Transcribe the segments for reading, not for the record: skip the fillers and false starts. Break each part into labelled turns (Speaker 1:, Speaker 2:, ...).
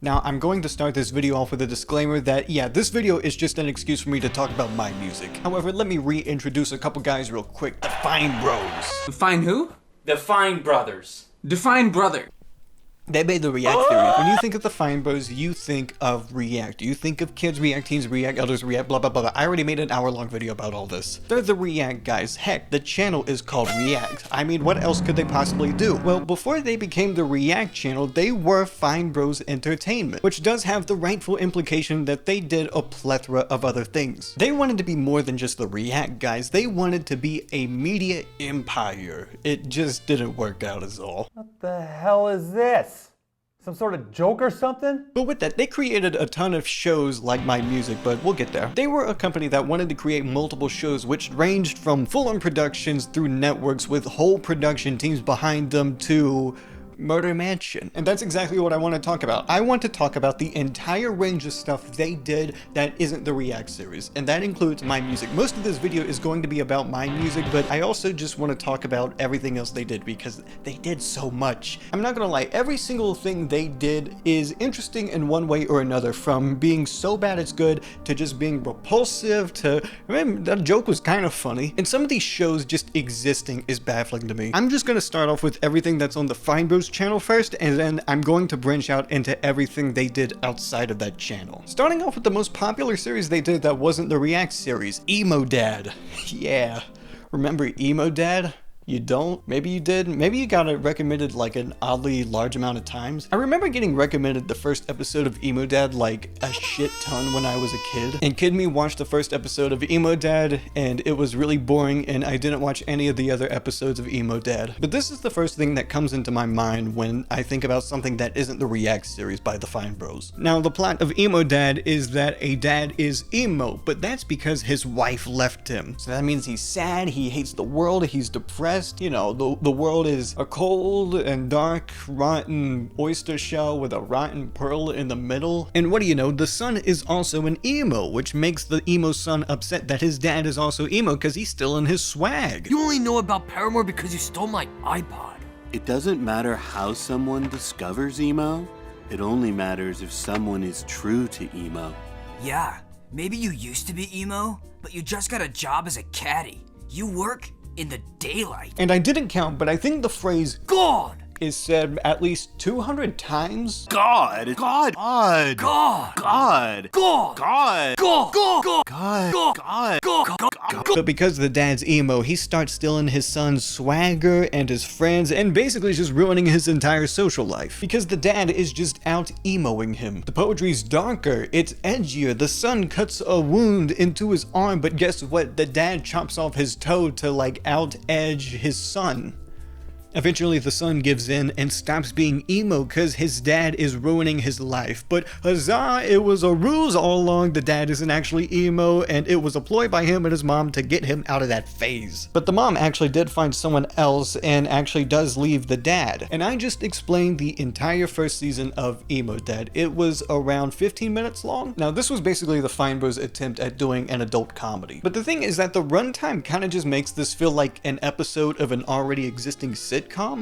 Speaker 1: Now, I'm going to start this video off with a disclaimer that, yeah, this video is just an excuse for me to talk about my music. However, let me reintroduce a couple guys real quick. The Fine Bros.
Speaker 2: Define who?
Speaker 3: The Fine Brothers.
Speaker 2: Define brother.
Speaker 1: They made the React theory. When you think of the Fine Bros, you think of React. You think of kids react, teens react, elders react, blah, blah, blah. I already made an hour-long video about all this. They're the React guys. Heck, the channel is called React. I mean, what else could they possibly do? Well, before they became the React channel, they were Fine Bros Entertainment, which does have the rightful implication that they did a plethora of other things. They wanted to be more than just the React guys. They wanted to be a media empire. It just didn't work out as all.
Speaker 4: What the hell is this? Some sort of joke or something?
Speaker 1: But with that, they created a ton of shows like MyMusic, but we'll get there. They were a company that wanted to create multiple shows which ranged from full-on productions through networks with whole production teams behind them to Murder Mansion. And that's exactly what I want to talk about. I want to talk about the entire range of stuff they did that isn't the React series, and that includes MyMusic. Most of this video is going to be about MyMusic, but I also just want to talk about everything else they did because they did so much. I'm not gonna lie, every single thing they did is interesting in one way or another, from being so bad it's good to just being repulsive to, I mean, that joke was kind of funny. And some of these shows just existing is baffling to me. I'm just gonna start off with everything that's on the Fine Bros channel first, and then I'm going to branch out into everything they did outside of that channel. Starting off with the most popular series they did that wasn't the React series, Emo Dad. Yeah, remember Emo Dad? You don't? Maybe you did? Maybe you got it recommended like an oddly large amount of times. I remember getting recommended the first episode of Emo Dad like a shit ton when I was a kid. And kid me watched the first episode of Emo Dad and it was really boring and I didn't watch any of the other episodes of Emo Dad. But this is the first thing that comes into my mind when I think about something that isn't the React series by the Fine Bros. Now the plot of Emo Dad is that a dad is emo, but that's because his wife left him. So that means he's sad, he hates the world, he's depressed. You know, the world is a cold and dark, rotten oyster shell with a rotten pearl in the middle. And what do you know, the son is also an emo, which makes the emo son upset that his dad is also emo because he's still in his swag.
Speaker 5: You only know about Paramore because you stole my iPod.
Speaker 6: It doesn't matter how someone discovers emo, it only matters if someone is true to emo.
Speaker 5: Yeah, maybe you used to be emo, but you just got a job as a caddy. You work in the daylight.
Speaker 1: And I didn't count, but I think the phrase
Speaker 5: God
Speaker 1: is said at least 200 times.
Speaker 6: God! God! God!
Speaker 5: God!
Speaker 6: God!
Speaker 5: God!
Speaker 6: God!
Speaker 5: God! God!
Speaker 6: God! God!
Speaker 5: God!
Speaker 1: But because the dad's emo, he starts stealing his son's swagger and his friends and basically just ruining his entire social life. Because the dad is just out emoing him. The poetry's darker, it's edgier, the son cuts a wound into his arm, but guess what? The dad chops off his toe to like out edge his son. Eventually the son gives in and stops being emo because his dad is ruining his life. But huzzah, it was a ruse all along. The dad isn't actually emo and it was a ploy by him and his mom to get him out of that phase. But the mom actually did find someone else and actually does leave the dad. And I just explained the entire first season of Emo Dad. It was around 15 minutes long. Now this was basically the Fine Bros attempt at doing an adult comedy. But the thing is that the runtime kind of just makes this feel like an episode of an already existing sitcom.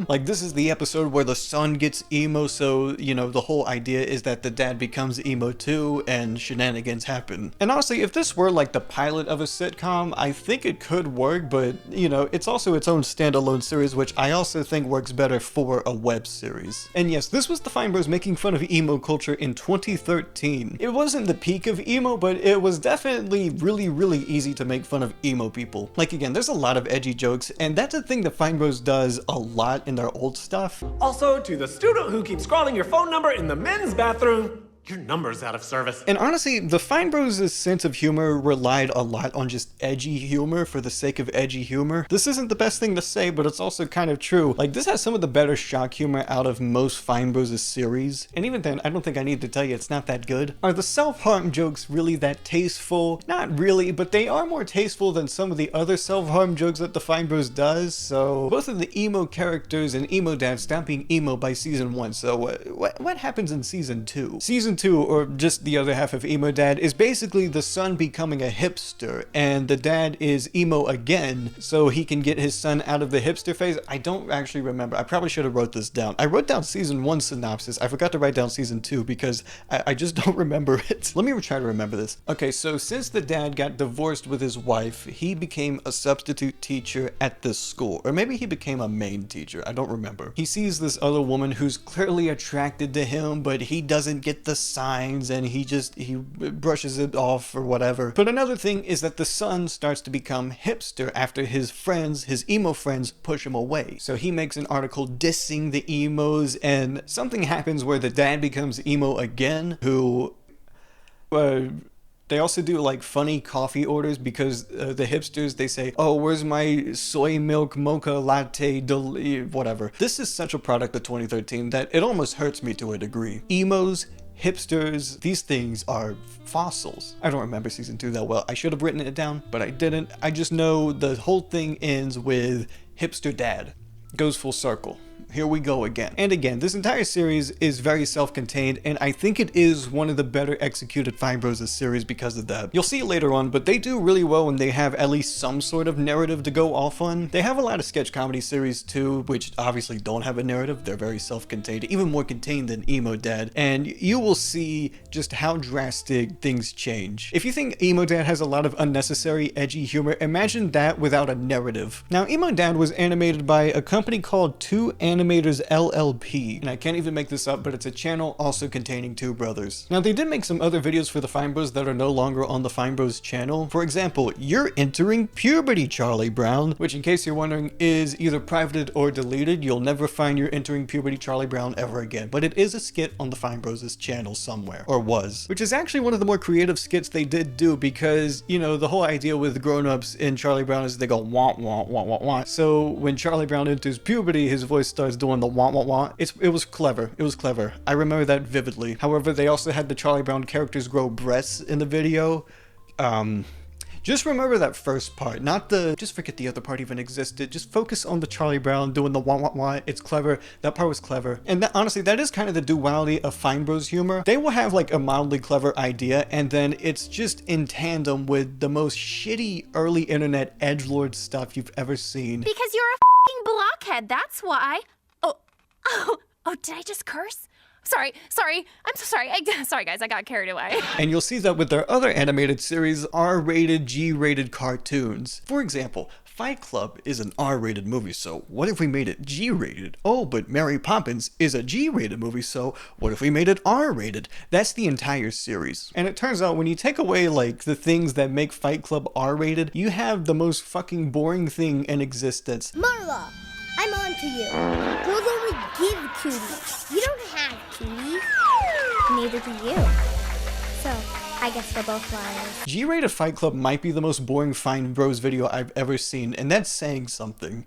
Speaker 1: Like this is the episode where the son gets emo, so you know the whole idea is that the dad becomes emo too and shenanigans happen. And honestly, if this were like the pilot of a sitcom, I think it could work, but you know, it's also its own standalone series, which I also think works better for a web series. And yes, this was the Fine Bros making fun of emo culture in 2013. It wasn't the peak of emo, but it was definitely really easy to make fun of emo people. Like again, there's a lot of edgy jokes, and that's a thing the Fine Bros does a lot in their old stuff.
Speaker 7: Also, to the student who keeps scrawling your phone number in the men's bathroom, your number's out of service.
Speaker 1: And honestly, the Fine Bros' sense of humor relied a lot on just edgy humor for the sake of edgy humor. This isn't the best thing to say, but it's also kind of true. Like, this has some of the better shock humor out of most Fine Bros' series. And even then, I don't think I need to tell you it's not that good. Are the self-harm jokes really that tasteful? Not really, but they are more tasteful than some of the other self-harm jokes that the Fine Bros does. So both of the emo characters and Emo Dad stop being emo by season 1. So what happens in season 2? Season 2, or just the other half of Emo Dad, is basically the son becoming a hipster, and the dad is emo again, so he can get his son out of the hipster phase. I don't actually remember. I probably should have wrote this down. I wrote down season 1 synopsis. I forgot to write down season 2 because I just don't remember it. Let me try to remember this. Okay, so since the dad got divorced with his wife, he became a substitute teacher at this school, or maybe he became a main teacher. I don't remember. He sees this other woman who's clearly attracted to him, but he doesn't get the signs, and he brushes it off or whatever. But another thing is that the son starts to become hipster after his friends, his emo friends, push him away. So he makes an article dissing the emos, and something happens where the dad becomes emo again, who they also do like funny coffee orders because the hipsters, they say, oh, where's my soy milk mocha latte, whatever. This is such a product of 2013 that it almost hurts me to a degree. Emos, hipsters, these things are fossils. I don't remember season 2 that well. I should have written it down, but I didn't. I just know the whole thing ends with hipster dad. Goes full circle. Here we go again. And again, this entire series is very self-contained, and I think it is one of the better executed Fine Bros series because of that. You'll see it later on, but they do really well when they have at least some sort of narrative to go off on. They have a lot of sketch comedy series too, which obviously don't have a narrative. They're very self-contained, even more contained than Emo Dad, and you will see just how drastic things change. If you think Emo Dad has a lot of unnecessary edgy humor, imagine that without a narrative. Now, Emo Dad was animated by a company called 2 Animators LLP, and I can't even make this up, but it's a channel also containing 2 brothers. Now, they did make some other videos for the Fine Bros that are no longer on the Fine Bros channel. For example, You're Entering Puberty, Charlie Brown, which, in case you're wondering, is either privated or deleted. You'll never find You're Entering Puberty, Charlie Brown ever again, but it is a skit on the Fine Bros channel somewhere, or was, which is actually one of the more creative skits they did do because, you know, the whole idea with grown-ups in Charlie Brown is they go wah wah wah wah wah. So when Charlie Brown enters puberty, his voice starts doing the wah wah wah. It was clever. It was clever. I remember that vividly. However, they also had the Charlie Brown characters grow breasts in the video. Just remember that first part, not the, just forget the other part even existed. Just focus on the Charlie Brown doing the wah wah wah. It's clever. That part was clever. And that, honestly, that is kind of the duality of Fine Bros humor. They will have like a mildly clever idea, and then it's just in tandem with the most shitty early internet edgelord stuff you've ever seen.
Speaker 8: Because you're a f***ing blockhead, that's why. Oh, did I just curse? Sorry, I'm so sorry. Sorry guys, I got carried away.
Speaker 1: And you'll see that with their other animated series, R-rated, G-rated cartoons. For example, Fight Club is an R-rated movie, so what if we made it G-rated? Oh, but Mary Poppins is a G-rated movie, so what if we made it R-rated? That's the entire series. And it turns out when you take away like the things that make Fight Club R-rated, you have the most fucking boring thing in existence.
Speaker 9: Marla, I'm on to you. Girls only give cooties. You don't have cooties. Neither do you. So, I guess we're both liars.
Speaker 1: G-rated Fight Club might be the most boring Fine Bros video I've ever seen, and that's saying something.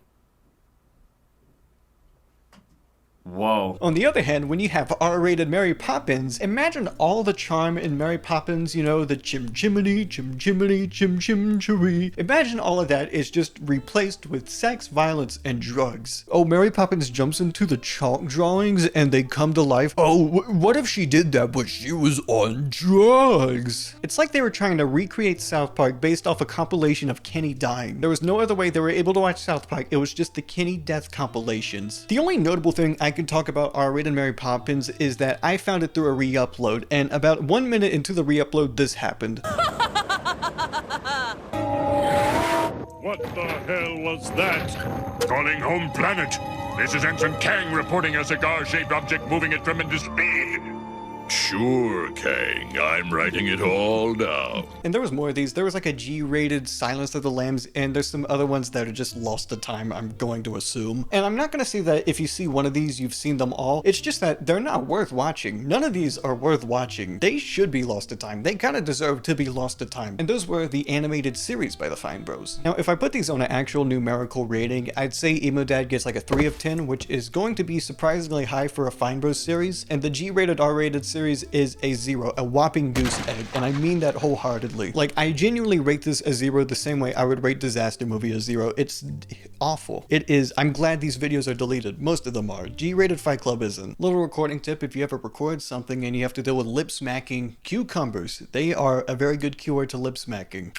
Speaker 2: Whoa.
Speaker 1: On the other hand, when you have R-rated Mary Poppins, imagine all the charm in Mary Poppins, you know, the chim-chimney, chim-chimney, chim-chim-cheree. Imagine all of that is just replaced with sex, violence, and drugs. Oh, Mary Poppins jumps into the chalk drawings and they come to life. Oh, what if she did that but she was on drugs? It's like they were trying to recreate South Park based off a compilation of Kenny dying. There was no other way they were able to watch South Park. It was just the Kenny death compilations. The only notable thing I can talk about R-rated Mary Poppins is that I found it through a re-upload, and about 1 minute into the re-upload, this happened.
Speaker 10: What the hell was that? Calling home planet. This is Ensign Kang reporting a cigar-shaped object moving at tremendous speed. Sure, Kang. I'm writing it all down.
Speaker 1: And there was more of these. There was like a G-rated Silence of the Lambs, and there's some other ones that are just lost to time, I'm going to assume. And I'm not going to say that if you see one of these, you've seen them all. It's just that they're not worth watching. None of these are worth watching. They should be lost to time. They kind of deserve to be lost to time. And those were the animated series by the Fine Bros. Now, if I put these on an actual numerical rating, I'd say Emo Dad gets like a 3 of 10, which is going to be surprisingly high for a Fine Bros series. And the G-rated R-rated series series is a 0, a whopping goose egg, and I mean that wholeheartedly. Like, I genuinely rate this a 0 the same way I would rate Disaster Movie a 0. It's awful. It is. I'm glad these videos are deleted. Most of them are. G-rated Fight Club isn't. Little recording tip: if you ever record something and you have to deal with lip smacking, cucumbers. They are a very good cure to lip smacking.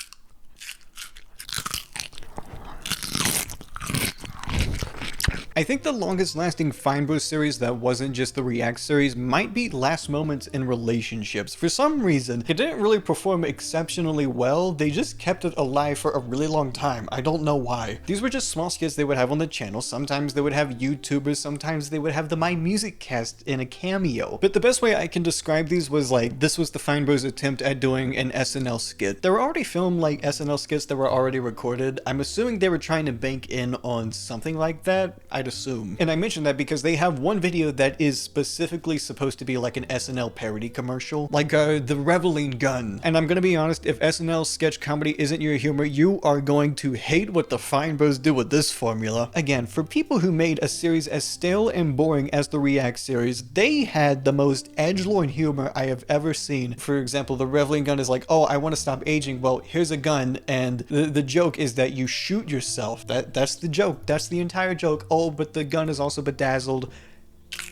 Speaker 1: I think the longest lasting Fine Bros series that wasn't just the React series might be Last Moments in Relationships. For some reason, it didn't really perform exceptionally well. They just kept it alive for a really long time. I don't know why. These were just small skits they would have on the channel. Sometimes they would have YouTubers, sometimes they would have the MyMusic cast in a cameo. But the best way I can describe these was like, this was the Fine Bros attempt at doing an SNL skit. There were already filmed like SNL skits that were already recorded. I'm assuming they were trying to bank in on something like that. I'd assume. And I mention that because they have one video that is specifically supposed to be like an SNL parody commercial, like the Reveling Gun. And I'm gonna be honest, if SNL sketch comedy isn't your humor, you are going to hate what the Fine Bros do with this formula. Again, for people who made a series as stale and boring as the React series, they had the most edgelord humor I have ever seen. For example, the Reveling Gun is like, oh, I want to stop aging. Well, here's a gun, and the joke is that you shoot yourself. That's the joke. That's the entire joke. Oh, but the gun is also bedazzled.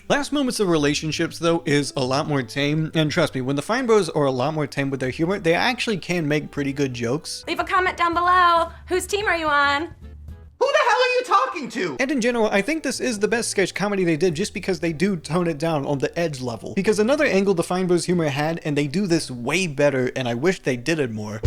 Speaker 1: Last Moments of Relationships, though, is a lot more tame, and trust me, when the Fine Bros are a lot more tame with their humor, they actually can make pretty good jokes.
Speaker 8: Leave a comment down below. Whose team are you on?
Speaker 11: Who the hell are you talking to?
Speaker 1: And in general, I think this is the best sketch comedy they did just because they do tone it down on the edge level. Because another angle the Fine Bros humor had, and they do this way better, and I wish they did it more,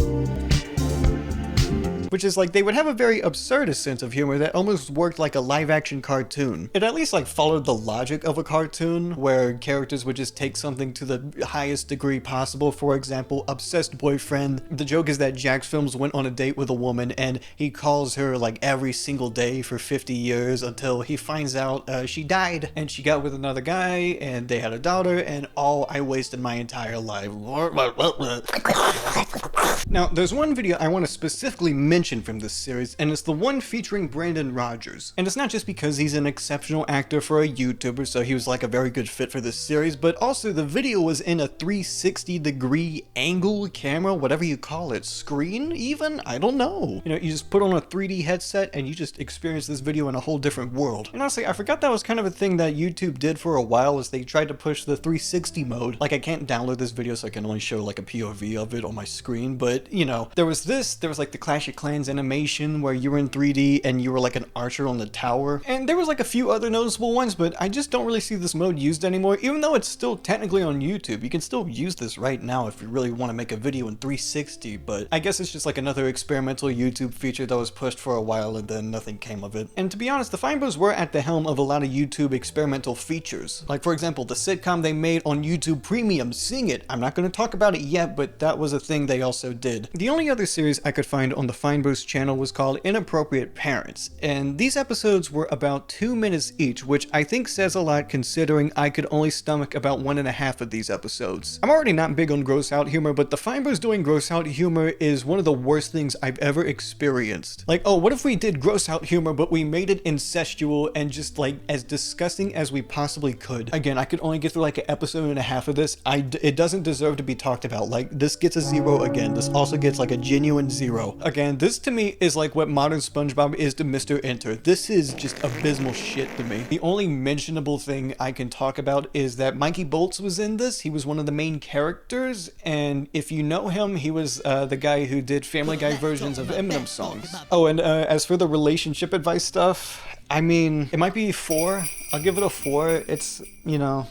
Speaker 1: which is like they would have a very absurdist sense of humor that almost worked like a live-action cartoon. It at least like followed the logic of a cartoon, where characters would just take something to the highest degree possible. For example, Obsessed Boyfriend. The joke is that Jax Films went on a date with a woman and he calls her like every single day for 50 years until he finds out she died and she got with another guy and they had a daughter, and I wasted my entire life. Now, there's one video I want to specifically mention from this series, and it's the one featuring Brandon Rogers. And it's not just because he's an exceptional actor for a YouTuber, so he was like a very good fit for this series, but also the video was in a 360-degree angle camera, whatever you call it, screen even? I don't know. You know, you just put on a 3D headset and you just experience this video in a whole different world. And honestly, I forgot that was kind of a thing that YouTube did for a while, as they tried to push the 360 mode. Like, I can't download this video, so I can only show like a POV of it on my screen, but you know, there was like the Clash of Clans animation where you were in 3D and you were like an archer on the tower, and there was like a few other noticeable ones, but I just don't really see this mode used anymore, even though it's still technically on YouTube. You can still use this right now if you really want to make a video in 360, but I guess it's just like another experimental YouTube feature that was pushed for a while and then nothing came of it. And to be honest, the Fine Bros were at the helm of a lot of YouTube experimental features. Like, for example, the sitcom they made on YouTube Premium, Sing It. I'm not going to talk about it yet, but that was a thing they also did. The only other series I could find on the Fine Bros channel was called Inappropriate Parents, and these episodes were about 2 minutes each, which I think says a lot considering I could only stomach about 1.5 of these episodes. I'm already not big on gross out humor, but the Fine Bros doing gross out humor is one of the worst things I've ever experienced. Like, oh, what if we did gross out humor, but we made it incestual and just like as disgusting as we possibly could? Again, I could only get through like an episode and a half of this. It doesn't deserve to be talked about. Like, this gets a 0 again. This also gets like a genuine 0. Again, this to me is like what modern SpongeBob is to Mr. Enter. This is just abysmal shit to me. The only mentionable thing I can talk about is that Mikey Boltz was in this. He was one of the main characters, and if you know him, he was the guy who did Family Guy versions of Eminem songs. Oh, and as for the relationship advice stuff, I mean, it might be 4. I'll give it a 4. It's, you know,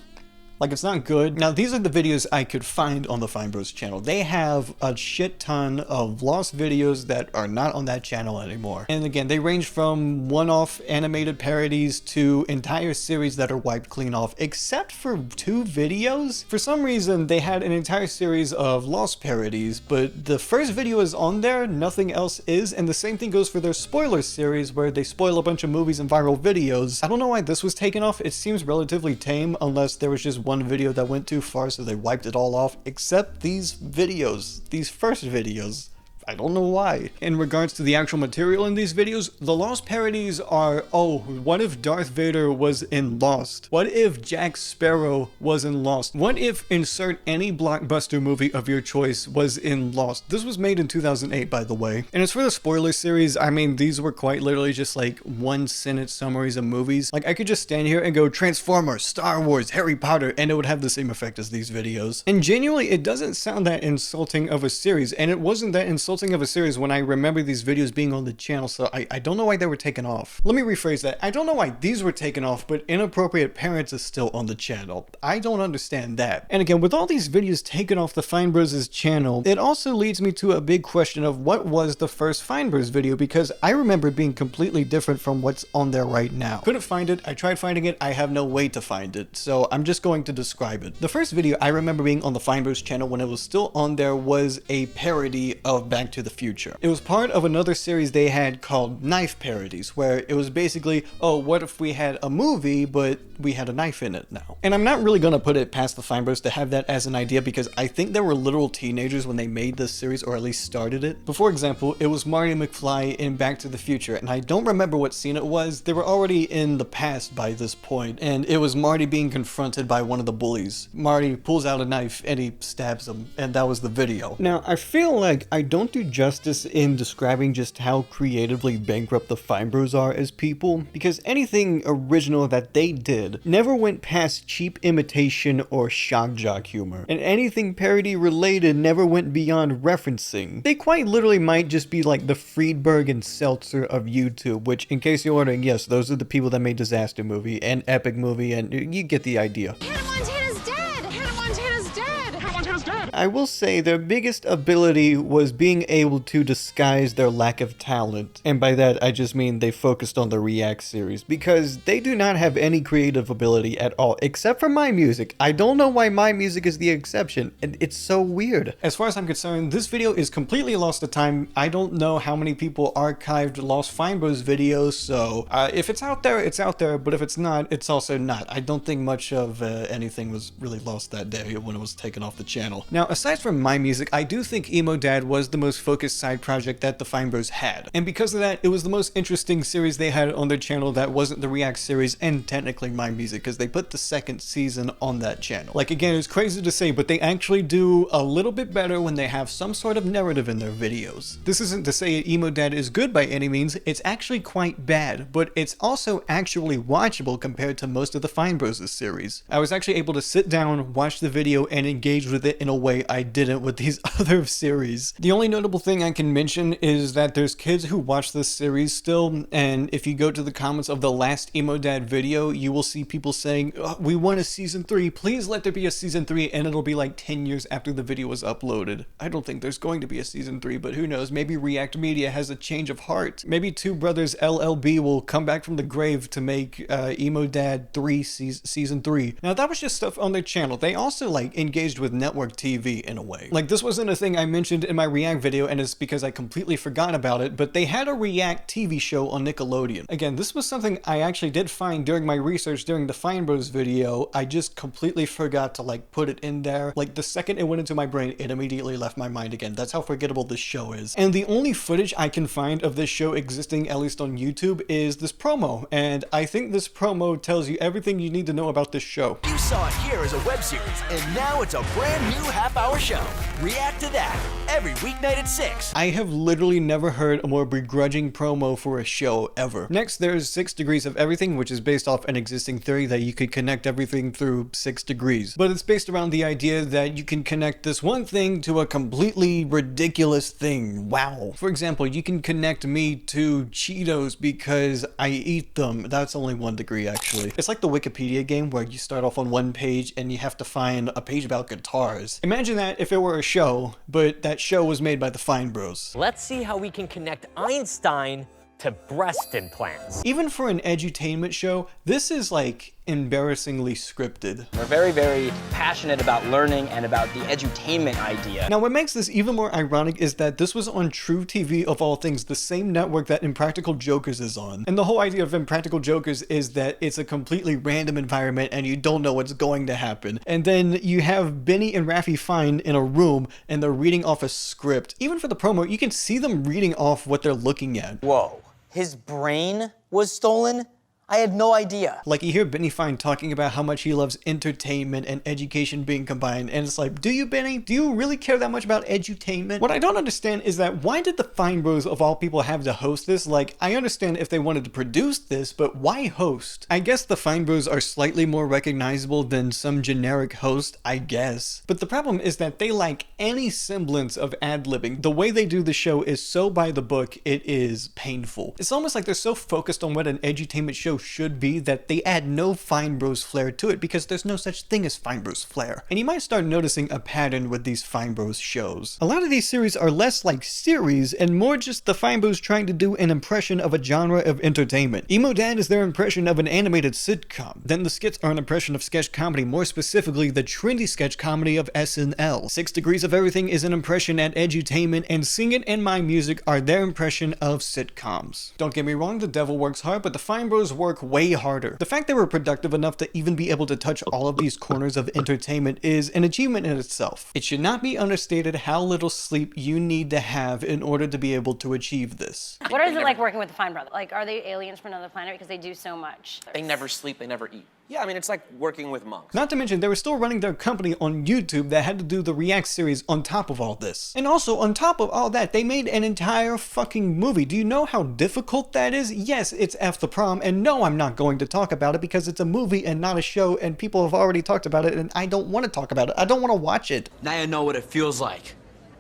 Speaker 1: like, it's not good. Now, these are the videos I could find on the Fine Bros channel. They have a shit ton of lost videos that are not on that channel anymore. And again, they range from one-off animated parodies to entire series that are wiped clean off, except for 2 videos. For some reason, they had an entire series of lost parodies, but the first video is on there, nothing else is, and the same thing goes for their spoiler series, where they spoil a bunch of movies and viral videos. I don't know why this was taken off. It seems relatively tame, unless there was just one video that went too far, so they wiped it all off, except these videos, these first videos. I don't know why. In regards to the actual material in these videos, the Lost parodies are, oh, what if Darth Vader was in Lost? What if Jack Sparrow was in Lost? What if insert any blockbuster movie of your choice was in Lost? This was made in 2008, by the way. And as for the spoiler series, I mean, these were quite literally just like 1-sentence summaries of movies. Like, I could just stand here and go Transformers, Star Wars, Harry Potter, and it would have the same effect as these videos. And genuinely, it doesn't sound that insulting of a series, and it wasn't that insulting of a series when I remember these videos being on the channel, so I don't know why they were taken off. Let me rephrase that. I don't know why these were taken off, but Inappropriate Parents is still on the channel. I don't understand that. And again, with all these videos taken off the Fine Bros' channel, it also leads me to a big question of what was the first Fine Bros video, because I remember it being completely different from what's on there right now. Couldn't find it. I tried finding it. I have no way to find it, so I'm just going to describe it. The first video I remember being on the Fine Bros channel when it was still on there was a parody of Back to the Future. It was part of another series they had called Knife Parodies, where it was basically, oh, what if we had a movie, but we had a knife in it now? And I'm not really gonna put it past the Fine Bros to have that as an idea, because I think they were literal teenagers when they made this series, or at least started it. But for example, it was Marty McFly in Back to the Future, and I don't remember what scene it was. They were already in the past by this point, and it was Marty being confronted by one of the bullies. Marty pulls out a knife and he stabs him, and that was the video. Now, I feel like I don't do justice in describing just how creatively bankrupt the Fine Bros are as people, because anything original that they did never went past cheap imitation or shock jock humor, and anything parody related never went beyond referencing. They quite literally might just be like the Friedberg and Seltzer of YouTube, which, in case you're wondering, yes, those are the people that made Disaster Movie and Epic Movie, and you get the idea.
Speaker 8: Hannah Montana's dead! Hannah Montana's dead! Hannah Montana's dead!
Speaker 1: I will say their biggest ability was being able to disguise their lack of talent, and by that I just mean they focused on the React series, because they do not have any creative ability at all, except for MyMusic. I don't know why MyMusic is the exception, and it's so weird. As far as I'm concerned, this video is completely lost to time. I don't know how many people archived Lost Fine Bros videos, so if it's out there, it's out there, but if it's not, it's also not. I don't think much of anything was really lost that day when it was taken off the channel. Now, aside from MyMusic, I do think Emo Dad was the most focused side project that the Fine Bros had, and because of that, it was the most interesting series they had on their channel that wasn't the React series and technically MyMusic, because they put the second season on that channel. Like, again, it's crazy to say, but they actually do a little bit better when they have some sort of narrative in their videos. This isn't to say Emo Dad is good by any means, it's actually quite bad, but it's also actually watchable compared to most of the Fine Bros series. I was actually able to sit down, watch the video, and engage with it in a way I didn't with these other series. The only notable thing I can mention is that there's kids who watch this series still, and if you go to the comments of the last Emo Dad video, you will see people saying, oh, we want a season 3, please let there be a season 3, and it'll be like 10 years after the video was uploaded. I don't think there's going to be a season 3, but who knows, maybe React Media has a change of heart. Maybe Two Brothers LLB will come back from the grave to make Emo Dad 3 season 3. Now, that was just stuff on their channel. They also like engaged with network TV in a way. Like, this wasn't a thing I mentioned in my React video, and it's because I completely forgot about it, but they had a React TV show on Nickelodeon. Again, this was something I actually did find during my research during the Fine Bros video. I just completely forgot to like put it in there. Like, the second it went into my brain, it immediately left my mind again. That's how forgettable this show is. And the only footage I can find of this show existing, at least on YouTube, is this promo, and I think this promo tells you everything you need to know about this show.
Speaker 12: You saw it here as a web series, and now it's a brand new half-hour show. React to that every weeknight at 6.
Speaker 1: I have literally never heard a more begrudging promo for a show ever. Next, there's 6 Degrees of Everything, which is based off an existing theory that you could connect everything through 6 degrees. But it's based around the idea that you can connect this one thing to a completely ridiculous thing. Wow. For example, you can connect me to Cheetos because I eat them. That's only 1 degree, actually. It's like the Wikipedia game where you start off on one page and you have to find a page about guitars. Imagine that if it were a show, but that show was made by the Fine Bros.
Speaker 13: Let's see how we can connect Einstein to breast implants.
Speaker 1: Even for an edutainment show, this is like embarrassingly scripted.
Speaker 13: We're very, very passionate about learning and about the edutainment idea.
Speaker 1: Now, what makes this even more ironic is that this was on True TV, of all things, the same network that Impractical Jokers is on. And the whole idea of Impractical Jokers is that it's a completely random environment and you don't know what's going to happen. And then you have Benny and Raffi Fine in a room and they're reading off a script. Even for the promo, you can see them reading off what they're looking at.
Speaker 13: Whoa, his brain was stolen? I had no idea.
Speaker 1: Like, you hear Benny Fine talking about how much he loves entertainment and education being combined, and it's like, do you, Benny? Do you really care that much about edutainment? What I don't understand is that why did the Fine Bros of all people have to host this? Like, I understand if they wanted to produce this, but why host? I guess the Fine Bros are slightly more recognizable than some generic host, I guess. But the problem is that they lack any semblance of ad-libbing. The way they do the show is so by the book, it is painful. It's almost like they're so focused on what an edutainment show should be that they add no Fine Bros flair to it because there's no such thing as Fine Bros flair. And you might start noticing a pattern with these Fine Bros shows. A lot of these series are less like series and more just the Fine Bros trying to do an impression of a genre of entertainment. Emo Dad is their impression of an animated sitcom. Then the skits are an impression of sketch comedy, more specifically the trendy sketch comedy of SNL. 6 Degrees of Everything is an impression at edutainment, and Sing It and MyMusic are their impression of sitcoms. Don't get me wrong, the devil works hard, but the Fine Bros work way harder. The fact they were productive enough to even be able to touch all of these corners of entertainment is an achievement in itself. It should not be understated how little sleep you need to have in order to be able to achieve this.
Speaker 14: What is it like working with the Fine Brothers? Like, are they aliens from another planet because they do so much?
Speaker 15: They never sleep, they never eat. Yeah, I mean, it's like working with monks.
Speaker 1: Not to mention, they were still running their company on YouTube that had to do the React series on top of all this. And also, on top of all that, they made an entire fucking movie. Do you know how difficult that is? Yes, it's F the Prom, and no, I'm not going to talk about it because it's a movie and not a show, and people have already talked about it, and I don't want to talk about it. I don't want to watch it.
Speaker 15: Now you know what it feels like.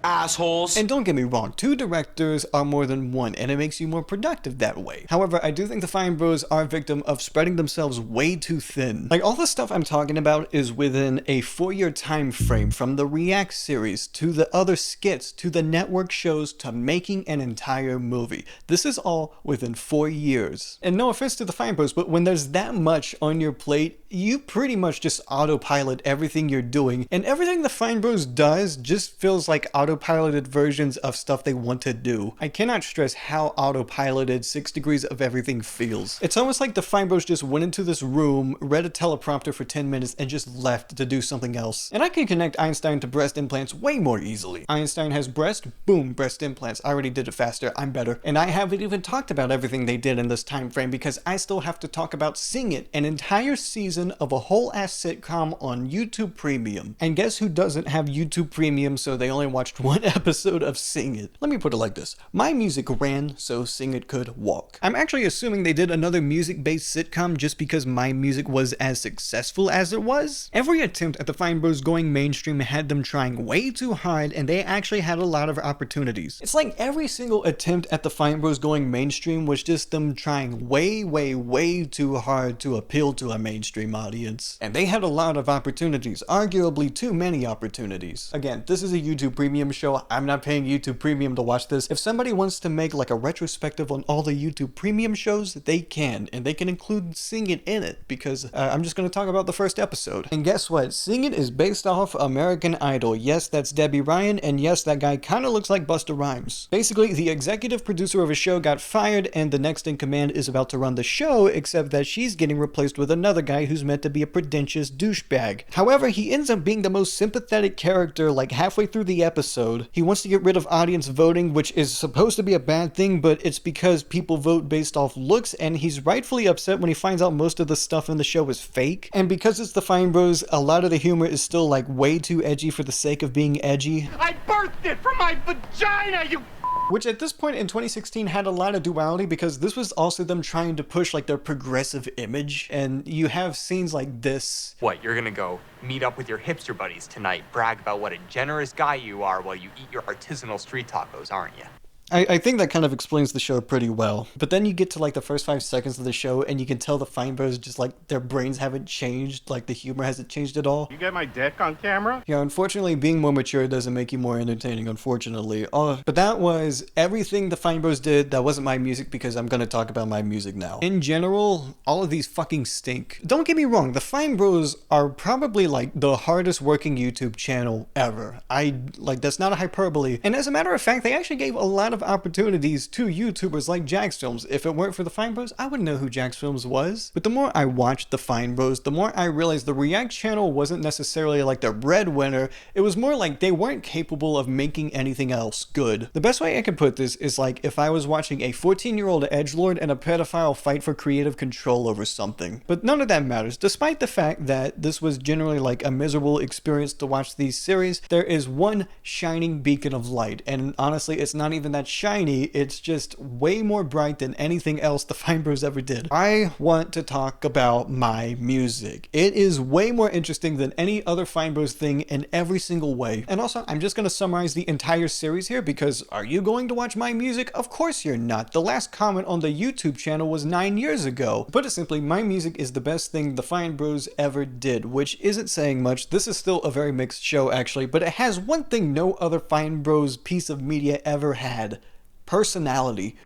Speaker 15: Assholes.
Speaker 1: And don't get me wrong, 2 directors are more than 1, and it makes you more productive that way. However, I do think the Fine Bros are a victim of spreading themselves way too thin. Like, all the stuff I'm talking about is within a 4-year time frame, from the React series, to the other skits, to the network shows, to making an entire movie. This is all within 4 years. And no offense to the Fine Bros, but when there's that much on your plate, you pretty much just autopilot everything you're doing, and everything the Fine Bros does just feels like autopiloted versions of stuff they want to do. I cannot stress how autopiloted 6 Degrees of Everything feels. It's almost like the Fine Bros just went into this room, read a teleprompter for 10 minutes, and just left to do something else. And I can connect Einstein to breast implants way more easily. Einstein has breast, boom, breast implants. I already did it faster, I'm better. And I haven't even talked about everything they did in this time frame because I still have to talk about Sing It, an entire season of a whole ass sitcom on YouTube Premium. And guess who doesn't have YouTube Premium, so they only watched 1 episode of Sing It? Let me put it like this. MyMusic ran so Sing It could walk. I'm actually assuming they did another music-based sitcom just because MyMusic was as successful as it was. Every attempt at the Fine Bros going mainstream had them trying way too hard, and they actually had a lot of opportunities. It's like every single attempt at the Fine Bros going mainstream was just them trying way too hard to appeal to a mainstream audience. And they had a lot of opportunities, arguably too many opportunities. Again, this is a YouTube Premium show. I'm not paying YouTube Premium to watch this. If somebody wants to make like a retrospective on all the YouTube Premium shows, they can, and they can include Sing It in it, because I'm just going to talk about the first episode. And guess what? Sing It is based off American Idol. Yes, that's Debbie Ryan, and yes, that guy kind of looks like Busta Rhymes. Basically, the executive producer of a show got fired, and the next in command is about to run the show, except that she's getting replaced with another guy who's meant to be a pretentious douchebag. However, he ends up being the most sympathetic character like halfway through the episode. He wants to get rid of audience voting, which is supposed to be a bad thing, but it's because people vote based off looks, and he's rightfully upset when he finds out most of the stuff in the show is fake. And because it's the Fine Bros, a lot of the humor is still like way too edgy for the sake of being edgy.
Speaker 16: I birthed it from my vagina, you
Speaker 1: which at this point in 2016 had a lot of duality, because this was also them trying to push like their progressive image, and you have scenes like this.
Speaker 17: What, you're gonna go meet up with your hipster buddies tonight, brag about what a generous guy you are while you eat your artisanal street tacos, aren't you?
Speaker 1: I think that kind of explains the show pretty well. But then you get to like the first 5 seconds of the show and you can tell the Fine Bros just like their brains haven't changed, like the humor hasn't changed at all.
Speaker 16: You get my dick on camera?
Speaker 1: Yeah, unfortunately, being more mature doesn't make you more entertaining, unfortunately. But that was everything the Fine Bros did. That wasn't my music because I'm gonna talk about my music now. In general, all of these fucking stink. Don't get me wrong, the Fine Bros are probably like the hardest working YouTube channel ever. That's not a hyperbole. And as a matter of fact, they actually gave a lot of opportunities to YouTubers like Jax Films. If it weren't for the Fine Bros, I wouldn't know who Jax Films was. But the more I watched the Fine Bros, the more I realized the React channel wasn't necessarily like the breadwinner. It was more like they weren't capable of making anything else good. The best way I can put this is like if I was watching a 14-year-old edgelord and a pedophile fight for creative control over something. But none of that matters. Despite the fact that this was generally like a miserable experience to watch these series, there is one shining beacon of light. And honestly, it's not even that shiny, it's just way more bright than anything else the Fine Bros ever did. I want to talk about MyMusic. It is way more interesting than any other Fine Bros thing in every single way. And also, I'm just going to summarize the entire series here because are you going to watch MyMusic? Of course you're not. The last comment on the YouTube channel was 9 years ago. To put it simply, MyMusic is the best thing the Fine Bros ever did, which isn't saying much. This is still a very mixed show actually, but it has one thing no other Fine Bros piece of media ever had. Personality.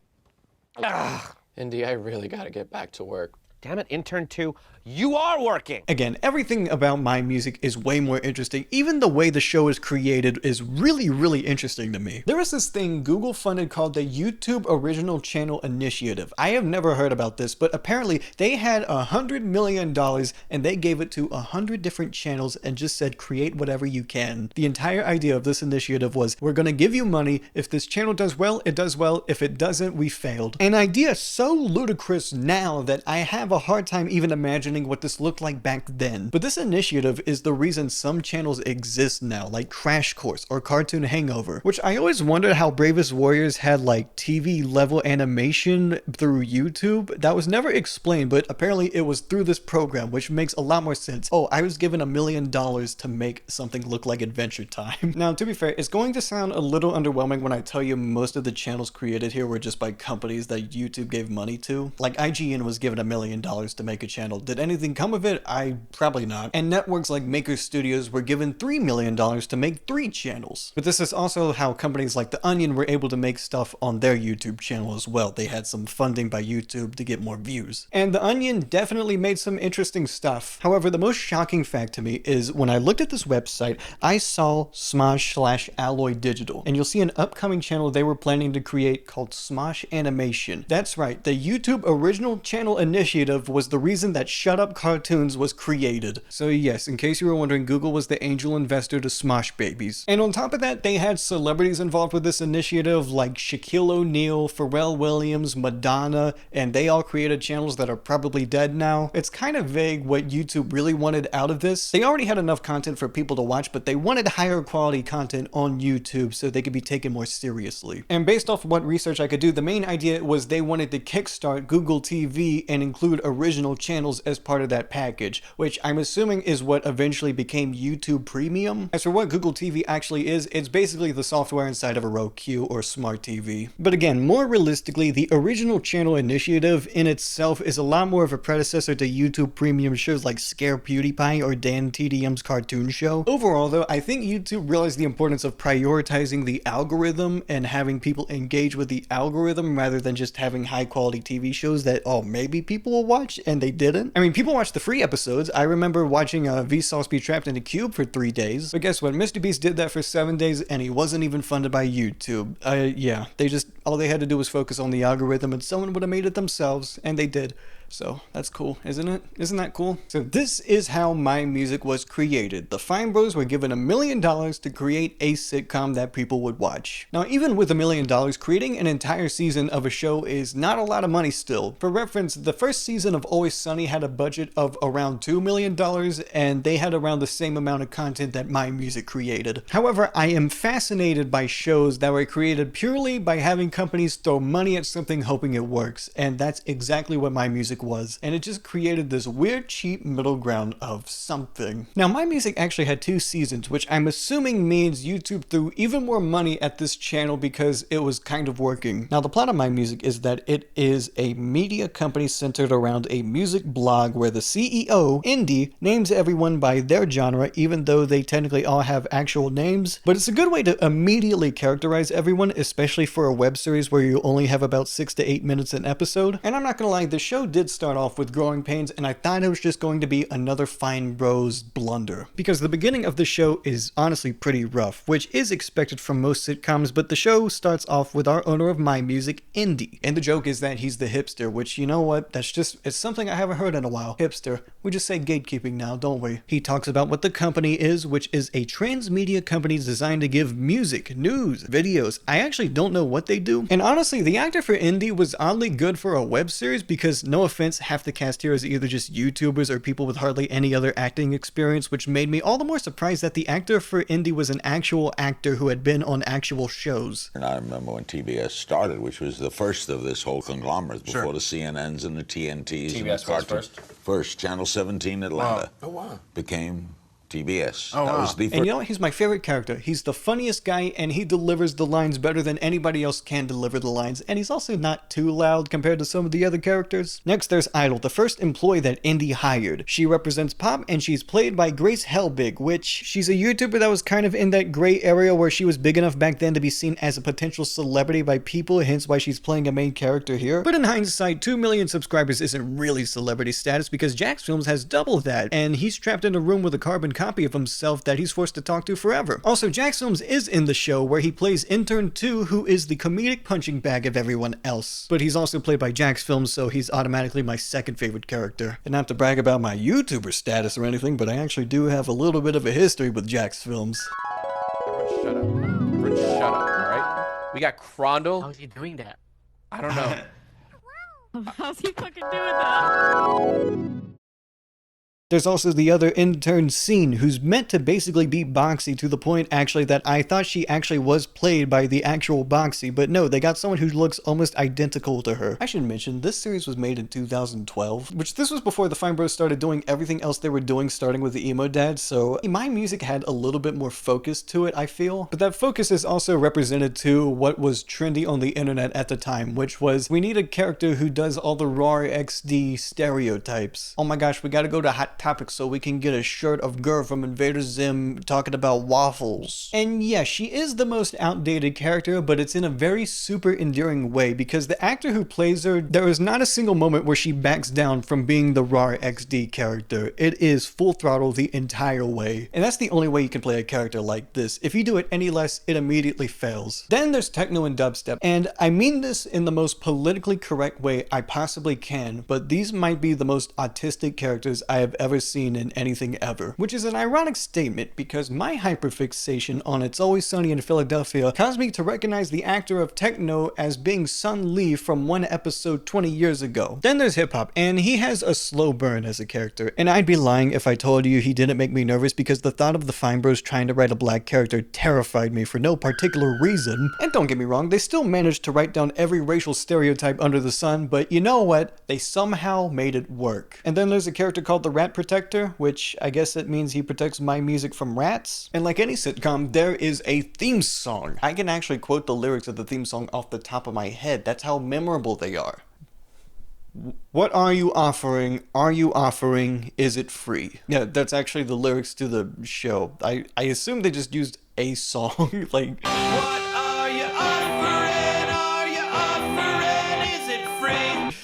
Speaker 18: Indy, I really gotta get back to work.
Speaker 7: Damn it, intern 2. You are working!
Speaker 1: Again, everything about MyMusic is way more interesting. Even the way the show is created is really, really interesting to me. There was this thing Google funded called the YouTube Original Channel Initiative. I have never heard about this, but apparently they had $100 million and they gave it to 100 different channels and just said, create whatever you can. The entire idea of this initiative was, we're gonna give you money. If this channel does well, it does well. If it doesn't, we failed. An idea so ludicrous now that I have a hard time even imagining what this looked like back then. But this initiative is the reason some channels exist now, like Crash Course or Cartoon Hangover, which I always wondered how Bravest Warriors had like TV level animation through YouTube. That was never explained, but apparently it was through this program, which makes a lot more sense. Oh, I was given $1 million to make something look like Adventure Time. Now, to be fair, it's going to sound a little underwhelming when I tell you most of the channels created here were just by companies that YouTube gave money to. Like IGN was given $1 million to make a channel. Did anything come of it? Probably not. And networks like Maker Studios were given $3 million to make 3 channels. But this is also how companies like The Onion were able to make stuff on their YouTube channel as well. They had some funding by YouTube to get more views. And The Onion definitely made some interesting stuff. However, the most shocking fact to me is when I looked at this website, I saw Smosh/Alloy Digital. And you'll see an upcoming channel they were planning to create called Smosh Animation. That's right, the YouTube Original Channel Initiative was the reason that Shut Up Cartoons was created. So yes, in case you were wondering, Google was the angel investor to Smosh Babies. And on top of that, they had celebrities involved with this initiative like Shaquille O'Neal, Pharrell Williams, Madonna, and they all created channels that are probably dead now. It's kind of vague what YouTube really wanted out of this. They already had enough content for people to watch, but they wanted higher quality content on YouTube so they could be taken more seriously. And based off what research I could do, the main idea was they wanted to kickstart Google TV and include original channels as part of that package, which I'm assuming is what eventually became YouTube Premium. As for what Google TV actually is, it's basically the software inside of a Roku or smart TV. But again, more realistically, the Original Channel Initiative in itself is a lot more of a predecessor to YouTube Premium shows like Scare PewDiePie or Dan TDM's Cartoon Show. Overall though, I think YouTube realized the importance of prioritizing the algorithm and having people engage with the algorithm rather than just having high quality TV shows that, oh, maybe people will watch, and they didn't. I mean, people watch the free episodes. I remember watching Vsauce be trapped in a cube for 3 days. But guess what? Mr. Beast did that for 7 days and he wasn't even funded by YouTube. Yeah, all they had to do was focus on the algorithm and someone would have made it themselves, and they did. So that's cool, isn't it? Isn't that cool? So this is how MyMusic was created. The Fine Bros were given $1 million to create a sitcom that people would watch. Now, even with $1 million, creating an entire season of a show is not a lot of money still. For reference, the first season of Always Sunny had a budget of around $2 million, and they had around the same amount of content that MyMusic created. However, I am fascinated by shows that were created purely by having companies throw money at something hoping it works, and that's exactly what MyMusic MyMusic was, and it just created this weird cheap middle ground of something. Now MyMusic actually had 2 seasons, which I'm assuming means YouTube threw even more money at this channel because it was kind of working. Now the plot of MyMusic is that it is a media company centered around a music blog where the CEO, Indy, names everyone by their genre even though they technically all have actual names, but it's a good way to immediately characterize everyone, especially for a web series where you only have about 6 to 8 minutes an episode. And I'm not gonna lie, the show did start off with growing pains, and I thought it was just going to be another Fine Bros blunder, because the beginning of the show is honestly pretty rough, which is expected from most sitcoms, but the show starts off with our owner of MyMusic, Indy, and the joke is that he's the hipster, which, you know what, it's something I haven't heard in a while. Hipster. We just say gatekeeping now, don't we? He talks about what the company is, which is a transmedia company designed to give music, news, videos. I actually don't know what they do. And honestly, the actor for Indy was oddly good for a web series because, no offense, half the cast here is either just YouTubers or people with hardly any other acting experience, which made me all the more surprised that the actor for Indy was an actual actor who had been on actual shows.
Speaker 19: And I remember when TBS started, which was the first of this whole conglomerate before the CNNs and the TNTs.
Speaker 15: TBS
Speaker 19: and the
Speaker 15: was
Speaker 19: cartoons. First, Channel 17 Atlanta.
Speaker 15: Oh, wow.
Speaker 19: Became TBS.
Speaker 15: Oh,
Speaker 19: that was the
Speaker 1: And you know what? He's my favorite character. He's the funniest guy, and he delivers the lines better than anybody else can deliver the lines, and he's also not too loud compared to some of the other characters. Next, there's Idol, the first employee that Indy hired. She represents pop, and she's played by Grace Helbig, which she's a YouTuber that was kind of in that gray area where she was big enough back then to be seen as a potential celebrity by people, hence why she's playing a main character here. But in hindsight, 2 million subscribers isn't really celebrity status because Jax Films has double that, and he's trapped in a room with a carbon copy of himself that he's forced to talk to forever. Also, Jax Films is in the show where he plays Intern 2, who is the comedic punching bag of everyone else. But he's also played by Jax Films, so he's automatically my second favorite character. And not to brag about my YouTuber status or anything, but I actually do have a little bit of a history with Jax Films.
Speaker 18: Everyone shut up. Everyone shut up, alright? We got Crondle.
Speaker 3: How's he doing that?
Speaker 18: I don't know.
Speaker 8: How's he fucking doing that?
Speaker 1: There's also the other intern Scene, who's meant to basically be Boxy, to the point actually that I thought she actually was played by the actual Boxy, but no, they got someone who looks almost identical to her. I should mention, this series was made in 2012, which this was before the Fine Bros started doing everything else they were doing, starting with the emo dad, so MyMusic had a little bit more focus to it, I feel. But that focus is also represented to what was trendy on the internet at the time, which was, we need a character who does all the raw XD stereotypes. Oh my gosh, we gotta go to Hot Topic so we can get a shirt of Gur from Invader Zim talking about waffles. And yeah, she is the most outdated character, but it's in a very super endearing way because the actor who plays her, there is not a single moment where she backs down from being the raw XD character. It is full throttle the entire way. And that's the only way you can play a character like this. If you do it any less, it immediately fails. Then there's techno and dubstep, and I mean this in the most politically correct way I possibly can, but these might be the most autistic characters I have ever seen in anything ever, which is an ironic statement because my hyperfixation on It's Always Sunny in Philadelphia caused me to recognize the actor of techno as being Sun Lee from one episode 20 years ago. Then there's hip hop, and he has a slow burn as a character, and I'd be lying if I told you he didn't make me nervous because the thought of the Fine Bros trying to write a black character terrified me for no particular reason. And don't get me wrong, they still managed to write down every racial stereotype under the sun, but you know what? They somehow made it work. And then there's a character called the Rat Protector, which I guess it means he protects MyMusic from rats. And like any sitcom, there is a theme song. I can actually quote the lyrics of the theme song off the top of my head. That's how memorable they are. What are you offering? Are you offering? Is it free? Yeah, that's actually the lyrics to the show. I assume they just used a song. Like, what are you offering? Are you offering? Is it free?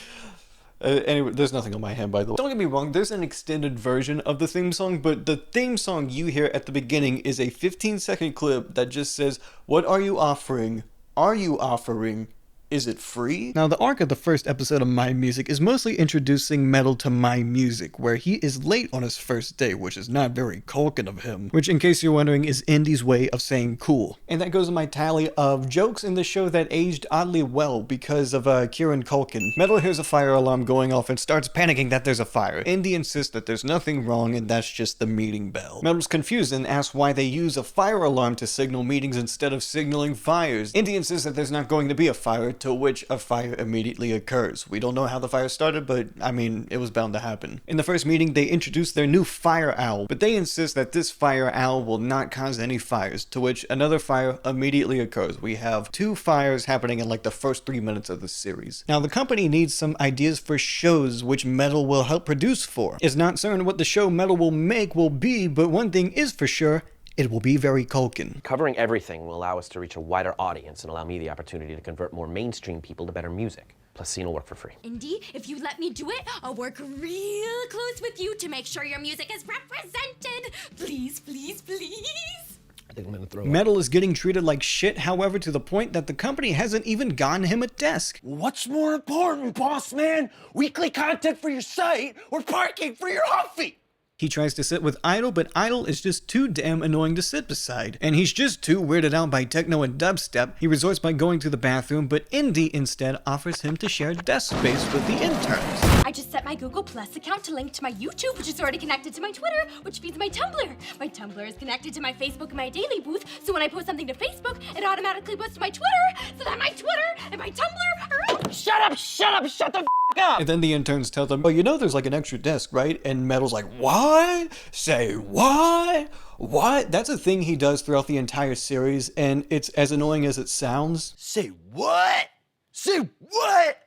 Speaker 1: Anyway, there's nothing on my hand, by the way. Don't get me wrong, there's an extended version of the theme song, but the theme song you hear at the beginning is a 15-second clip that just says, what are you offering? Are you offering? Is it free? Now, the arc of the first episode of MyMusic is mostly introducing Metal to MyMusic, where he is late on his first day, which is not very Culkin of him, which, in case you're wondering, is Indy's way of saying cool. And that goes in my tally of jokes in the show that aged oddly well because of Kieran Culkin. Metal hears a fire alarm going off and starts panicking that there's a fire. Indy insists that there's nothing wrong and that's just the meeting bell. Metal's confused and asks why they use a fire alarm to signal meetings instead of signaling fires. Indy insists that there's not going to be a fire, to which a fire immediately occurs. We don't know how the fire started, but I mean, it was bound to happen. In the first meeting, they introduced their new fire owl, but they insist that this fire owl will not cause any fires, to which another fire immediately occurs. We have 2 fires happening in like the first 3 minutes of the series. Now, the company needs some ideas for shows which Metal will help produce for. It's not certain what the show Metal will make will be, but one thing is for sure, it will be very Culkin.
Speaker 15: Covering everything will allow us to reach a wider audience and allow me the opportunity to convert more mainstream people to better music. Plus, Scene will work for free.
Speaker 8: Indy, if you let me do it, I'll work real close with you to make sure your music is represented. Please, please, please.
Speaker 15: I think I'm gonna throw up.
Speaker 1: Metal is getting treated like shit, however, to the point that the company hasn't even gotten him a desk.
Speaker 12: What's more important, boss man? Weekly content for your site or parking for your Huffy?
Speaker 1: He tries to sit with Idol, but Idol is just too damn annoying to sit beside. And he's just too weirded out by techno and dubstep. He resorts by going to the bathroom, but Indy instead offers him to share desk space with the interns.
Speaker 8: I just set my Google Plus account to link to my YouTube, which is already connected to my Twitter, which feeds my Tumblr. My Tumblr is connected to my Facebook and my Daily Booth, so when I post something to Facebook, it automatically goes to my Twitter, so that my Twitter and my Tumblr are...
Speaker 12: Shut up, shut the f*** up!
Speaker 1: And then the interns tell them, oh, you know there's like an extra desk, right? And Metal's like, what? Say what? What? That's a thing he does throughout the entire series, and it's as annoying as it sounds.
Speaker 12: Say what? Say what?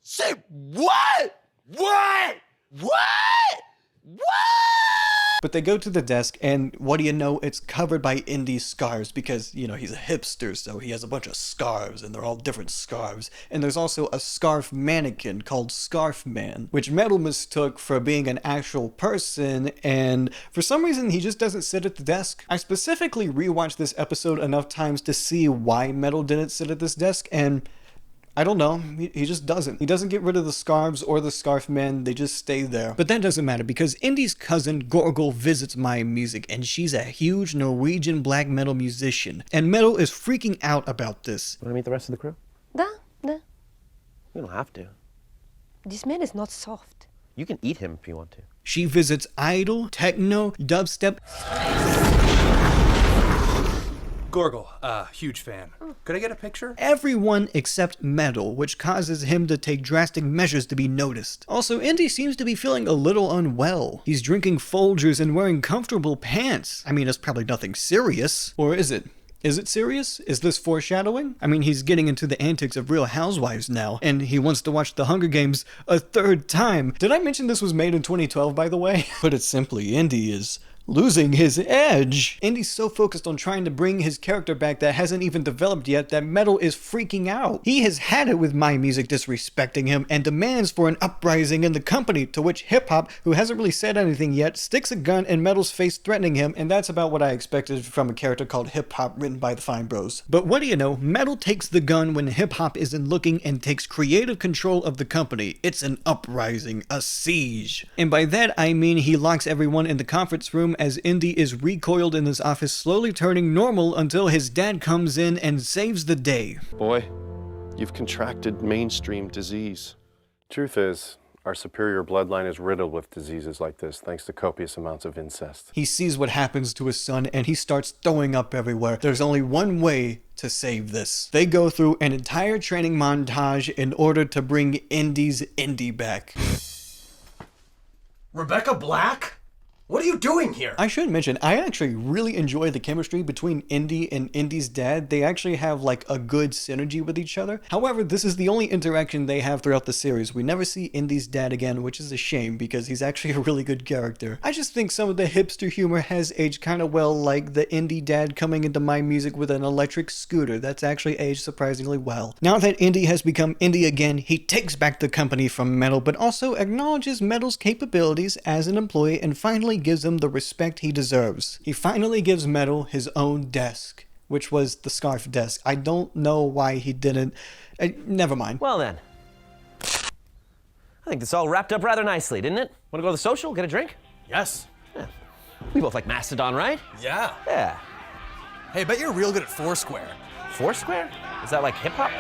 Speaker 12: Say what? What? What? What?
Speaker 1: But they go to the desk, and what do you know? It's covered by Indy's scarves because, you know, he's a hipster, so he has a bunch of scarves, and they're all different scarves. And there's also a scarf mannequin called Scarf Man, which Metal mistook for being an actual person, and for some reason, he just doesn't sit at the desk. I specifically rewatched this episode enough times to see why Metal didn't sit at this desk, and I don't know, he just doesn't. He doesn't get rid of the scarves or the scarf men, they just stay there. But that doesn't matter because Indy's cousin Gorgel visits MyMusic, and she's a huge Norwegian black metal musician. And Metal is freaking out about this.
Speaker 15: Want to meet the rest of the crew?
Speaker 14: Da.
Speaker 15: You don't have to.
Speaker 14: This man is not soft.
Speaker 15: You can eat him if you want to.
Speaker 1: She visits idol, techno, dubstep.
Speaker 20: Gorgel, huge fan. Could I get a picture?
Speaker 1: Everyone except Metal, which causes him to take drastic measures to be noticed. Also, Indy seems to be feeling a little unwell. He's drinking Folgers and wearing comfortable pants. I mean, it's probably nothing serious. Or is it? Is it serious? Is this foreshadowing? I mean, he's getting into the antics of Real Housewives now, and he wants to watch The Hunger Games a 3rd time. Did I mention this was made in 2012, by the way? Put it simply, Indy is losing his edge. Indy's so focused on trying to bring his character back that hasn't even developed yet that Metal is freaking out. He has had it with MyMusic disrespecting him and demands for an uprising in the company, to which Hip Hop, who hasn't really said anything yet, sticks a gun in Metal's face threatening him, and that's about what I expected from a character called Hip Hop written by the Fine Bros. But what do you know, Metal takes the gun when Hip Hop isn't looking and takes creative control of the company. It's an uprising, a siege. And by that I mean he locks everyone in the conference room as Indy is recoiled in his office, slowly turning normal until his dad comes in and saves the day.
Speaker 21: Boy, you've contracted mainstream disease. Truth is, our superior bloodline is riddled with diseases like this, thanks to copious amounts of incest.
Speaker 1: He sees what happens to his son and he starts throwing up everywhere. There's only one way to save this. They go through an entire training montage in order to bring Indy's Indy back.
Speaker 7: Rebecca Black? What are you doing here?
Speaker 1: I should mention, I actually really enjoy the chemistry between Indy and Indy's dad. They actually have like a good synergy with each other. However, this is the only interaction they have throughout the series. We never see Indy's dad again, which is a shame because he's actually a really good character. I just think some of the hipster humor has aged kind of well, like the Indy dad coming into MyMusic with an electric scooter. That's actually aged surprisingly well. Now that Indy has become Indy again, he takes back the company from Metal, but also acknowledges Metal's capabilities as an employee and finally gives him the respect he deserves. He finally gives Metal his own desk, which was the scarf desk. I don't know why he didn't. Never mind.
Speaker 15: Well then, I think this all wrapped up rather nicely, didn't it? Want to go to the social, get a drink?
Speaker 7: Yes.
Speaker 15: Yeah. We both like Mastodon, right?
Speaker 7: Yeah.
Speaker 15: Yeah.
Speaker 20: Hey, bet you're real good at Foursquare.
Speaker 15: Foursquare? Is that like hip hop?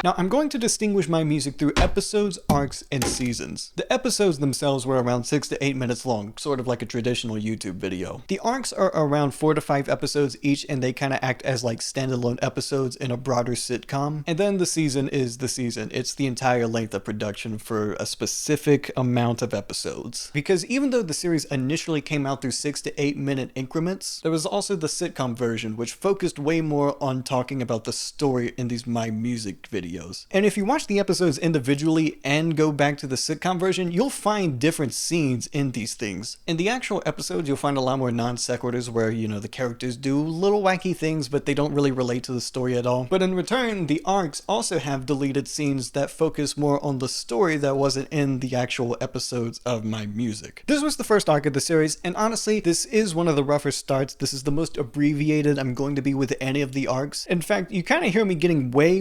Speaker 1: Now, I'm going to distinguish my music through episodes, arcs, and seasons. The episodes themselves were around 6 to 8 minutes long, sort of like a traditional YouTube video. The arcs are around 4 to 5 episodes each, and they kind of act as like standalone episodes in a broader sitcom. And then the season is the season. It's the entire length of production for a specific amount of episodes. Because even though the series initially came out through 6 to 8 minute increments, there was also the sitcom version, which focused way more on talking about the story in these MyMusic videos. And if you watch the episodes individually and go back to the sitcom version, you'll find different scenes in these things. In the actual episodes, you'll find a lot more non sequiturs where, you know, the characters do little wacky things, but they don't really relate to the story at all. But in return, the arcs also have deleted scenes that focus more on the story that wasn't in the actual episodes of MyMusic. This was the first arc of the series, and honestly, this is one of the rougher starts. This is the most abbreviated I'm going to be with any of the arcs. In fact, you kind of hear me getting way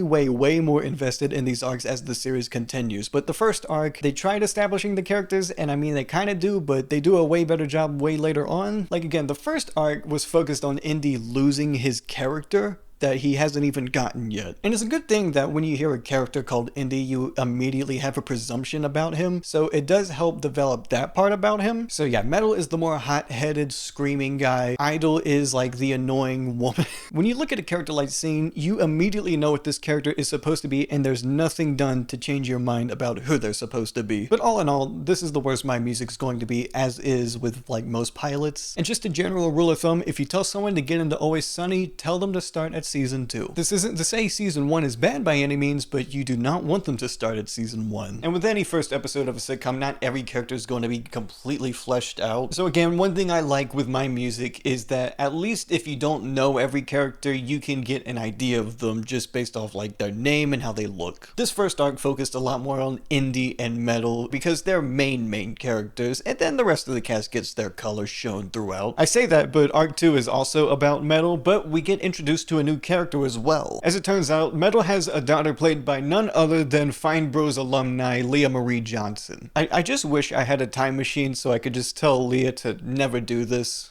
Speaker 1: more invested in these arcs as the series continues. But the first arc, they tried establishing the characters, and I mean, they kind of do, but they do a way better job way later on. Like again, the first arc was focused on Indy losing his character that he hasn't even gotten yet. And it's a good thing that when you hear a character called Indy, you immediately have a presumption about him, so it does help develop that part about him. So yeah, Metal is the more hot-headed, screaming guy. Idol is like the annoying woman. When you look at a character like Scene, you immediately know what this character is supposed to be, and there's nothing done to change your mind about who they're supposed to be. But all in all, this is the worst MyMusic's going to be, as is with like most pilots. And just a general rule of thumb, if you tell someone to get into Always Sunny, tell them to start at season 2. This isn't to say season 1 is bad by any means, but you do not want them to start at season 1. And with any first episode of a sitcom, not every character is going to be completely fleshed out. So again, one thing I like with MyMusic is that at least if you don't know every character, you can get an idea of them just based off like their name and how they look. This first arc focused a lot more on Indy and Metal because they're main characters, and then the rest of the cast gets their colors shown throughout. I say that, but arc 2 is also about Metal, but we get introduced to a new character as well. As it turns out, Metal has a daughter played by none other than Fine Bros alumni Leah Marie Johnson. I just wish I had a time machine so I could just tell Leah to never do this.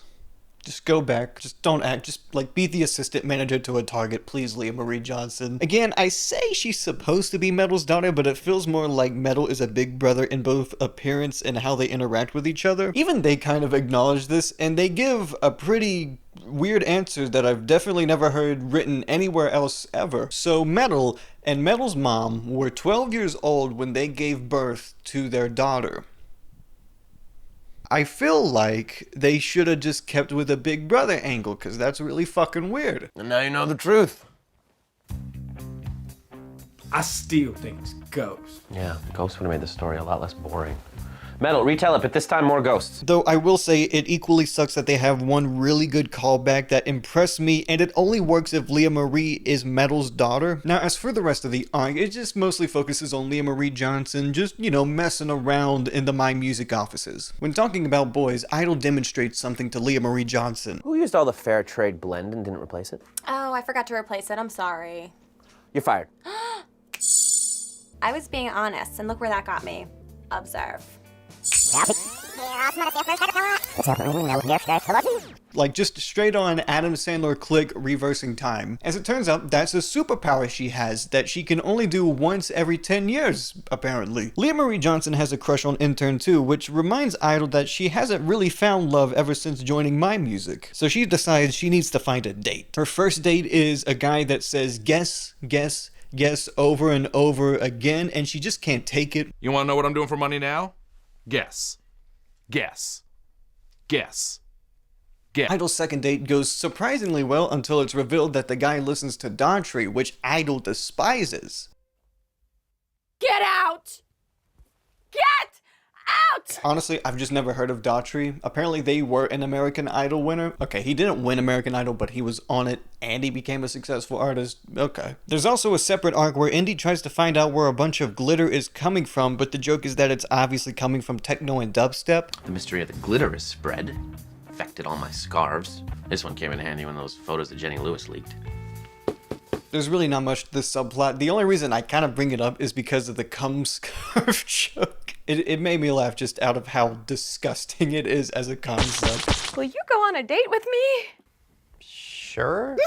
Speaker 1: Just go back, just don't act, just like be the assistant manager to a Target, please, Leah Marie Johnson. Again, I say she's supposed to be Metal's daughter, but it feels more like Metal is a big brother in both appearance and how they interact with each other. Even they kind of acknowledge this, and they give a pretty weird answer that I've definitely never heard written anywhere else ever. So Metal and Metal's mom were 12 years old when they gave birth to their daughter. I feel like they should have just kept with a big brother angle, because that's really fucking weird.
Speaker 15: And now you know the truth.
Speaker 7: I still think it's Ghost.
Speaker 15: Yeah, Ghost would have made the story a lot less boring. Metal, retell it, but this time more ghosts.
Speaker 1: Though I will say it equally sucks that they have one really good callback that impressed me, and it only works if Leah Marie is Metal's daughter. Now, as for the rest of the arc, it just mostly focuses on Leah Marie Johnson just, you know, messing around in the MyMusic offices. When talking about boys, Idol demonstrates something to Leah Marie Johnson.
Speaker 15: Who used all the fair trade blend and didn't replace it?
Speaker 4: Oh, I forgot to replace it. I'm sorry.
Speaker 15: You're fired.
Speaker 4: I was being honest, and look where that got me. Observe.
Speaker 1: Like just straight on Adam Sandler click reversing time. As it turns out, that's a superpower she has that she can only do once every 10 years, apparently. Leah Marie Johnson has a crush on Intern too, which reminds Idol that she hasn't really found love ever since joining MyMusic. So she decides she needs to find a date. Her first date is a guy that says guess, guess, guess over and over again, and she just can't take it.
Speaker 18: You want to know what I'm doing for money now? Guess. Guess. Guess. Guess.
Speaker 1: Idol's second date goes surprisingly well until it's revealed that the guy listens to Daughtry, which Idol despises.
Speaker 8: Get out! Get out!
Speaker 1: Honestly, I've just never heard of Daughtry. Apparently they were an American Idol winner. Okay, he didn't win American Idol, but he was on it and he became a successful artist. Okay. There's also a separate arc where Indy tries to find out where a bunch of glitter is coming from, but the joke is that it's obviously coming from techno and dubstep.
Speaker 15: The mystery of the glitter is spread. Affected all my scarves. This one came in handy when those photos that Jenny Lewis leaked.
Speaker 1: There's really not much to this subplot. The only reason I kind of bring it up is because of the cum scarf joke. It made me laugh just out of how disgusting it is as a concept.
Speaker 14: Will you go on a date with me?
Speaker 15: Sure.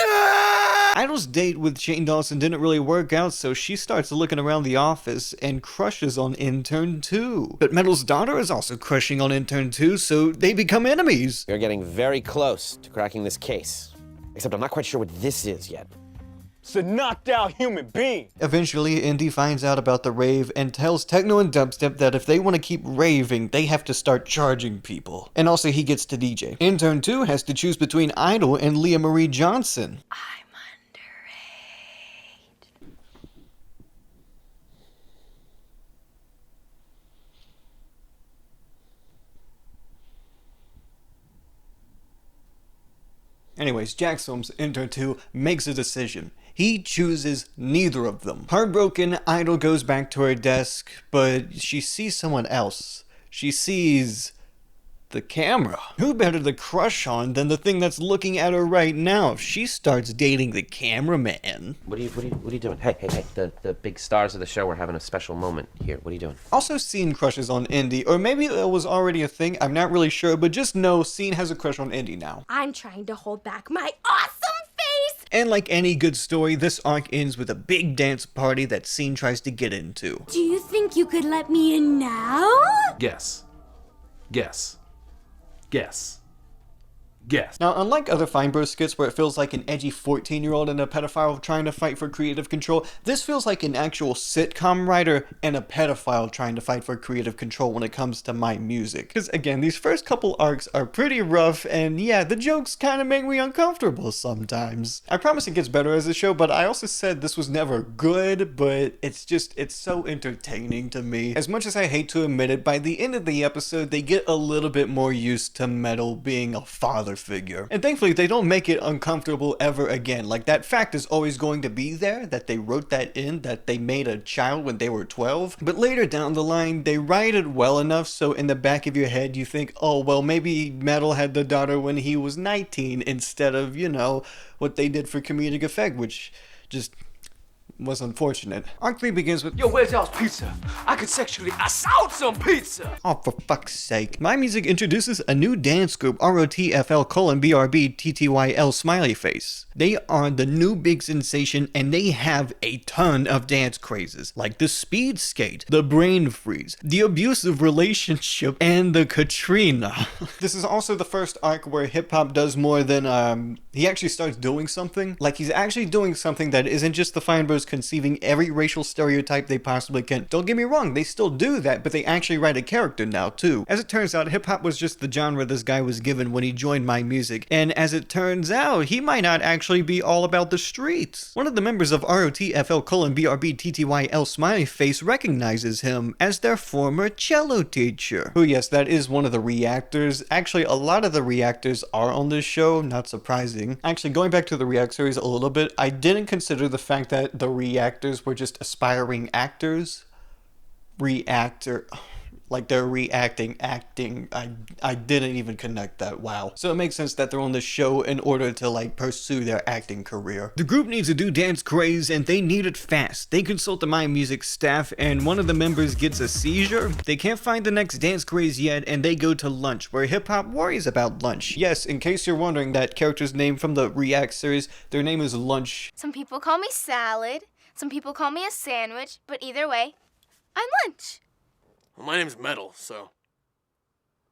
Speaker 1: Idol's date with Shane Dawson didn't really work out, so she starts looking around the office and crushes on Intern 2. But Metal's daughter is also crushing on Intern 2, so they become enemies.
Speaker 15: You're getting very close to cracking this case. Except I'm not quite sure what this is yet.
Speaker 6: It's a knocked out human being.
Speaker 1: Eventually, Indy finds out about the rave and tells Techno and Dubstep that if they want to keep raving, they have to start charging people. And also he gets to DJ. Intern 2 has to choose between Idol and Leah Marie Johnson. Anyways, Jack Soames, Intern 2, makes a decision. He chooses neither of them. Heartbroken, Idol goes back to her desk, but she sees someone else. She sees the camera. Who better to crush on than the thing that's looking at her right now? She starts dating the cameraman.
Speaker 15: What are you doing? Hey. The big stars of the show are having a special moment here. What are you doing?
Speaker 1: Also, Scene crushes on Indy, or maybe that was already a thing, I'm not really sure, but just know Scene has a crush on Indy now.
Speaker 8: I'm trying to hold back my awesome face!
Speaker 1: And like any good story, this arc ends with a big dance party that Scene tries to get into.
Speaker 8: Do you think you could let me in now?
Speaker 18: Guess.
Speaker 1: Now, unlike other Fine Bros skits where it feels like an edgy 14-year-old and a pedophile trying to fight for creative control, this feels like an actual sitcom writer and a pedophile trying to fight for creative control when it comes to MyMusic. Because again, these first couple arcs are pretty rough, and yeah, the jokes kind of make me uncomfortable sometimes. I promise it gets better as a show, but I also said this was never good, but it's so entertaining to me. As much as I hate to admit it, by the end of the episode, they get a little bit more used to Metal being a father figure. And thankfully, they don't make it uncomfortable ever again. Like, that fact is always going to be there, that they wrote that in, that they made a child when they were 12. But later down the line, they write it well enough so in the back of your head, you think, oh, well, maybe Metal had the daughter when he was 19 instead of, you know, what they did for comedic effect, which just was unfortunate. Arc 3 begins with,
Speaker 6: Yo, where's y'all's pizza? I could sexually assault some pizza!
Speaker 1: oh, for fuck's sake. MyMusic introduces a new dance group, ROTFL:BRB TTYL Smiley Face. They are the new big sensation and they have a ton of dance crazes, like the speed skate, the brain freeze, the abusive relationship, and the Katrina. This is also the first arc where hip-hop does more than, he actually starts doing something. Like, he's actually doing something that isn't just the Fine Bros conceiving every racial stereotype they possibly can. Don't get me wrong, they still do that, but they actually write a character now too. As it turns out, hip-hop was just the genre this guy was given when he joined MyMusic, and as it turns out, he might not actually be all about the streets. One of the members of ROTFL:BRB TTYL Smiley Face recognizes him as their former cello teacher. Who, yes, that is one of the reactors. Actually, a lot of the reactors are on this show, not surprising. Actually, going back to the React series a little bit, I didn't consider the fact that the reactors were just aspiring actors. Like they're acting. I didn't even connect that, wow. So it makes sense that they're on the show in order to like pursue their acting career. The group needs a new dance craze and they need it fast. They consult the MyMusic staff and one of the members gets a seizure. They can't find the next dance craze yet and they go to lunch where hip hop worries about lunch. Yes, in case you're wondering, that character's name from the React series, their name is Lunch.
Speaker 22: Some people call me salad, some people call me a sandwich, but either way, I'm lunch.
Speaker 6: Well, my name's Metal, so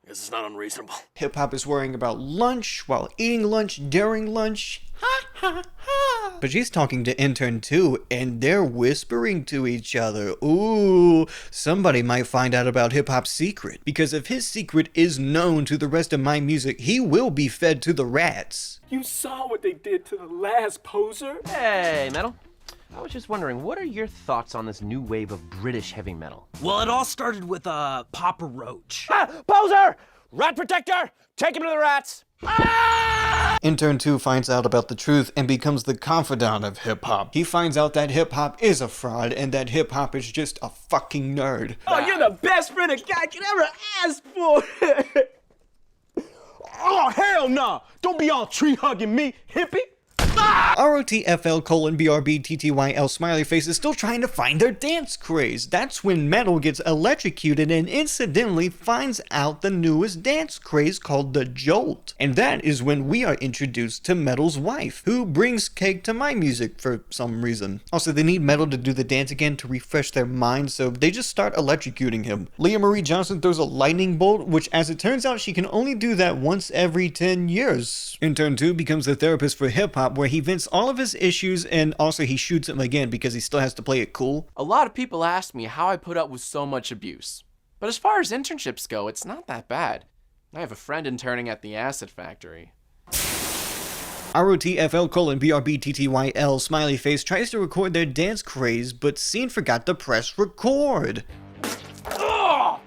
Speaker 6: I guess it's not unreasonable.
Speaker 1: Hip hop is worrying about lunch while eating lunch during lunch. Ha ha ha. But she's talking to Intern 2 and they're whispering to each other. Ooh, somebody might find out about hip hop's secret. Because if his secret is known to the rest of MyMusic, he will be fed to the rats.
Speaker 6: You saw what they did to the last poser?
Speaker 15: Hey, Metal. I was just wondering, what are your thoughts on this new wave of British heavy metal?
Speaker 5: Well, it all started with Papa Roach.
Speaker 6: Ah, poser! Rat protector! Take him to the rats! Ah!
Speaker 1: Intern 2 finds out about the truth and becomes the confidant of hip-hop. He finds out that hip-hop is a fraud and that hip-hop is just a fucking nerd.
Speaker 6: Oh, you're the best friend a guy could ever ask for! Oh, hell nah! Don't be all tree-hugging me, hippie!
Speaker 1: ROTFL:BRBTTYL smiley face is still trying to find their dance craze. That's when Metal gets electrocuted and incidentally finds out the newest dance craze called the Jolt. And that is when we are introduced to Metal's wife, who brings cake to MyMusic for some reason. Also, they need Metal to do the dance again to refresh their mind, so they just start electrocuting him. Leah Marie Johnson throws a lightning bolt, which as it turns out she can only do that once every 10 years. Intern 2 becomes the therapist for hip-hop, where he vents all of his issues and also he shoots him again because he still has to play it cool.
Speaker 2: A lot of people ask me how I put up with so much abuse. But as far as internships go, it's not that bad. I have a friend interning at the acid factory.
Speaker 1: ROTFL:BRBTTYL smiley face tries to record their dance craze, but Scene forgot to press record.
Speaker 2: Ugh!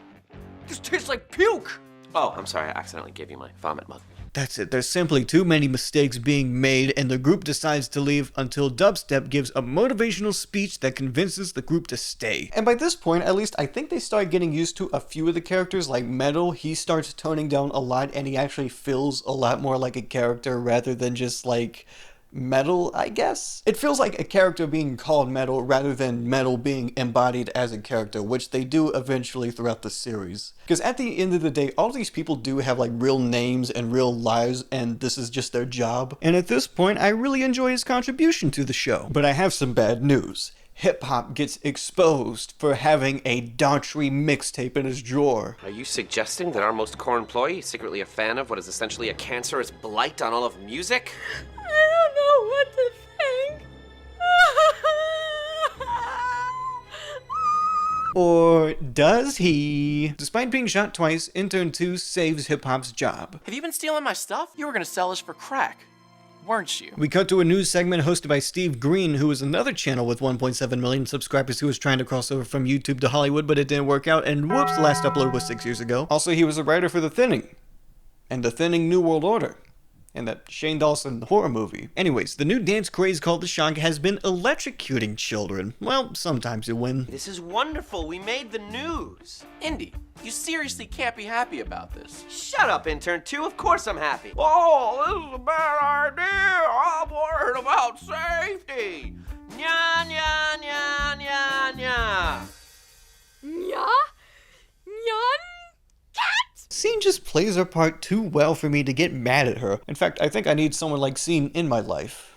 Speaker 2: This tastes like puke!
Speaker 15: Oh, I'm sorry, I accidentally gave you my vomit mug.
Speaker 1: That's it, there's simply too many mistakes being made, and the group decides to leave until Dubstep gives a motivational speech that convinces the group to stay. And by this point, at least, I think they start getting used to a few of the characters, like Metal. He starts toning down a lot, and he actually feels a lot more like a character rather than just like Metal, I guess? It feels like a character being called Metal rather than Metal being embodied as a character, which they do eventually throughout the series. Because at the end of the day, all these people do have like real names and real lives, and this is just their job. And at this point, I really enjoy his contribution to the show. But I have some bad news. Hip-hop gets exposed for having a Daughtry mixtape in his drawer.
Speaker 15: Are you suggesting that our most core employee is secretly a fan of what is essentially a cancerous blight on all of music?
Speaker 8: I don't know what to think.
Speaker 1: Or does he? Despite being shot twice, Intern 2 saves hip-hop's job.
Speaker 2: Have you been stealing my stuff? You were gonna sell us for crack, weren't you?
Speaker 1: We cut to a news segment hosted by Steve Green, who is another channel with 1.7 million subscribers who was trying to cross over from YouTube to Hollywood, but it didn't work out, and whoops, the last upload was 6 years ago. Also, he was a writer for The Thinning, and The Thinning New World Order, and that Shane Dawson horror movie. Anyways, the new dance craze called the Shock has been electrocuting children. Well, sometimes you win.
Speaker 15: This is wonderful, we made the news.
Speaker 2: Indy, you seriously can't be happy about this.
Speaker 15: Shut up, Intern 2, of course I'm happy. Oh, this is a bad idea. I'm worried about safety. Nya, nya, nya, nya, nya.
Speaker 8: Nya? Nyan?
Speaker 1: Scene just plays her part too well for me to get mad at her. In fact, I think I need someone like Scene in my life.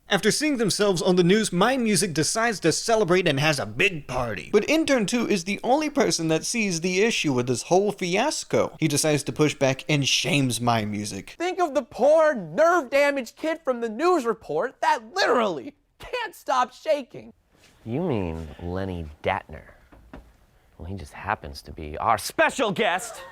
Speaker 1: After seeing themselves on the news, MyMusic decides to celebrate and has a big party. But Intern 2 is the only person that sees the issue with this whole fiasco. He decides to push back and shames MyMusic.
Speaker 6: Think of the poor, nerve-damaged kid from the news report that literally can't stop shaking.
Speaker 15: You mean Lenny Datner? Well, he just happens to be our special guest.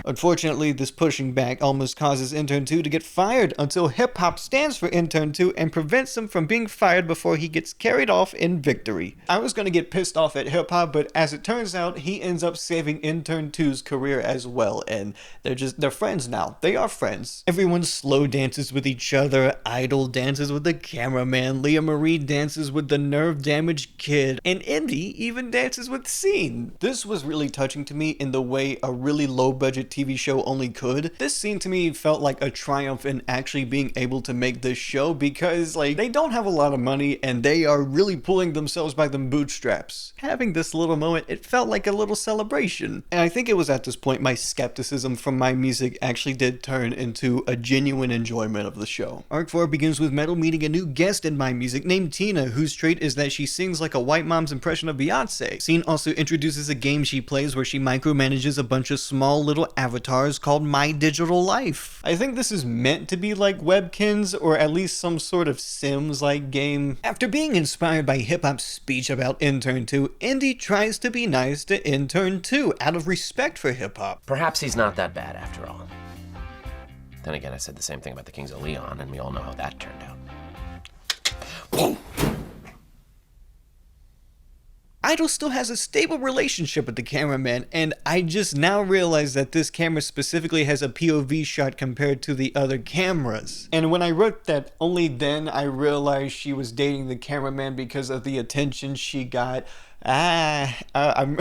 Speaker 1: Unfortunately, this pushing back almost causes Intern 2 to get fired until hip-hop stands for Intern 2 and prevents him from being fired before he gets carried off in victory. I was gonna get pissed off at hip-hop, but as it turns out, he ends up saving Intern 2's career as well, and they're friends now. They are friends. Everyone slow dances with each other, Idol dances with the cameraman, Leah Marie dances with the nerve-damaged kid, and Indy even dances with Scene. This was really touching to me in the way a really low-budget TV show only could. This scene to me felt like a triumph in actually being able to make this show because like they don't have a lot of money and they are really pulling themselves by the bootstraps. Having this little moment, it felt like a little celebration. And I think it was at this point my skepticism from MyMusic actually did turn into a genuine enjoyment of the show. Arc 4 begins with Metal meeting a new guest in MyMusic named Tina, whose trait is that she sings like a white mom's impression of Beyonce. Scene also introduces a game she plays where she micromanages a bunch of small little avatars called My Digital Life. I think this is meant to be like Webkins or at least some sort of Sims-like game. After being inspired by hip-hop's speech about Intern 2, Indy tries to be nice to Intern 2 out of respect for hip-hop.
Speaker 15: Perhaps he's not that bad after all. Then again, I said the same thing about the Kings of Leon, and we all know how that turned out. Boom!
Speaker 1: Idol still has a stable relationship with the cameraman, and I just now realize that this camera specifically has a POV shot compared to the other cameras. And when I wrote that, only then I realized she was dating the cameraman because of the attention she got I'm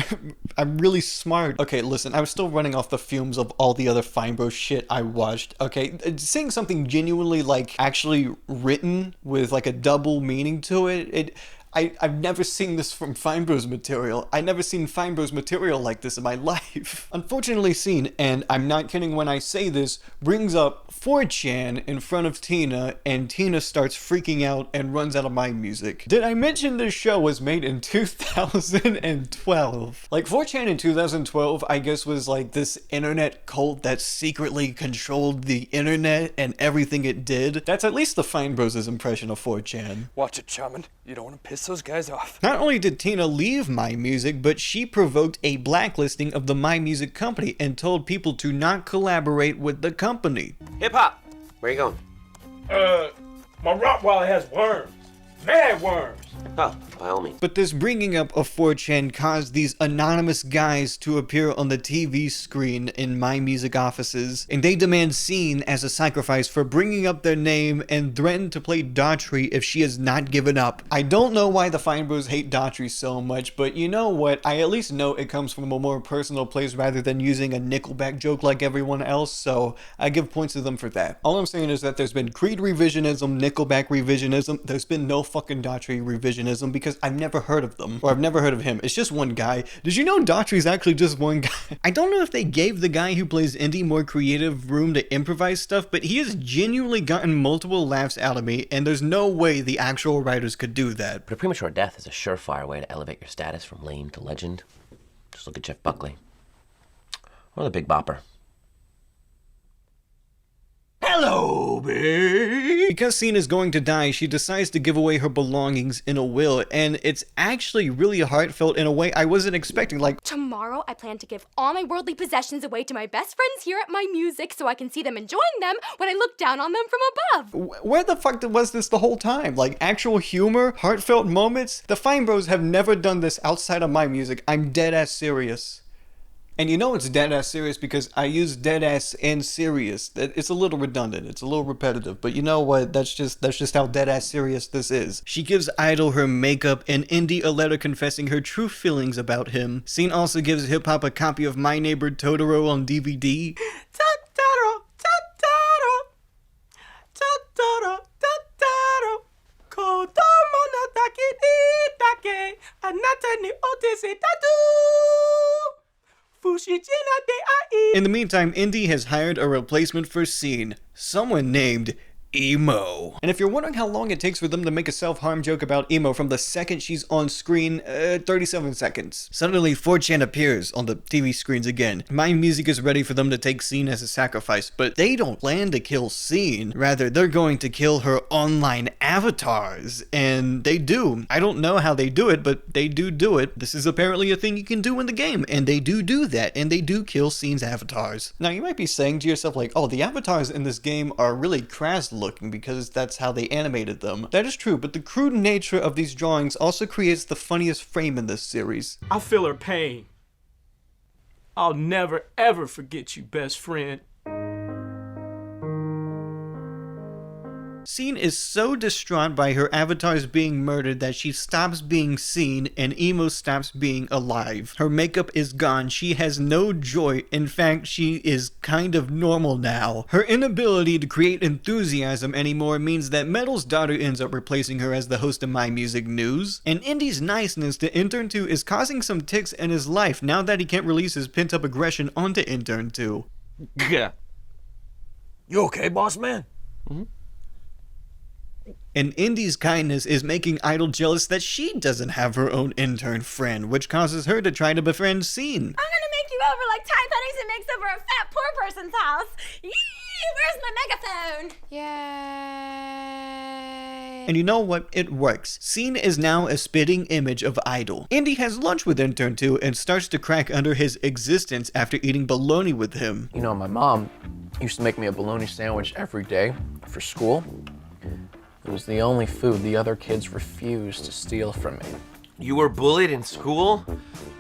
Speaker 1: really smart. Okay, listen, I was still running off the fumes of all the other Fine Bro shit I watched. Okay, seeing something genuinely, like, actually written with, like, a double meaning to it, I've never seen this from Fine Bros material. I've never seen Fine Bros material like this in my life. Unfortunately, Scene, and I'm not kidding when I say this, brings up 4chan in front of Tina, and Tina starts freaking out and runs out of MyMusic. Did I mention this show was made in 2012? Like, 4chan in 2012, I guess, was like this internet cult that secretly controlled the internet and everything it did. That's at least the Fine Bros' impression of 4chan.
Speaker 9: Watch it, Shaman. You don't want to piss those guys off.
Speaker 1: Not only did Tina leave MyMusic, but she provoked a blacklisting of the MyMusic company and told people to not collaborate with the company.
Speaker 15: Hip hop, where you going?
Speaker 7: My Rottweiler has worms. Mad worms.
Speaker 15: Oh, by all means.
Speaker 1: But this bringing up of 4chan caused these anonymous guys to appear on the TV screen in MyMusic offices, and they demand Scene as a sacrifice for bringing up their name and threaten to play Daughtry if she is not given up. I don't know why the Fine Bros hate Daughtry so much, but you know what? I at least know it comes from a more personal place rather than using a Nickelback joke like everyone else, so I give points to them for that. All I'm saying is that there's been Creed revisionism, Nickelback revisionism, there's been no fucking Daughtry revisionism because I've never heard of them, or I've never heard of him. It's just one guy. Did you know Daughtry's actually just one guy? I don't know if they gave the guy who plays Indy more creative room to improvise stuff, but he has genuinely gotten multiple laughs out of me, and there's no way the actual writers could do that.
Speaker 15: But a premature death is a surefire way to elevate your status from lame to legend. Just look at Jeff Buckley. Or the Big Bopper.
Speaker 1: Hello, babe! Because Scene is going to die, she decides to give away her belongings in a will, and it's actually really heartfelt in a way I wasn't expecting, like,
Speaker 8: tomorrow I plan to give all my worldly possessions away to my best friends here at MyMusic so I can see them enjoying them when I look down on them from above.
Speaker 1: Where the fuck was this the whole time? Like, actual humor? Heartfelt moments? The Fine Bros have never done this outside of MyMusic. I'm dead-ass serious. And you know it's dead-ass serious because I use dead-ass and serious. It's a little redundant, it's a little repetitive, but you know what, that's just how dead-ass serious this is. She gives Idol her makeup and Indy a letter confessing her true feelings about him. Scene also gives Hip Hop a copy of My Neighbor Totoro on DVD.
Speaker 7: Totoro, Totoro, Totoro, Totoro. Kodomo no take ni take, anata ni otese tatu.
Speaker 1: In the meantime, Indy has hired a replacement for Scene, someone named Emo. And if you're wondering how long it takes for them to make a self-harm joke about Emo from the second she's on screen, 37 seconds. Suddenly, 4chan appears on the TV screens again. MyMusic is ready for them to take Scene as a sacrifice, but they don't plan to kill Scene. Rather, they're going to kill her online avatars. And they do. I don't know how they do it, but they do it. This is apparently a thing you can do in the game, and they do that, and they do kill Scene's avatars. Now, you might be saying to yourself, like, oh, the avatars in this game are really crass looking because that's how they animated them. That is true, but the crude nature of these drawings also creates the funniest frame in this series.
Speaker 7: I feel her pain. I'll never ever forget you, best friend.
Speaker 1: Scene is so distraught by her avatars being murdered that she stops being seen and Emo stops being alive. Her makeup is gone, she has no joy, in fact she is kind of normal now. Her inability to create enthusiasm anymore means that Metal's daughter ends up replacing her as the host of MyMusic News, and Indy's niceness to Intern 2 is causing some tics in his life now that he can't release his pent-up aggression onto Intern 2.
Speaker 9: Yeah. You okay, boss man?
Speaker 1: Mm-hmm. And Indy's kindness is making Idol jealous that she doesn't have her own intern friend, which causes her to try to befriend Scene.
Speaker 4: I'm gonna make you over like Ty Pennington makes over a fat poor person's house. Yee! Where's my megaphone?
Speaker 22: Yay!
Speaker 1: And you know what? It works. Scene is now a spitting image of Idol. Indy has lunch with Intern 2 and starts to crack under his existence after eating bologna with him.
Speaker 2: You know, my mom used to make me a bologna sandwich every day for school. It was the only food the other kids refused to steal from me.
Speaker 15: You were bullied in school?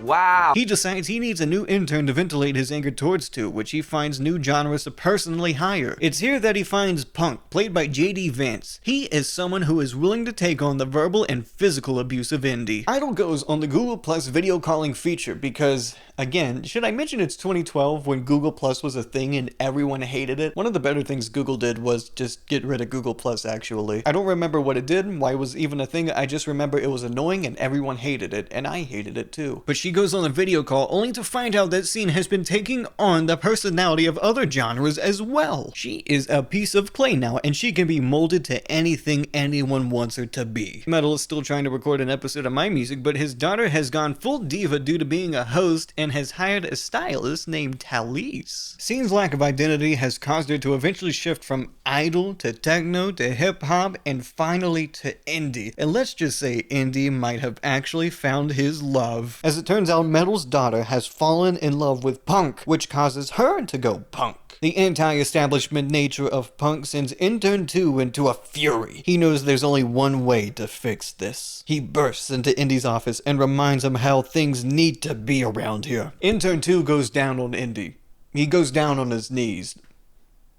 Speaker 15: Wow.
Speaker 1: He decides he needs a new intern to ventilate his anger towards to, which he finds new genres to personally hire. It's here that he finds Punk, played by JD Vance. He is someone who is willing to take on the verbal and physical abuse of Indy. Idol goes on the Google Plus video calling feature because, again, should I mention it's 2012 when Google Plus was a thing and everyone hated it? One of the better things Google did was just get rid of Google Plus, actually. I don't remember what it did, why it was even a thing, I just remember it was annoying and everyone hated it, and I hated it too. But she goes on a video call only to find out that Scene has been taking on the personality of other genres as well. She is a piece of clay now, and she can be molded to anything anyone wants her to be. Metal is still trying to record an episode of MyMusic, but his daughter has gone full diva due to being a host and has hired a stylist named Talise. Scene's lack of identity has caused her to eventually shift from idol to techno to hip-hop and finally to indie. And let's just say indie might have actually found his love. As it turns out, Metal's daughter has fallen in love with Punk, which causes her to go punk. The anti-establishment nature of Punk sends Intern 2 into a fury. He knows there's only one way to fix this. He bursts into Indy's office and reminds him how things need to be around here. Intern 2 goes down on Indy. He goes down on his knees.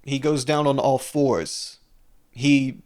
Speaker 1: He goes down on all fours. He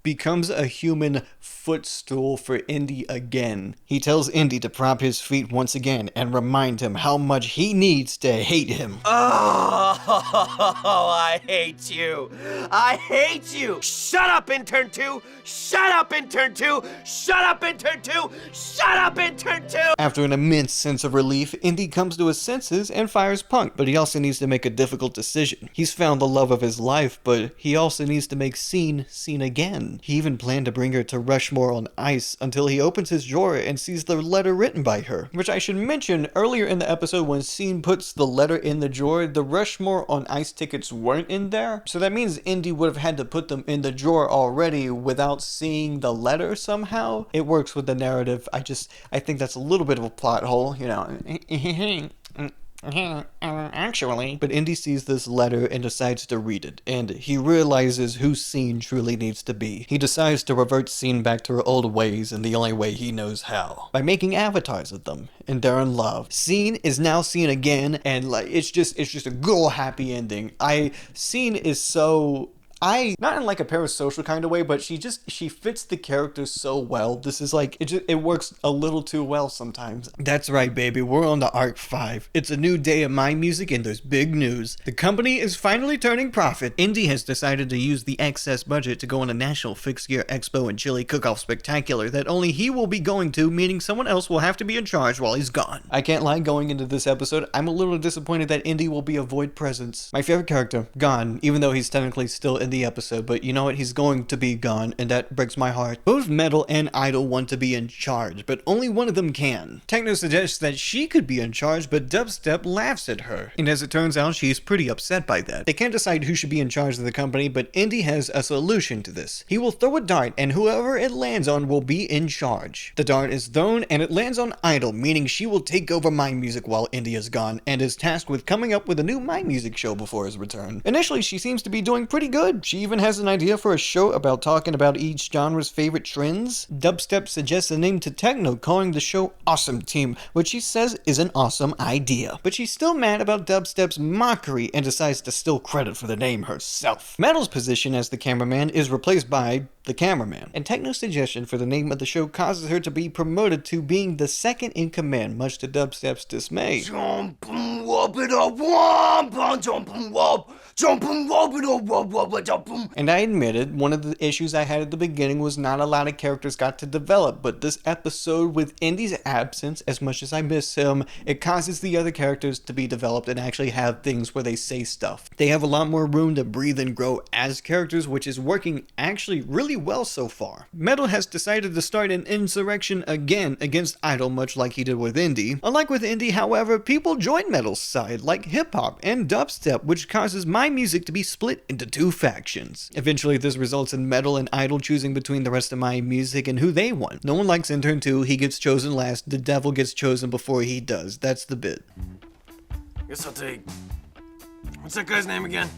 Speaker 1: becomes a human footstool for Indy again. He tells Indy to prop his feet once again and remind him how much he needs to hate him.
Speaker 15: Oh, I hate you. I hate you. Shut up, Intern 2. Shut up, Intern 2. Shut up, Intern 2. Shut up, Intern 2.
Speaker 1: After an immense sense of relief, Indy comes to his senses and fires Punk, but he also needs to make a difficult decision. He's found the love of his life, but he also needs to make Scene again. He even planned to bring her to Rushmore on Ice until he opens his drawer and sees the letter written by her. Which I should mention, earlier in the episode when Scene puts the letter in the drawer, the Rushmore on Ice tickets weren't in there. So that means Indy would have had to put them in the drawer already without seeing the letter somehow. It works with the narrative. I think that's a little bit of a plot hole, you know. Actually. But Indy sees this letter and decides to read it, and he realizes who Scene truly needs to be. He decides to revert Scene back to her old ways in the only way he knows how, by making avatars of them, and they're in love. Scene is now Scene again, and like it's just a good happy ending. Scene is so... not in like a parasocial kind of way, but she fits the character so well. This is like, it works a little too well sometimes. That's right, baby. We're on to Arc 5. It's a new day of MyMusic and there's big news. The company is finally turning profit. Indy has decided to use the excess budget to go on a National Fixed Gear Expo and Chili Cook-Off Spectacular that only he will be going to, meaning someone else will have to be in charge while he's gone. I can't lie, going into this episode, I'm a little disappointed that Indy will be a void presence. My favorite character, gone, even though he's technically still in the episode, but you know what, he's going to be gone, and that breaks my heart. Both Metal and Idol want to be in charge, but only one of them can. Techno suggests that she could be in charge, but Dubstep laughs at her, and as it turns out, she's pretty upset by that. They can't decide who should be in charge of the company, but Indy has a solution to this. He will throw a dart, and whoever it lands on will be in charge. The dart is thrown, and it lands on Idol, meaning she will take over MyMusic while Indy is gone, and is tasked with coming up with a new MyMusic show before his return. Initially, she seems to be doing pretty good. She even has an idea for a show about talking about each genre's favorite trends. Dubstep suggests a name to Techno, calling the show Awesome Team, which she says is an awesome idea. But she's still mad about Dubstep's mockery and decides to steal credit for the name herself. Metal's position as the cameraman is replaced by the cameraman, and Techno's suggestion for the name of the show causes her to be promoted to being the second in command, much to Dubstep's dismay. And I admitted, one of the issues I had at the beginning was not a lot of characters got to develop, but this episode, with Indy's absence, as much as I miss him, it causes the other characters to be developed and actually have things where they say stuff. They have a lot more room to breathe and grow as characters, which is working actually really well so far. Metal has decided to start an insurrection again against Idol, much like he did with Indy. Unlike with Indy, however, people join Metal's side, like hip-hop and dubstep, which causes MyMusic to be split into two factions. Eventually, this results in Metal and Idol choosing between the rest of MyMusic and who they want. No one likes Intern 2, he gets chosen last, the devil gets chosen before he does. That's the bit.
Speaker 9: Guess I'll take... What's that guy's name again?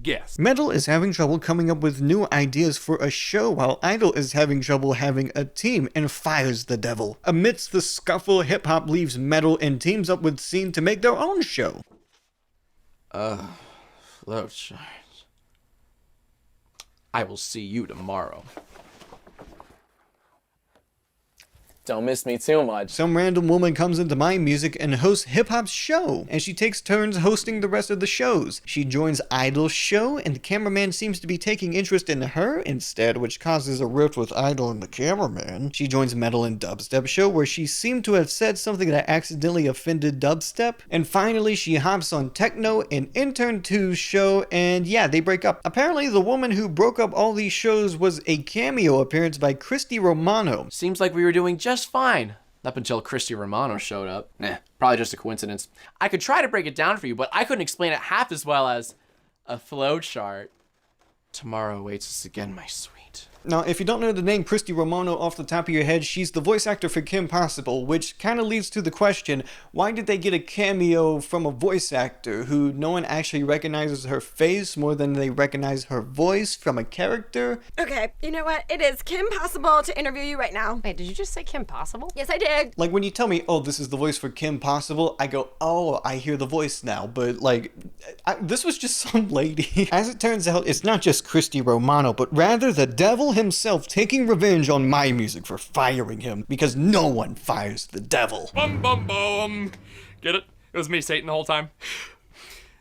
Speaker 18: Guess.
Speaker 1: Metal is having trouble coming up with new ideas for a show, while Idol is having trouble having a team and fires the devil. Amidst the scuffle, hip-hop leaves Metal and teams up with Scene to make their own show.
Speaker 2: Flowchart. I will see you tomorrow.
Speaker 6: Don't miss me too much.
Speaker 1: Some random woman comes into MyMusic and hosts hip-hop's show, and she takes turns hosting the rest of the shows. She joins Idol's show, and the cameraman seems to be taking interest in her instead, which causes a rift with Idol and the cameraman. She joins Metal and Dubstep show, where she seemed to have said something that accidentally offended Dubstep. And finally, she hops on Techno and Intern 2's show, and yeah, they break up. Apparently, the woman who broke up all these shows was a cameo appearance by Christy Romano.
Speaker 2: Seems like we were doing just fine up until Christy Romano showed up. Nah, probably just a coincidence. I could try to break it down for you, but I couldn't explain it half as well as a flowchart. Tomorrow awaits us again, my sweet.
Speaker 1: Now, if you don't know the name Christy Romano off the top of your head, she's the voice actor for Kim Possible, which kind of leads to the question, why did they get a cameo from a voice actor who no one actually recognizes her face more than they recognize her voice from a character?
Speaker 4: Okay, you know what? It is Kim Possible to interview you right now.
Speaker 14: Wait, did you just say Kim Possible?
Speaker 4: Yes, I did.
Speaker 1: Like, when you tell me, oh, this is the voice for Kim Possible, I go, oh, I hear the voice now. But, like, this was just some lady. As it turns out, it's not just Christy Romano, but rather the devil himself taking revenge on MyMusic for firing him, because no one fires the devil.
Speaker 18: Bum bum bum. Get it? It was me, Satan, the whole time.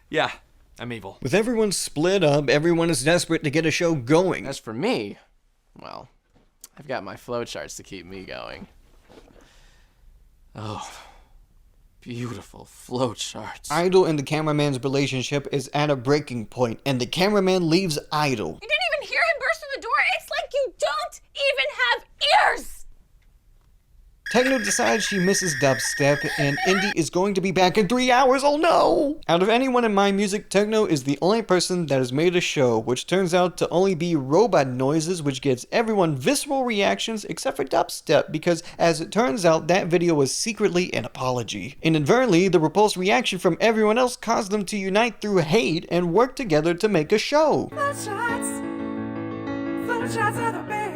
Speaker 18: Yeah, I'm evil.
Speaker 1: With everyone split up, everyone is desperate to get a show going.
Speaker 2: As for me, well, I've got my flowcharts to keep me going. Oh, beautiful flowcharts.
Speaker 1: Idol and the cameraman's relationship is at a breaking point, and the cameraman leaves Idol.
Speaker 4: You didn't even hear him burst through the door? It's like you don't even have ears!
Speaker 1: Techno decides she misses dubstep, and Indy is going to be back in 3 hours, oh no! Out of anyone in MyMusic, Techno is the only person that has made a show, which turns out to only be robot noises, which gets everyone visceral reactions except for dubstep, because as it turns out, that video was secretly an apology. Inadvertently, the repulsed reaction from everyone else caused them to unite through hate and work together to make a show.
Speaker 10: Flowcharts are the best.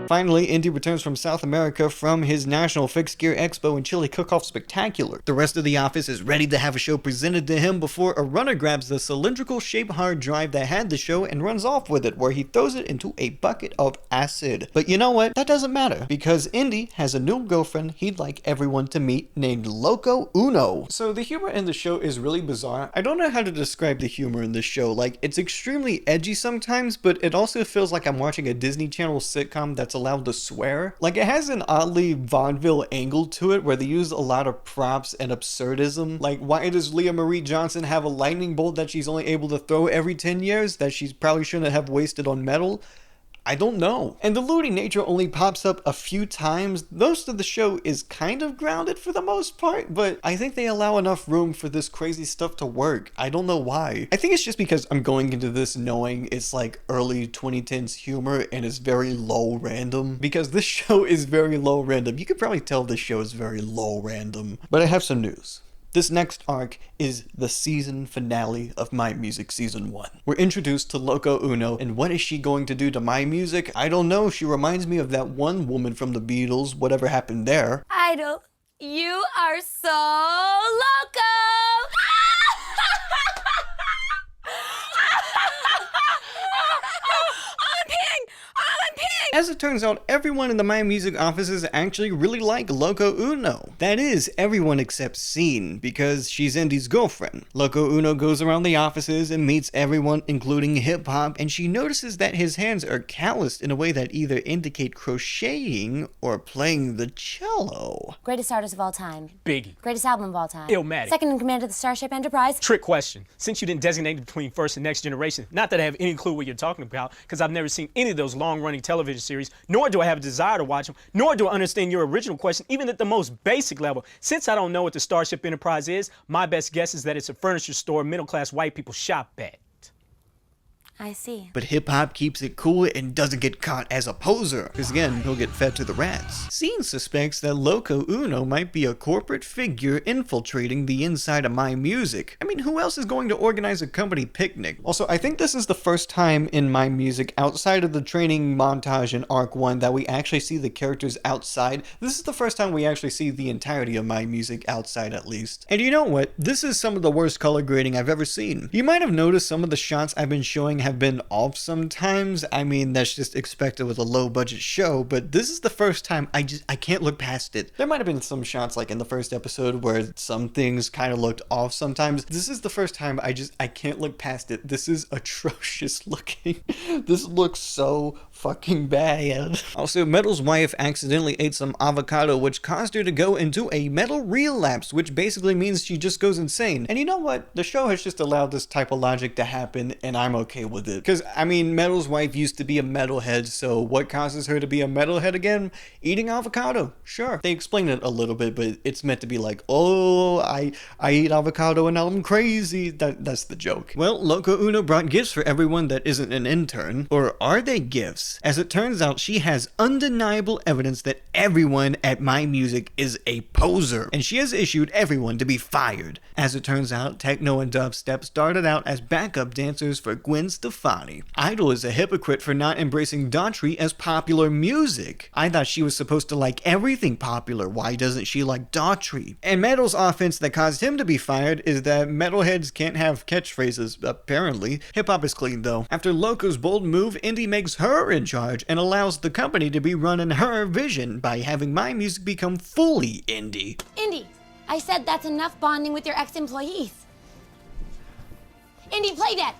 Speaker 1: Finally, Indy returns from South America from his National Fixed Gear Expo and Chili Cook-Off Spectacular. The rest of the office is ready to have a show presented to him before a runner grabs the cylindrical-shaped hard drive that had the show and runs off with it, where he throws it into a bucket of acid. But you know what? That doesn't matter, because Indy has a new girlfriend he'd like everyone to meet named Loco Uno. So the humor in the show is really bizarre. I don't know how to describe the humor in this show. Like, it's extremely edgy sometimes, but it also feels like I'm watching a Disney Channel sitcom that's allowed to swear. Like, it has an oddly vaudeville angle to it where they use a lot of props and absurdism. Like, why does Leah Marie Johnson have a lightning bolt that she's only able to throw every 10 years that she probably shouldn't have wasted on metal? I don't know. And the looting nature only pops up a few times. Most of the show is kind of grounded for the most part, but I think they allow enough room for this crazy stuff to work. I don't know why. I think it's just because I'm going into this knowing it's like early 2010s humor and it's very low random. Because this show is very low random. You could probably tell this show is very low random. But I have some news. This next arc is the season finale of MyMusic Season 1. We're introduced to Loco Uno, and what is she going to do to MyMusic? I don't know. She reminds me of that one woman from the Beatles, whatever happened there.
Speaker 4: Idol, you are so loco!
Speaker 1: As it turns out, everyone in the MyMusic offices actually really like Loco Uno. That is, everyone except Scene, because she's Indy's girlfriend. Loco Uno goes around the offices and meets everyone, including hip-hop, and she notices that his hands are calloused in a way that either indicate crocheting or playing the cello.
Speaker 11: Greatest artist of all time.
Speaker 6: Biggie.
Speaker 11: Greatest album of all time.
Speaker 6: Illmatic.
Speaker 11: Second in command of the Starship Enterprise.
Speaker 6: Trick question. Since you didn't designate between first and next generation, not that I have any clue what you're talking about, because I've never seen any of those long-running television series, nor do I have a desire to watch them, nor do I understand your original question, even at the most basic level. Since I don't know what the Starship Enterprise is, my best guess is that it's a furniture store middle-class white people shop at.
Speaker 11: I see.
Speaker 1: But Hip Hop keeps it cool and doesn't get caught as a poser, because again, he'll get fed to the rats. Scene suspects that Loco Uno might be a corporate figure infiltrating the inside of MyMusic. I mean, who else is going to organize a company picnic? Also, I think this is the first time in MyMusic, outside of the training montage in Arc 1, that we actually see the characters outside. This is the first time we actually see the entirety of MyMusic outside, at least. And you know what? This is some of the worst color grading I've ever seen. You might have noticed some of the shots I've been showing have been off sometimes. I mean, that's just expected with a low budget show, but this is the first time I can't look past it. There might have been some shots like in the first episode where some things kind of looked off sometimes. This is the first time I can't look past it. This is atrocious looking. This looks so fucking bad. Also, Metal's wife accidentally ate some avocado, which caused her to go into a metal relapse, which basically means she just goes insane. And you know what? The show has just allowed this type of logic to happen, and I'm okay with it. Because, I mean, Metal's wife used to be a metalhead, so what causes her to be a metalhead again? Eating avocado. Sure. They explain it a little bit, but it's meant to be like, oh, I eat avocado and now I'm crazy. That's the joke. Well, Loco Uno brought gifts for everyone that isn't an intern. Or are they gifts? As it turns out, she has undeniable evidence that everyone at MyMusic is a poser, and she has issued everyone to be fired. As it turns out, Techno and Dubstep started out as backup dancers for Gwen Stefani. Idol is a hypocrite for not embracing Daughtry as popular music. I thought she was supposed to like everything popular. Why doesn't she like Daughtry? And Metal's offense that caused him to be fired is that metalheads can't have catchphrases, apparently. Hip Hop is clean though. After Loco's bold move, Indy makes her in charge and allows the company to be run in her vision by having MyMusic become fully indie.
Speaker 11: Indy, I said that's enough bonding with your ex-employees. Indy, play that!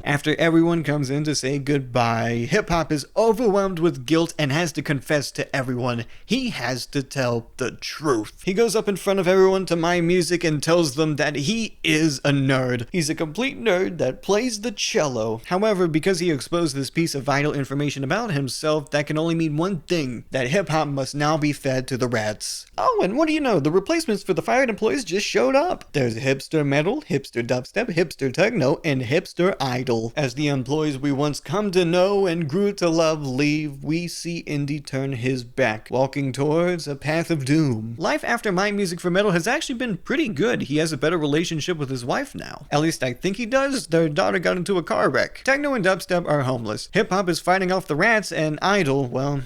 Speaker 1: After everyone comes in to say goodbye, Hip Hop is overwhelmed with guilt and has to confess to everyone. He has to tell the truth. He goes up in front of everyone to MyMusic and tells them that he is a nerd. He's a complete nerd that plays the cello. However, because he exposed this piece of vital information about himself, that can only mean one thing, that Hip Hop must now be fed to the rats. Oh, and what do you know? The replacements for the fired employees just showed up. There's hipster metal, hipster dubstep, hipster techno, and hipster idol. As the employees we once come to know and grew to love leave, we see Indy turn his back, walking towards a path of doom. Life after MyMusic for Metal has actually been pretty good. He has a better relationship with his wife now. At least I think he does. Their daughter got into a car wreck. Techno and dubstep are homeless. Hip Hop is fighting off the rats, and Idol, well,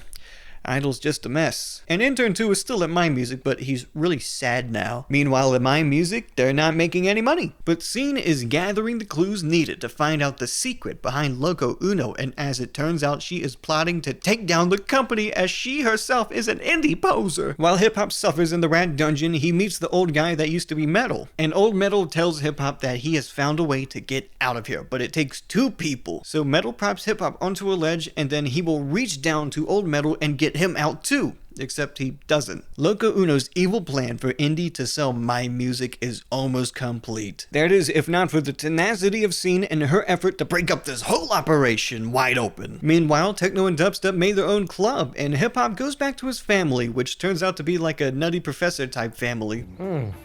Speaker 1: Idol's just a mess. And Intern 2 is still at MyMusic, but he's really sad now. Meanwhile, at MyMusic, they're not making any money. But Scene is gathering the clues needed to find out the secret behind Loco Uno, and as it turns out, she is plotting to take down the company as she herself is an indie poser. While Hip Hop suffers in the rat dungeon, he meets the old guy that used to be Metal. And old Metal tells Hip Hop that he has found a way to get out of here, but it takes two people. So Metal props Hip Hop onto a ledge, and then he will reach down to old Metal and get him out too. Except he doesn't. Loco Uno's evil plan for Indy to sell MyMusic is almost complete. There it is, if not for the tenacity of Scene and her effort to break up this whole operation wide open. Meanwhile, Techno and Dubstep made their own club, and Hip Hop goes back to his family, which turns out to be like a Nutty Professor type family.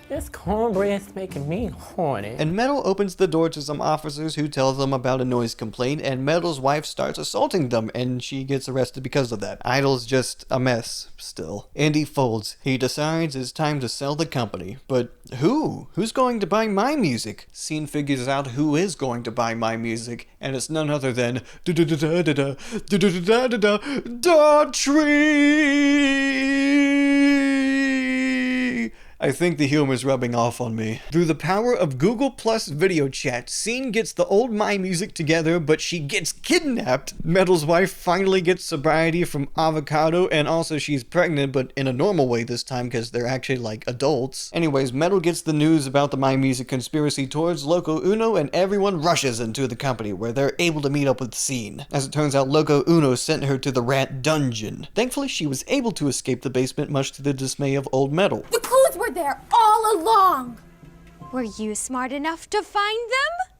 Speaker 13: This cornbread's making me horny.
Speaker 1: And Metal opens the door to some officers who tell them about a noise complaint, and Metal's wife starts assaulting them, and she gets arrested because of that. Idol's just a mess. Still. Indy folds. He decides it's time to sell the company. But who? Who's going to buy MyMusic? Scene figures out who is going to buy MyMusic, and it's none other than Daughtry! I think the humor's rubbing off on me. Through the power of Google Plus video chat, Scene gets the old MyMusic together, but she gets kidnapped. Metal's wife finally gets sobriety from avocado, and also she's pregnant, but in a normal way this time because they're actually like adults. Anyways, Metal gets the news about the MyMusic conspiracy towards Loco Uno, and everyone rushes into the company where they're able to meet up with Scene. As it turns out, Loco Uno sent her to the rat dungeon. Thankfully, she was able to escape the basement, much to the dismay of old Metal.
Speaker 8: The clues were there all along!
Speaker 4: Were you smart enough to find them?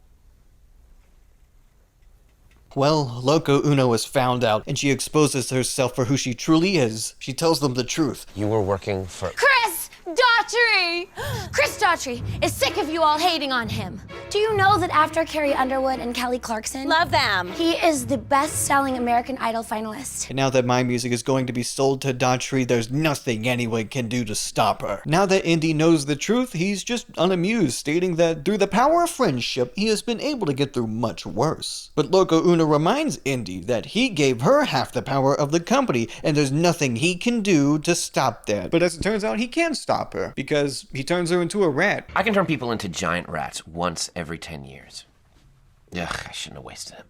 Speaker 1: Well, Loco Uno is found out, and she exposes herself for who she truly is. She tells them the truth.
Speaker 17: You were working for...
Speaker 8: Chris!
Speaker 11: Daughtry! Chris Daughtry is sick of you all hating on him. Do you know that after Carrie Underwood and Kelly Clarkson,
Speaker 4: Love them.
Speaker 11: he is the best-selling American Idol finalist?
Speaker 1: And now that MyMusic is going to be sold to Daughtry, there's nothing anyone can do to stop her. Now that Indy knows the truth, he's just unamused, stating that through the power of friendship, he has been able to get through much worse. But Loco Una reminds Indy that he gave her half the power of the company, and there's nothing he can do to stop that. But as it turns out, he can stop her, because he turns her into a rat.
Speaker 15: I can turn people into giant rats once every 10 years. Ugh, I shouldn't have wasted it.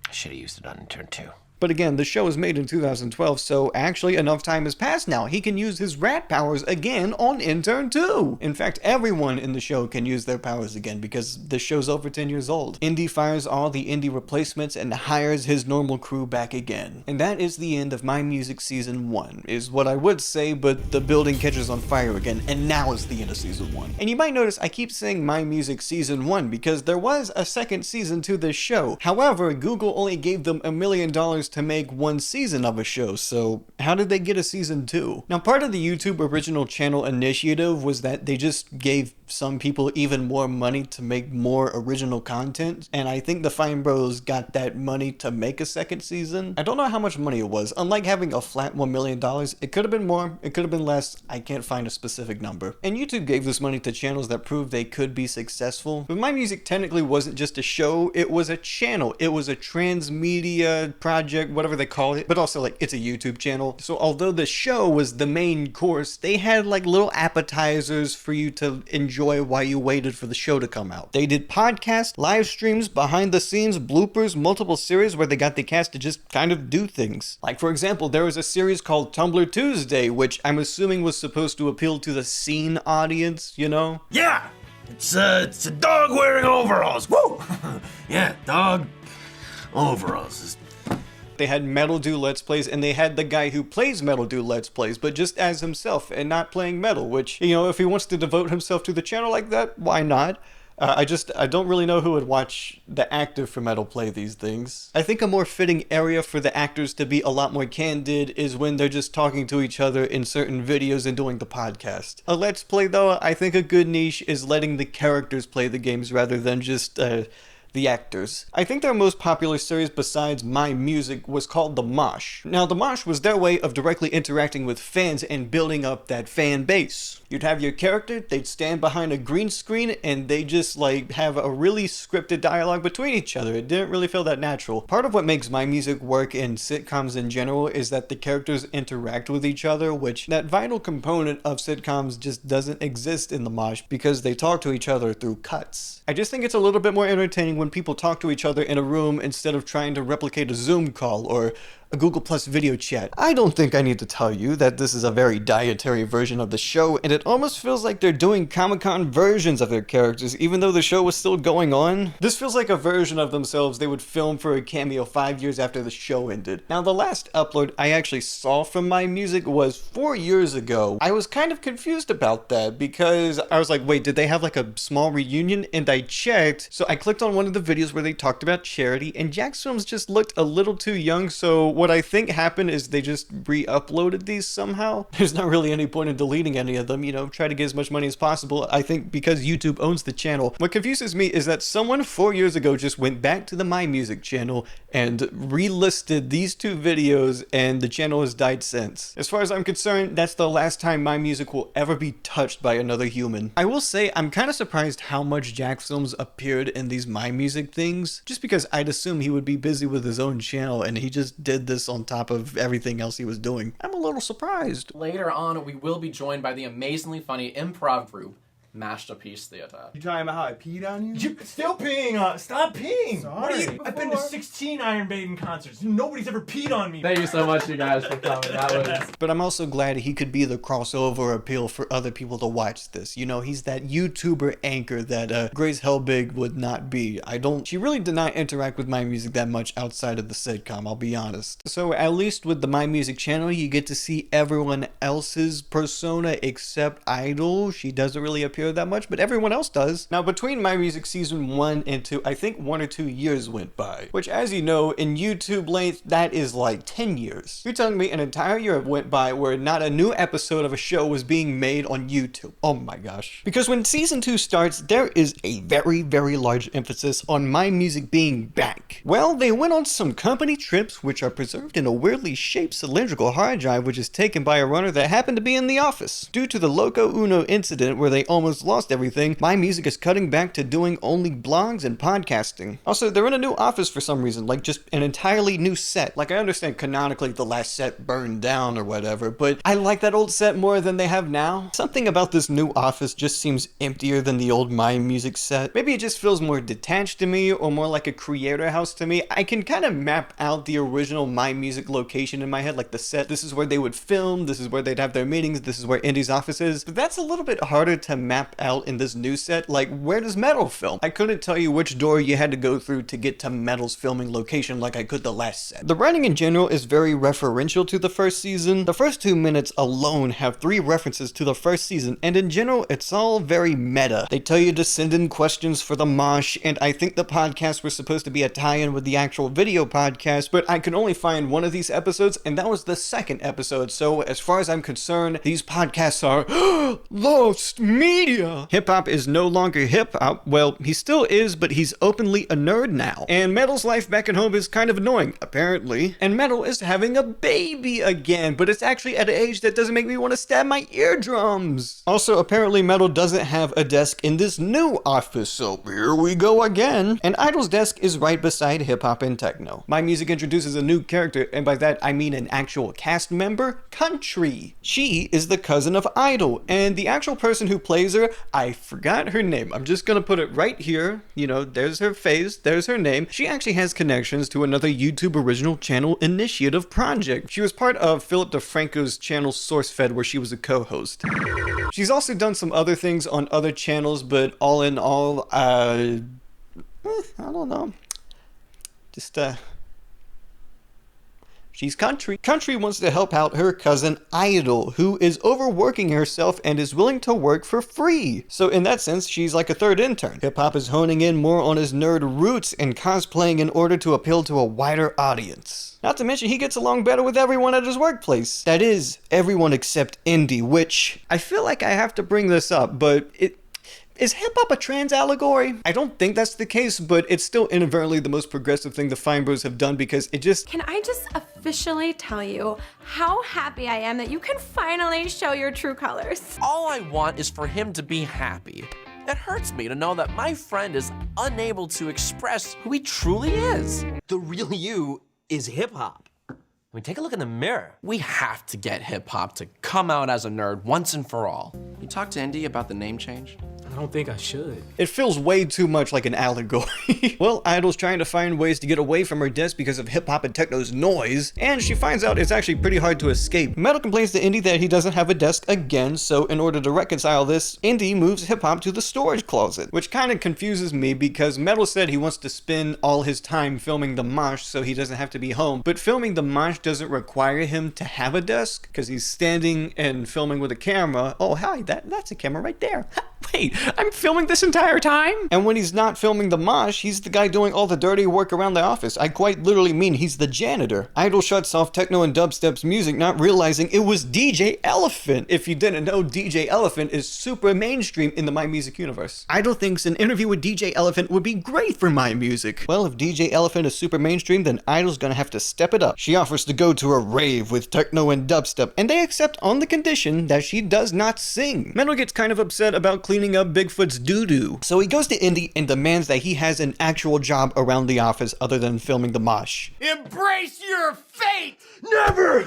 Speaker 15: I should have used it on intern 2.
Speaker 1: But again, the show was made in 2012, so actually enough time has passed now. He can use his rat powers again on Intern 2. In fact, everyone in the show can use their powers again because the show's over 10 years old. Indy fires all the Indy replacements and hires his normal crew back again. And that is the end of MyMusic Season 1, is what I would say, but the building catches on fire again, and now is the end of Season 1. And you might notice I keep saying MyMusic Season 1 because there was a second season to this show. However, Google only gave them $1 million to make one season of a show, so how did they get a season 2? Now, part of the YouTube original channel initiative was that they just gave some people even more money to make more original content, and I think the Fine Bros got that money to make a second season. I don't know how much money it was. Unlike having a flat $1 million, it could have been more, it could have been less, I can't find a specific number. And YouTube gave this money to channels that proved they could be successful. But MyMusic technically wasn't just a show, it was a channel. It was a transmedia project, whatever they call it, but also like it's a YouTube channel. So although the show was the main course, they had like little appetizers for you to enjoy while you waited for the show to come out. They did podcasts, live streams, behind the scenes, bloopers, multiple series where they got the cast to just kind of do things. Like for example, there was a series called Tumblr Tuesday, which I'm assuming was supposed to appeal to the scene audience, you know?
Speaker 9: Yeah! It's a dog wearing overalls. Woo! Yeah, dog overalls.
Speaker 1: They had Metal do Let's Plays, and they had the guy who plays Metal do Let's Plays, but just as himself and not playing Metal, which, you know, if he wants to devote himself to the channel like that, why not? I don't really know who would watch the actor for Metal play these things. I think a more fitting area for the actors to be a lot more candid is when they're just talking to each other in certain videos and doing the podcast. A Let's Play, though, I think a good niche is letting the characters play the games rather than just, the actors. I think their most popular series besides MyMusic was called The Mosh. Now, The Mosh was their way of directly interacting with fans and building up that fan base. You'd have your character, they'd stand behind a green screen, and they just like have a really scripted dialogue between each other. It didn't really feel that natural. Part of what makes MyMusic work in sitcoms in general is that the characters interact with each other, which that vital component of sitcoms just doesn't exist in The Mosh because they talk to each other through cuts. I just think it's a little bit more entertaining when people talk to each other in a room instead of trying to replicate a Zoom call or a Google Plus video chat. I don't think I need to tell you that this is a very dietary version of the show, and it almost feels like they're doing Comic-Con versions of their characters, even though the show was still going on. This feels like a version of themselves they would film for a cameo 5 years after the show ended. Now, the last upload I actually saw from MyMusic was 4 years ago. I was kind of confused about that because I was like, wait, did they have like a small reunion? And I checked, so I clicked on one of the videos where they talked about charity, and Jack's films just looked a little too young, so what I think happened is they just re-uploaded these somehow. There's not really any point in deleting any of them, you know, try to get as much money as possible. I think because YouTube owns the channel. What confuses me is that someone 4 years ago just went back to the MyMusic channel and relisted these two videos, and the channel has died since. As far as I'm concerned, that's the last time MyMusic will ever be touched by another human. I will say, I'm kind of surprised how much Jack Films appeared in these MyMusic things, just because I'd assume he would be busy with his own channel, and he just did this on top of everything else he was doing. I'm a little surprised.
Speaker 2: Later on, we will be joined by the amazingly funny improv group, Masterpiece Theater.
Speaker 16: You talking about how I peed on you? You're still peeing on. Stop peeing. Sorry. What are you? I've been to 16 Iron Maiden concerts. Nobody's ever peed on me.
Speaker 2: Thank you so much, you guys, for coming. That was.
Speaker 1: But I'm also glad he could be the crossover appeal for other people to watch this. You know, he's that YouTuber anchor that Grace Helbig would not be. She really did not interact with MyMusic that much outside of the sitcom, I'll be honest. So at least with the MyMusic channel, you get to see everyone else's persona except Idol. She doesn't really appear care that much, but everyone else does. Now, between MyMusic Season 1 and 2, I think 1 or 2 years went by, which, as you know, in YouTube length, that is like 10 years. You're telling me an entire year went by where not a new episode of a show was being made on YouTube. Oh my gosh. Because when Season 2 starts, there is a very, very large emphasis on MyMusic being back. Well, they went on some company trips, which are preserved in a weirdly shaped cylindrical hard drive, which is taken by a runner that happened to be in the office. Due to the Loco Uno incident where they almost lost everything, MyMusic is cutting back to doing only blogs and podcasting. Also, they're in a new office for some reason, like just an entirely new set. Like, I understand canonically the last set burned down or whatever, but I like that old set more than they have now. Something about this new office just seems emptier than the old MyMusic set. Maybe it just feels more detached to me, or more like a creator house to me. I can kind of map out the original MyMusic location in my head, like the set. This is where they would film, this is where they'd have their meetings, this is where Indy's office is. But that's a little bit harder to map out in this new set. Like, where does Metal film? I couldn't tell you which door you had to go through to get to Metal's filming location like I could the last set. The writing in general is very referential to the first season. The first 2 minutes alone have 3 references to the first season, and in general, it's all very meta. They tell you to send in questions for the mosh, and I think the podcast was supposed to be a tie-in with the actual video podcast, but I could only find one of these episodes, and that was the second episode, so as far as I'm concerned, these podcasts are lost media! Hip-hop is no longer hip-hop. Well, he still is, but he's openly a nerd now. And Metal's life back at home is kind of annoying, apparently. And Metal is having a baby again, but it's actually at an age that doesn't make me want to stab my eardrums. Also, apparently Metal doesn't have a desk in this new office, so here we go again. And Idol's desk is right beside hip-hop and techno. MyMusic introduces a new character, and by that I mean an actual cast member, Country. She is the cousin of Idol, and the actual person who plays her, I forgot her name. I'm just gonna put it right here. You know, there's her face, there's her name. She actually has connections to another YouTube original channel initiative project. She was part of Philip DeFranco's channel SourceFed, where she was a co-host. She's also done some other things on other channels, but all in all, I don't know. Just, she's Country. Country wants to help out her cousin Idol, who is overworking herself and is willing to work for free. So in that sense, she's like a third intern. Hip-hop is honing in more on his nerd roots and cosplaying in order to appeal to a wider audience. Not to mention, he gets along better with everyone at his workplace. That is, everyone except Indy, which I feel like I have to bring this up, but is hip-hop a trans allegory? I don't think that's the case, but it's still inadvertently the most progressive thing the Fine Bros have done, because it just...
Speaker 4: Can I just officially tell you how happy I am that you can finally show your true colors?
Speaker 2: All I want is for him to be happy. It hurts me to know that my friend is unable to express who he truly is.
Speaker 15: The real you is hip-hop. I mean, take a look in the mirror.
Speaker 2: We have to get hip-hop to come out as a nerd once and for all. You talk to Indy about the name change?
Speaker 6: I don't think I should.
Speaker 1: It feels way too much like an allegory. Well, Idol's trying to find ways to get away from her desk because of hip-hop and techno's noise, and she finds out it's actually pretty hard to escape. Metal complains to Indy that he doesn't have a desk again, so in order to reconcile this, Indy moves hip-hop to the storage closet, which kind of confuses me because Metal said he wants to spend all his time filming the mosh so he doesn't have to be home, but filming the mosh doesn't require him to have a desk because he's standing and filming with a camera. Oh, hi, that's a camera right there. Wait, I'm filming this entire time? And when he's not filming the mosh, he's the guy doing all the dirty work around the office. I quite literally mean he's the janitor. Idol shuts off techno and dubstep's music, not realizing it was DJ Elephant. If you didn't know, DJ Elephant is super mainstream in the MyMusic universe. Idol thinks an interview with DJ Elephant would be great for MyMusic. Well, if DJ Elephant is super mainstream, then Idol's gonna have to step it up. She offers to go to a rave with techno and dubstep, and they accept on the condition that she does not sing. Metal gets kind of upset about cleaning up Bigfoot's doo-doo. So he goes to Indy and demands that he has an actual job around the office other than filming the mosh.
Speaker 9: Embrace your fate! Never!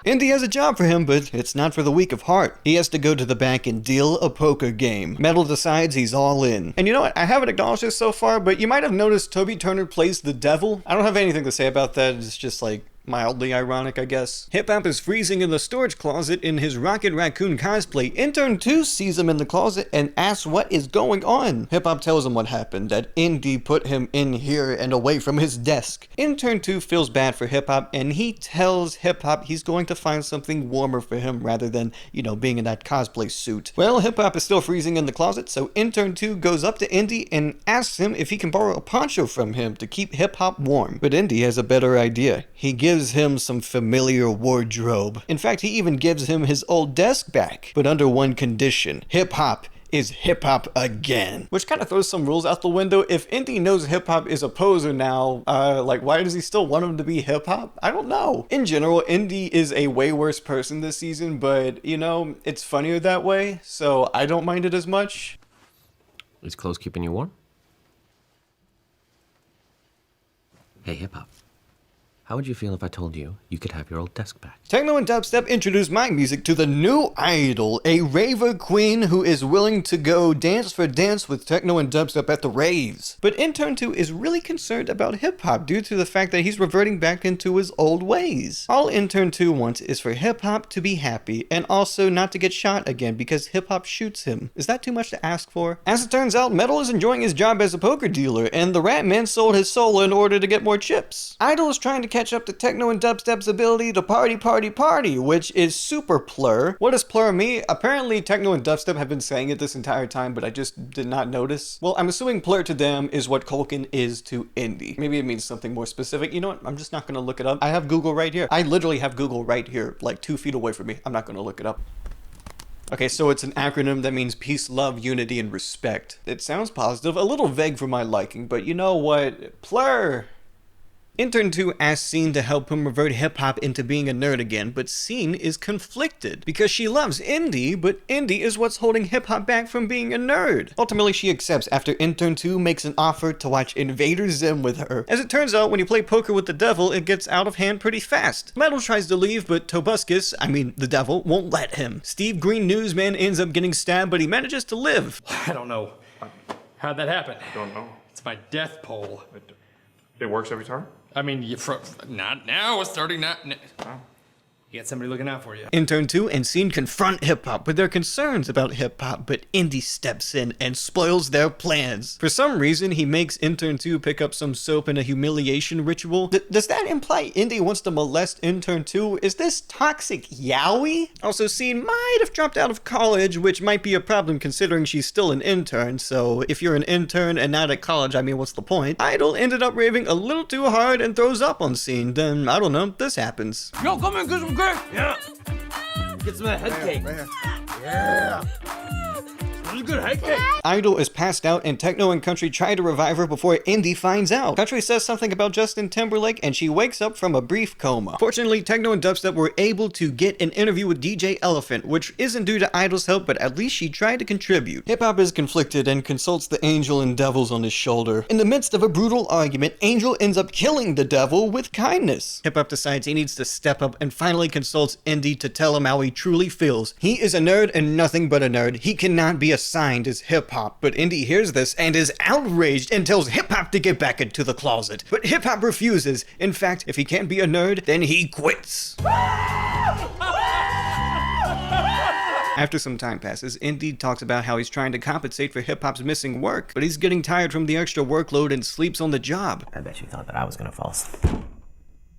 Speaker 1: Indy has a job for him, but it's not for the weak of heart. He has to go to the bank and deal a poker game. Metal decides he's all in. And you know what? I haven't acknowledged this so far, but you might have noticed Toby Turner plays the devil. I don't have anything to say about that. It's just like, Mildly ironic, I guess. Hip Hop is freezing in the storage closet in his Rocket Raccoon cosplay. Intern 2 sees him in the closet and asks what is going on. Hip Hop tells him what happened, that Indy put him in here and away from his desk. Intern 2 feels bad for Hip Hop and he tells Hip Hop he's going to find something warmer for him rather than, you know, being in that cosplay suit. Well, Hip Hop is still freezing in the closet, so Intern 2 goes up to Indy and asks him if he can borrow a poncho from him to keep Hip Hop warm. But Indy has a better idea. He gives him some familiar wardrobe. In fact, he even gives him his old desk back, but under one condition. Hip Hop is Hip Hop again. Which kind of throws some rules out the window. If Indy knows Hip Hop is a poser now, like, why does he still want him to be Hip Hop? I don't know. In general, Indy is a way worse person this season, but, you know, it's funnier that way, so I don't mind it as much.
Speaker 15: Is clothes keeping you warm? Hey, Hip Hop. How would you feel if I told you you could have your old desk back?
Speaker 1: Techno and Dubstep introduced MyMusic to the new idol, a raver queen who is willing to go dance for dance with Techno and Dubstep at the raves. But Intern 2 is really concerned about Hip Hop due to the fact that he's reverting back into his old ways. All Intern 2 wants is for Hip Hop to be happy and also not to get shot again because Hip Hop shoots him. Is that too much to ask for? As it turns out, Metal is enjoying his job as a poker dealer and the Rat Man sold his soul in order to get more chips. Idol is trying to catch up to Techno and Dubstep's ability to party, which is super plur. What does plur mean? Apparently Techno and Dubstep have been saying it this entire time, but I just did not notice. Well, I'm assuming plur to them is what Culkin is to Indy. Maybe it means something more specific. You know what? I'm just not gonna look it up. I have Google right here. I literally have Google right here, like 2 feet away from me. I'm not gonna look it up. Okay, so it's an acronym that means peace, love, unity, and respect. It sounds positive, a little vague for my liking, but you know what? Plur! Intern 2 asks Scene to help him revert Hip Hop into being a nerd again, but Scene is conflicted because she loves Indy, but Indy is what's holding Hip Hop back from being a nerd. Ultimately, she accepts after Intern 2 makes an offer to watch Invader Zim with her. As it turns out, when you play poker with the devil, it gets out of hand pretty fast. Metal tries to leave, but Tobuscus, the devil, won't let him. Steve Green Newsman ends up getting stabbed, but he manages to live.
Speaker 17: I don't know. How'd that happen?
Speaker 19: Don't know.
Speaker 17: It's my death pole.
Speaker 19: It works every time?
Speaker 17: I mean, not now. It's starting not. Oh. You got somebody looking out for you.
Speaker 1: Intern 2 and Scene confront Hip Hop with their concerns about Hip Hop, but Indy steps in and spoils their plans. For some reason, he makes Intern 2 pick up some soap in a humiliation ritual. Does that imply Indy wants to molest Intern 2? Is this toxic yaoi? Also, Scene might have dropped out of college, which might be a problem considering she's still an intern, so if you're an intern and not at college, what's the point? Idol ended up raving a little too hard and throws up on Scene. Then, I don't know, this happens.
Speaker 17: Yo, come in, get some cake.
Speaker 19: Yeah.
Speaker 17: Get some head cake.
Speaker 19: Yeah.
Speaker 17: Really good head cake.
Speaker 1: Idol is passed out and Techno and Country try to revive her before Indy finds out. Country says something about Justin Timberlake and she wakes up from a brief coma. Fortunately, Techno and Dubstep were able to get an interview with DJ Elephant, which isn't due to Idol's help, but at least she tried to contribute. Hip Hop is conflicted and consults the angel and devils on his shoulder. In the midst of a brutal argument, Angel ends up killing the devil with kindness. Hip Hop decides he needs to step up and finally consults Indy to tell him how he truly feels. He is a nerd and nothing but a nerd. He cannot be assigned as Hip Hop, but Indy hears this and is outraged and tells Hip Hop to get back into the closet. But Hip Hop refuses. In fact, if he can't be a nerd, then he quits. After some time passes, Indy talks about how he's trying to compensate for Hip Hop's missing work, but he's getting tired from the extra workload and sleeps on the job.
Speaker 13: I bet you thought that I was gonna fall asleep.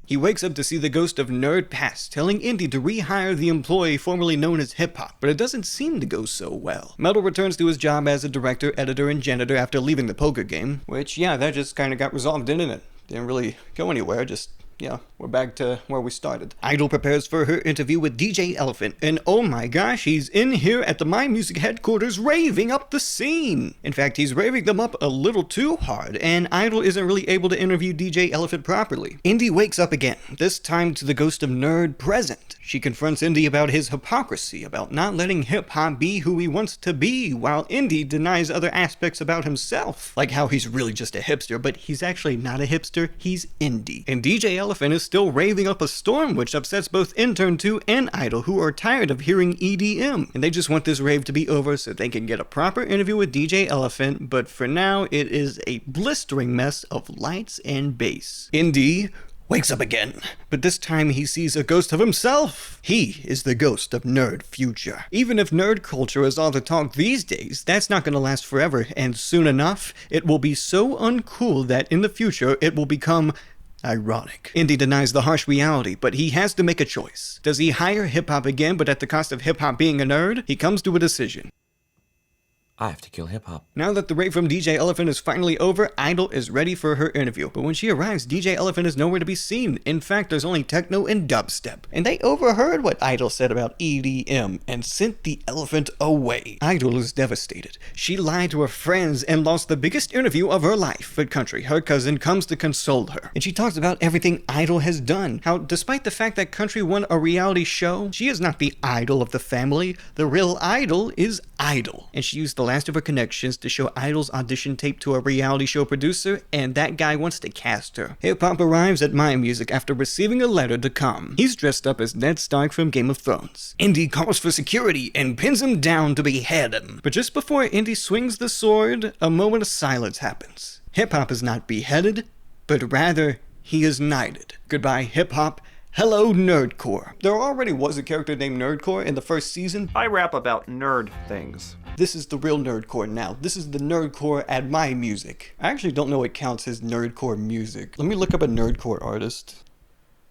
Speaker 1: He wakes up to see the ghost of Nerd Past, telling Indy to rehire the employee formerly known as Hip Hop, but it doesn't seem to go so well. Metal returns to his job as a director, editor, and janitor after leaving the poker game, which, yeah, that just kind of got resolved, didn't it? Didn't really go anywhere, just... yeah, we're back to where we started. Idol prepares for her interview with DJ Elephant, and oh my gosh, he's in here at the MyMusic headquarters raving up the scene. In fact, he's raving them up a little too hard, and Idol isn't really able to interview DJ Elephant properly. Indy wakes up again, this time to the ghost of Nerd present. She confronts Indy about his hypocrisy, about not letting Hip Hop be who he wants to be, while Indy denies other aspects about himself, like how he's really just a hipster, but he's actually not a hipster, he's Indy. And DJ Elephant is still raving up a storm, which upsets both Intern 2 and Idol, who are tired of hearing EDM, and they just want this rave to be over so they can get a proper interview with DJ Elephant, but for now, it is a blistering mess of lights and bass. Indy wakes up again, but this time he sees a ghost of himself. He is the ghost of nerd future. Even if nerd culture is all the talk these days, that's not gonna last forever, and soon enough, it will be so uncool that in the future it will become ironic. Indy denies the harsh reality, but he has to make a choice. Does he hire hip-hop again, but at the cost of hip-hop being a nerd? He comes to a decision.
Speaker 3: I have to kill hip-hop.
Speaker 1: Now that the raid from DJ Elephant is finally over, Idol is ready for her interview. But when she arrives, DJ Elephant is nowhere to be seen. In fact, there's only techno and dubstep. And they overheard what Idol said about EDM and sent the elephant away. Idol is devastated. She lied to her friends and lost the biggest interview of her life. But Country, her cousin, comes to console her. And she talks about everything Idol has done. How despite the fact that Country won a reality show, she is not the idol of the family. The real idol is Idol. And she used the last of her connections to show Idol's audition tape to a reality show producer, and that guy wants to cast her. Hip-Hop arrives at MyMusic after receiving a letter to come. He's dressed up as Ned Stark from Game of Thrones. Indy calls for security and pins him down to behead him. But just before Indy swings the sword, a moment of silence happens. Hip-Hop is not beheaded, but rather he is knighted. Goodbye, Hip-Hop. Hello, Nerdcore. There already was a character named Nerdcore in the first season.
Speaker 12: I rap about nerd things.
Speaker 1: This is the real Nerdcore now. This is the Nerdcore at MyMusic. I actually don't know what counts as Nerdcore music. Let me look up a Nerdcore artist.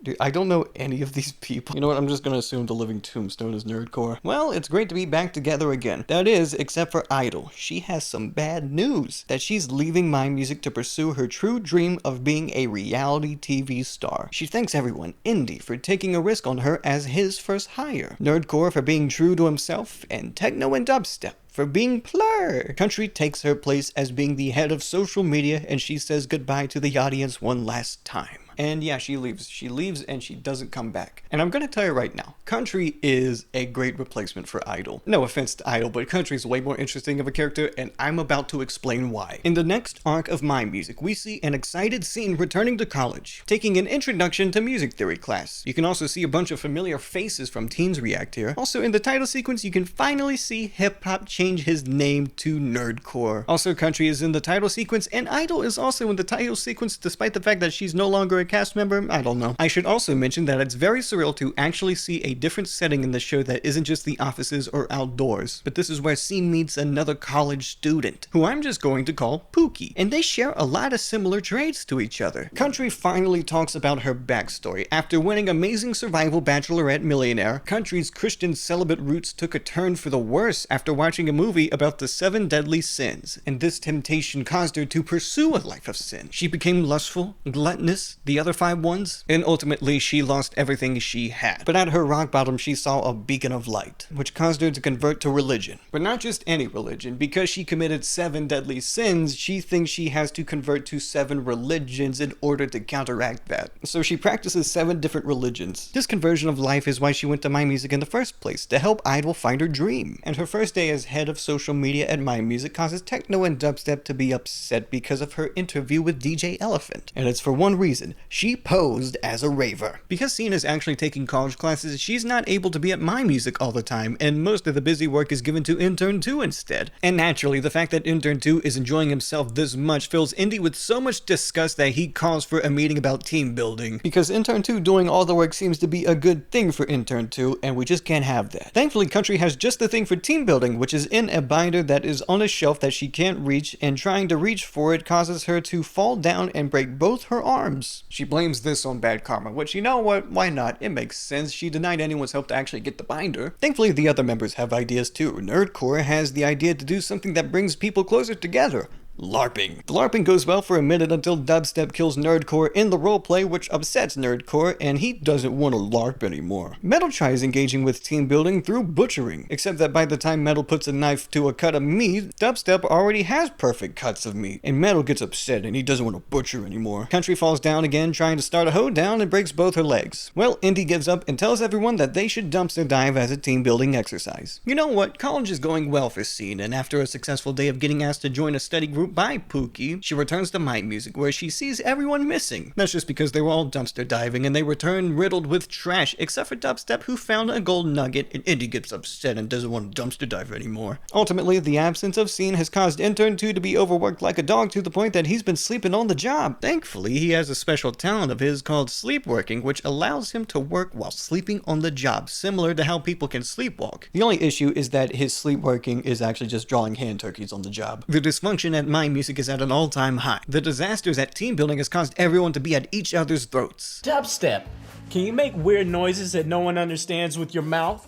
Speaker 1: Dude, I don't know any of these people. You know what, I'm just gonna assume the Living Tombstone is Nerdcore. Well, it's great to be back together again. That is, except for Idol. She has some bad news. That she's leaving MyMusic to pursue her true dream of being a reality TV star. She thanks everyone, Indy, for taking a risk on her as his first hire. Nerdcore for being true to himself, and Techno and Dubstep for being Plur. Country takes her place as being the head of social media, and she says goodbye to the audience one last time. And yeah, she leaves. She leaves and she doesn't come back. And I'm gonna tell you right now, Country is a great replacement for Idol. No offense to Idol, but Country's way more interesting of a character, and I'm about to explain why. In the next arc of MyMusic, we see an excited Scene returning to college, taking an introduction to music theory class. You can also see a bunch of familiar faces from Teens React here. Also, in the title sequence, you can finally see Hip-Hop change his name to Nerdcore. Also, Country is in the title sequence, and Idol is also in the title sequence, despite the fact that she's no longer a cast member. I don't know. I should also mention that it's very surreal to actually see a different setting in the show that isn't just the offices or outdoors, but this is where Scene meets another college student, who I'm just going to call Pookie, and they share a lot of similar traits to each other. Country finally talks about her backstory. After winning Amazing Survival Bachelorette Millionaire, Country's Christian celibate roots took a turn for the worse after watching a movie about the 7 deadly sins, and this temptation caused her to pursue a life of sin. She became lustful, gluttonous, the other 5 ones, and ultimately she lost everything she had. But at her rock bottom, she saw a beacon of light, which caused her to convert to religion. But not just any religion. Because she committed 7 deadly sins, she thinks she has to convert to 7 religions in order to counteract that. So she practices 7 different religions. This conversion of life is why she went to MyMusic in the first place, to help Idol find her dream. And her first day as head of social media at MyMusic causes Techno and Dubstep to be upset because of her interview with DJ Elephant. And it's for one reason. She posed as a raver. Because Scene is actually taking college classes, she's not able to be at MyMusic all the time, and most of the busy work is given to Intern 2 instead. And naturally, the fact that Intern 2 is enjoying himself this much fills Indy with so much disgust that he calls for a meeting about team building. Because Intern 2 doing all the work seems to be a good thing for Intern 2, and we just can't have that. Thankfully, Country has just the thing for team building, which is in a binder that is on a shelf that she can't reach, and trying to reach for it causes her to fall down and break both her arms. She blames this on bad karma, which, you know what, why not? It makes sense. She denied anyone's help to actually get the binder. Thankfully, the other members have ideas too. Nerdcore has the idea to do something that brings people closer together. LARPing. The LARPing goes well for a minute until Dubstep kills Nerdcore in the roleplay, which upsets Nerdcore, and he doesn't want to LARP anymore. Metal tries engaging with team building through butchering, except that by the time Metal puts a knife to a cut of meat, Dubstep already has perfect cuts of meat, and Metal gets upset and he doesn't want to butcher anymore. Country falls down again trying to start a hoedown and breaks both her legs. Well, Indy gives up and tells everyone that they should dumpster dive as a team building exercise. You know what, college is going well for Scene, and after a successful day of getting asked to join a study group group by Pookie, she returns to MyMusic, where she sees everyone missing. That's just because they were all dumpster diving, and they return riddled with trash, except for Dubstep, who found a gold nugget, and Indy gets upset and doesn't want to dumpster dive anymore. Ultimately, the absence of Scene has caused Intern 2 to be overworked like a dog to the point that he's been sleeping on the job. Thankfully, he has a special talent of his called sleepworking, which allows him to work while sleeping on the job, similar to how people can sleepwalk. The only issue is that his sleepworking is actually just drawing hand turkeys on the job. The dysfunction at MyMusic is at an all-time high. The disasters at team building has caused everyone to be at each other's throats.
Speaker 6: Dubstep, can you make weird noises that no one understands with your mouth?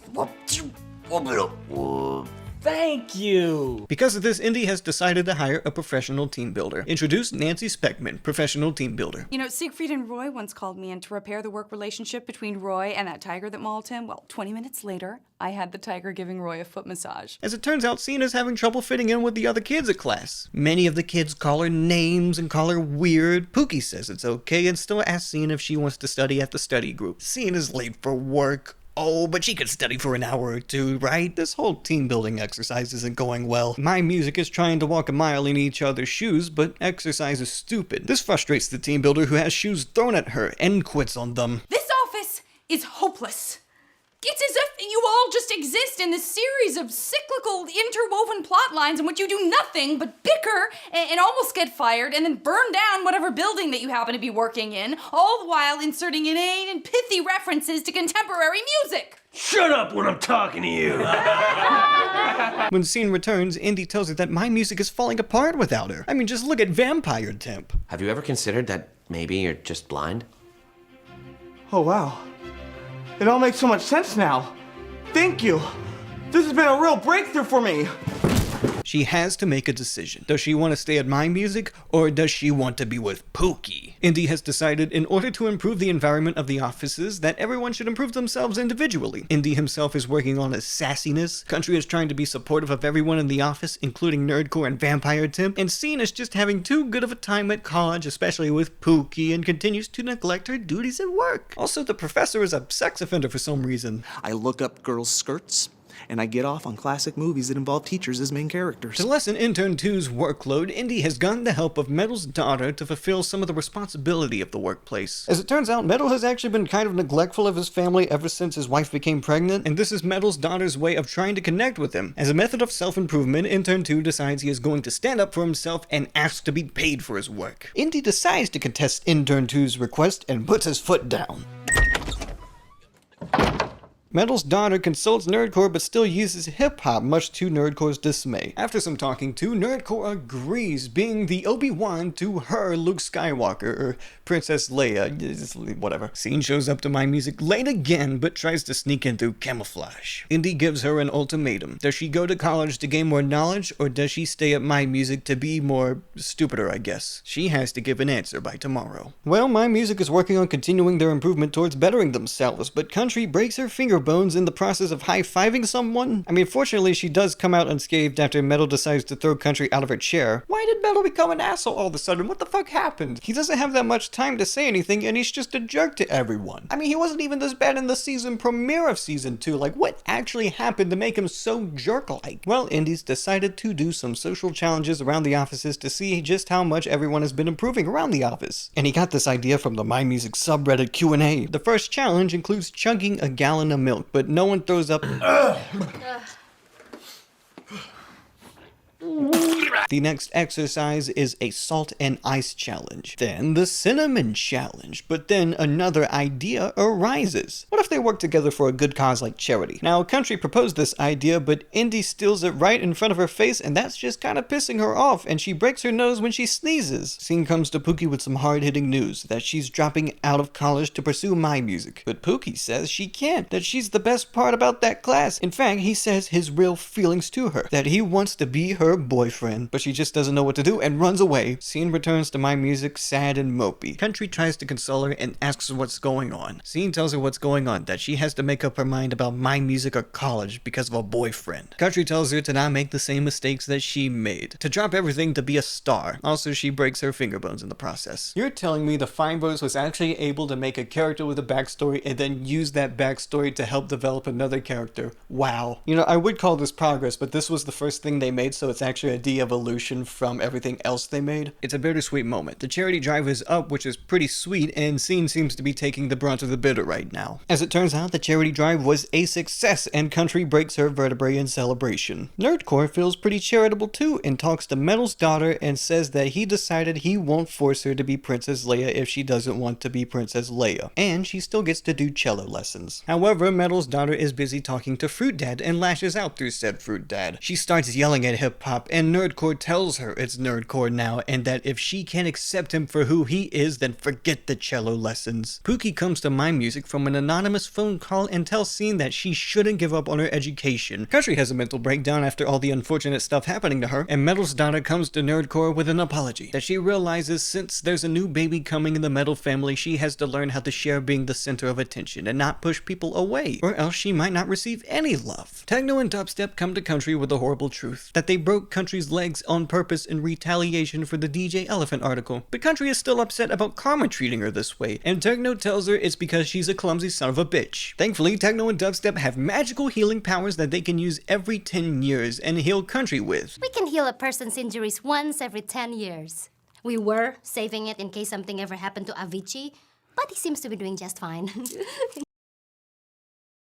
Speaker 6: Thank you!
Speaker 1: Because of this, Indy has decided to hire a professional team builder. Introduce Nancy Speckman, professional team builder.
Speaker 20: You know, Siegfried and Roy once called me in to repair the work relationship between Roy and that tiger that mauled him. Well, 20 minutes later, I had the tiger giving Roy a foot massage.
Speaker 1: As it turns out, Scene is having trouble fitting in with the other kids at class. Many of the kids call her names and call her weird. Pookie says it's okay and still asks Scene if she wants to study at the study group. Scene is late for work. Oh, but she could study for an hour or two, right? This whole team building exercise isn't going well. MyMusic is trying to walk a mile in each other's shoes, but exercise is stupid. This frustrates the team builder, who has shoes thrown at her and quits on them.
Speaker 20: This office is hopeless. It's as if you all just exist in this series of cyclical, interwoven plot lines in which you do nothing but bicker and almost get fired and then burn down whatever building that you happen to be working in, all the while inserting inane and pithy references to contemporary music.
Speaker 9: Shut up when I'm talking to you!
Speaker 1: When Scene returns, Indy tells her that MyMusic is falling apart without her. I mean, just look at Vampire Temp.
Speaker 15: Have you ever considered that maybe you're just blind?
Speaker 21: Oh, wow. It all makes so much sense now. Thank you. This has been a real breakthrough for me.
Speaker 1: She has to make a decision. Does she want to stay at MyMusic, or does she want to be with Pookie? Indy has decided, in order to improve the environment of the offices, that everyone should improve themselves individually. Indy himself is working on his sassiness. Country is trying to be supportive of everyone in the office, including Nerdcore and Vampire Temp. And Scene is just having too good of a time at college, especially with Pookie, and continues to neglect her duties at work. Also, the professor is a sex offender for some reason.
Speaker 23: I look up girls' skirts, and I get off on classic movies that involve teachers as main characters.
Speaker 1: To lessen Intern 2's workload, Indy has gotten the help of Metal's daughter to fulfill some of the responsibility of the workplace. As it turns out, Metal has actually been kind of neglectful of his family ever since his wife became pregnant, and this is Metal's daughter's way of trying to connect with him. As a method of self-improvement, Intern 2 decides he is going to stand up for himself and asks to be paid for his work. Indy decides to contest Intern 2's request and puts his foot down. Metal's daughter consults Nerdcore but still uses hip-hop, much to Nerdcore's dismay. After some talking to, Nerdcore agrees, being the Obi-Wan to her Luke Skywalker, or Princess Leia, whatever. Scene shows up to MyMusic late again, but tries to sneak in through camouflage. Indy gives her an ultimatum. Does she go to college to gain more knowledge, or does she stay at MyMusic to be more stupider, I guess? She has to give an answer by tomorrow. Well, MyMusic is working on continuing their improvement towards bettering themselves, but Country breaks her finger bones in the process of high-fiving someone. I mean, fortunately, she does come out unscathed after Metal decides to throw Country out of her chair. Why did Metal become an asshole all of a sudden? What the fuck happened? He doesn't have that much time to say anything, and he's just a jerk to everyone. I mean, he wasn't even this bad in the season premiere of season 2. Like, what actually happened to make him so jerk-like? Well, Indy's decided to do some social challenges around the offices to see just how much everyone has been improving around the office. And he got this idea from the MyMusic subreddit Q&A. The first challenge includes chugging a gallon of milk, but no one throws up. The next exercise is a salt and ice challenge. Then the cinnamon challenge. But then another idea arises. What if they work together for a good cause like charity? Now, Country proposed this idea, but Indy steals it right in front of her face, and that's just kind of pissing her off, and she breaks her nose when she sneezes. Scene comes to Pookie with some hard-hitting news, that she's dropping out of college to pursue MyMusic. But Pookie says she can't, that she's the best part about that class. In fact, he says his real feelings to her, that he wants to be her boyfriend, but she just doesn't know what to do and runs away. Scene returns to MyMusic sad and mopey. Country tries to console her and asks her what's going on. Scene tells her what's going on, that she has to make up her mind about MyMusic or college because of a boyfriend. Country tells her to not make the same mistakes that she made, to drop everything to be a star. Also, she breaks her finger bones in the process. You're telling me the Fine Bros was actually able to make a character with a backstory and then use that backstory to help develop another character? Wow. You know, I would call this progress, but this was the first thing they made, so it's actually a de-evolution evolution from everything else they made. It's a bittersweet moment. The charity drive is up, which is pretty sweet, and Scene seems to be taking the brunt of the bitter right now. As it turns out, the charity drive was a success, and Country breaks her vertebrae in celebration. Nerdcore feels pretty charitable too, and talks to Metal's daughter and says that he decided he won't force her to be Princess Leia if she doesn't want to be Princess Leia, and she still gets to do cello lessons. However, Metal's daughter is busy talking to Fruit Dad and lashes out through said Fruit Dad. She starts yelling at hip-hop, and Nerdcore tells her it's Nerdcore now, and that if she can't accept him for who he is, then forget the cello lessons. Pookie comes to MyMusic from an anonymous phone call and tells Scene that she shouldn't give up on her education. Country has a mental breakdown after all the unfortunate stuff happening to her, and Metal's daughter comes to Nerdcore with an apology, that she realizes since there's a new baby coming in the Metal family, she has to learn how to share being the center of attention and not push people away, or else she might not receive any love. Techno and Dubstep come to Country with the horrible truth, that they broke Country's legs on purpose in retaliation for the DJ Elephant article, but Country is still upset about Karma treating her this way, and Techno tells her it's because she's a clumsy son of a bitch. Thankfully, Techno and Dubstep have magical healing powers that they can use every 10 years and heal Country with.
Speaker 11: We can heal a person's injuries once every 10 years. We were saving it in case something ever happened to Avicii, but he seems to be doing just fine.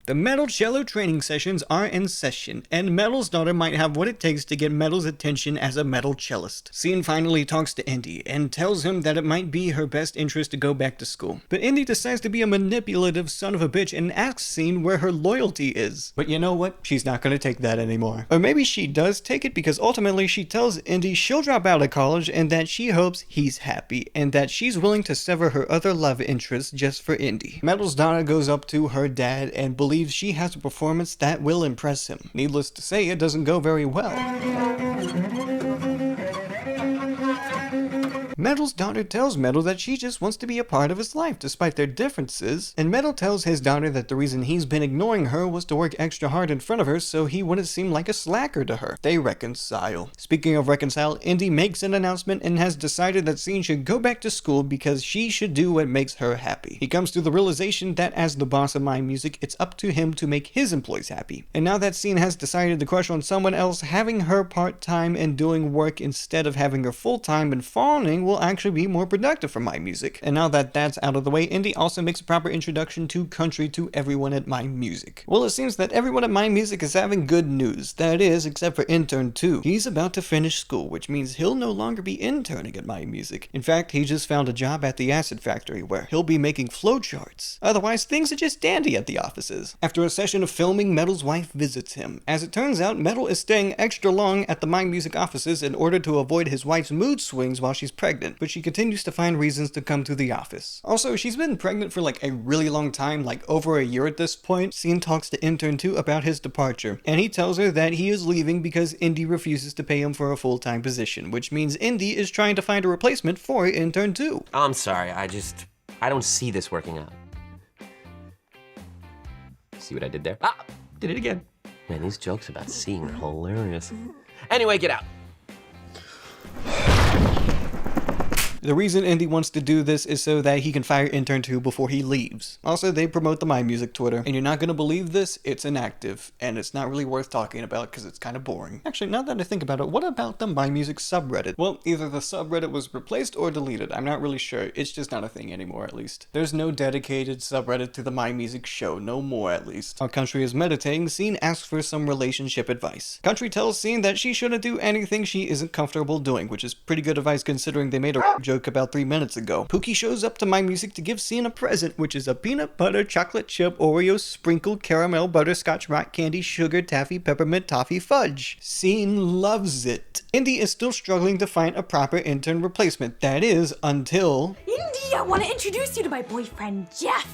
Speaker 1: The Metal cello training sessions are in session, and Metal's daughter might have what it takes to get Metal's attention as a metal cellist. Scene finally talks to Indy and tells him that it might be her best interest to go back to school. But Indy decides to be a manipulative son of a bitch and asks Scene where her loyalty is. But you know what? She's not going to take that anymore. Or maybe she does take it, because ultimately she tells Indy she'll drop out of college and that she hopes he's happy, and that she's willing to sever her other love interests just for Indy. Metal's daughter goes up to her dad and believes she has a performance that will impress him. Needless to say, it doesn't go very well. Metal's daughter tells Metal that she just wants to be a part of his life despite their differences, and Metal tells his daughter that the reason he's been ignoring her was to work extra hard in front of her so he wouldn't seem like a slacker to her. They reconcile. Speaking of reconcile, Indy makes an announcement and has decided that Scene should go back to school because she should do what makes her happy. He comes to the realization that as the boss of MyMusic, it's up to him to make his employees happy. And now that Scene has decided to crush on someone else, having her part-time and doing work instead of having her full-time and fawning will actually be more productive for MyMusic. And now that that's out of the way, Indy also makes a proper introduction to Country to everyone at MyMusic. Well, it seems that everyone at MyMusic is having good news. That is, except for Intern 2. He's about to finish school, which means he'll no longer be interning at MyMusic. In fact, he just found a job at the Acid Factory where he'll be making flowcharts. Otherwise, things are just dandy at the offices. After a session of filming, Metal's wife visits him. As it turns out, Metal is staying extra long at the MyMusic offices in order to avoid his wife's mood swings while she's pregnant, but she continues to find reasons to come to the office. Also, she's been pregnant for like a really long time, like over a year at this point. Scene talks to Intern 2 about his departure, and he tells her that he is leaving because Indy refuses to pay him for a full-time position, which means Indy is trying to find a replacement for Intern 2.
Speaker 15: I'm sorry, I don't see this working out. See what I did there? Ah, did it again. Man, these jokes about seeing are hilarious. Anyway, get out.
Speaker 1: The reason Indy wants to do this is so that he can fire Intern 2 before he leaves. Also, they promote the MyMusic Twitter, and you're not gonna believe this, it's inactive, and it's not really worth talking about because it's kind of boring. Actually, now that I think about it, what about the MyMusic subreddit? Well, either the subreddit was replaced or deleted, I'm not really sure, it's just not a thing anymore at least. There's no dedicated subreddit to the MyMusic show, no more at least. While Country is meditating, Scene asks for some relationship advice. Country tells Scene that she shouldn't do anything she isn't comfortable doing, which is pretty good advice considering they made a joke about 3 minutes ago. Pookie shows up to MyMusic to give Scene a present, which is a peanut butter chocolate chip Oreo sprinkled caramel butterscotch rock candy sugar taffy peppermint toffee fudge. Scene loves it. Indy is still struggling to find a proper intern replacement. That is, until...
Speaker 4: Indy, I want to introduce you to my boyfriend, Jeff.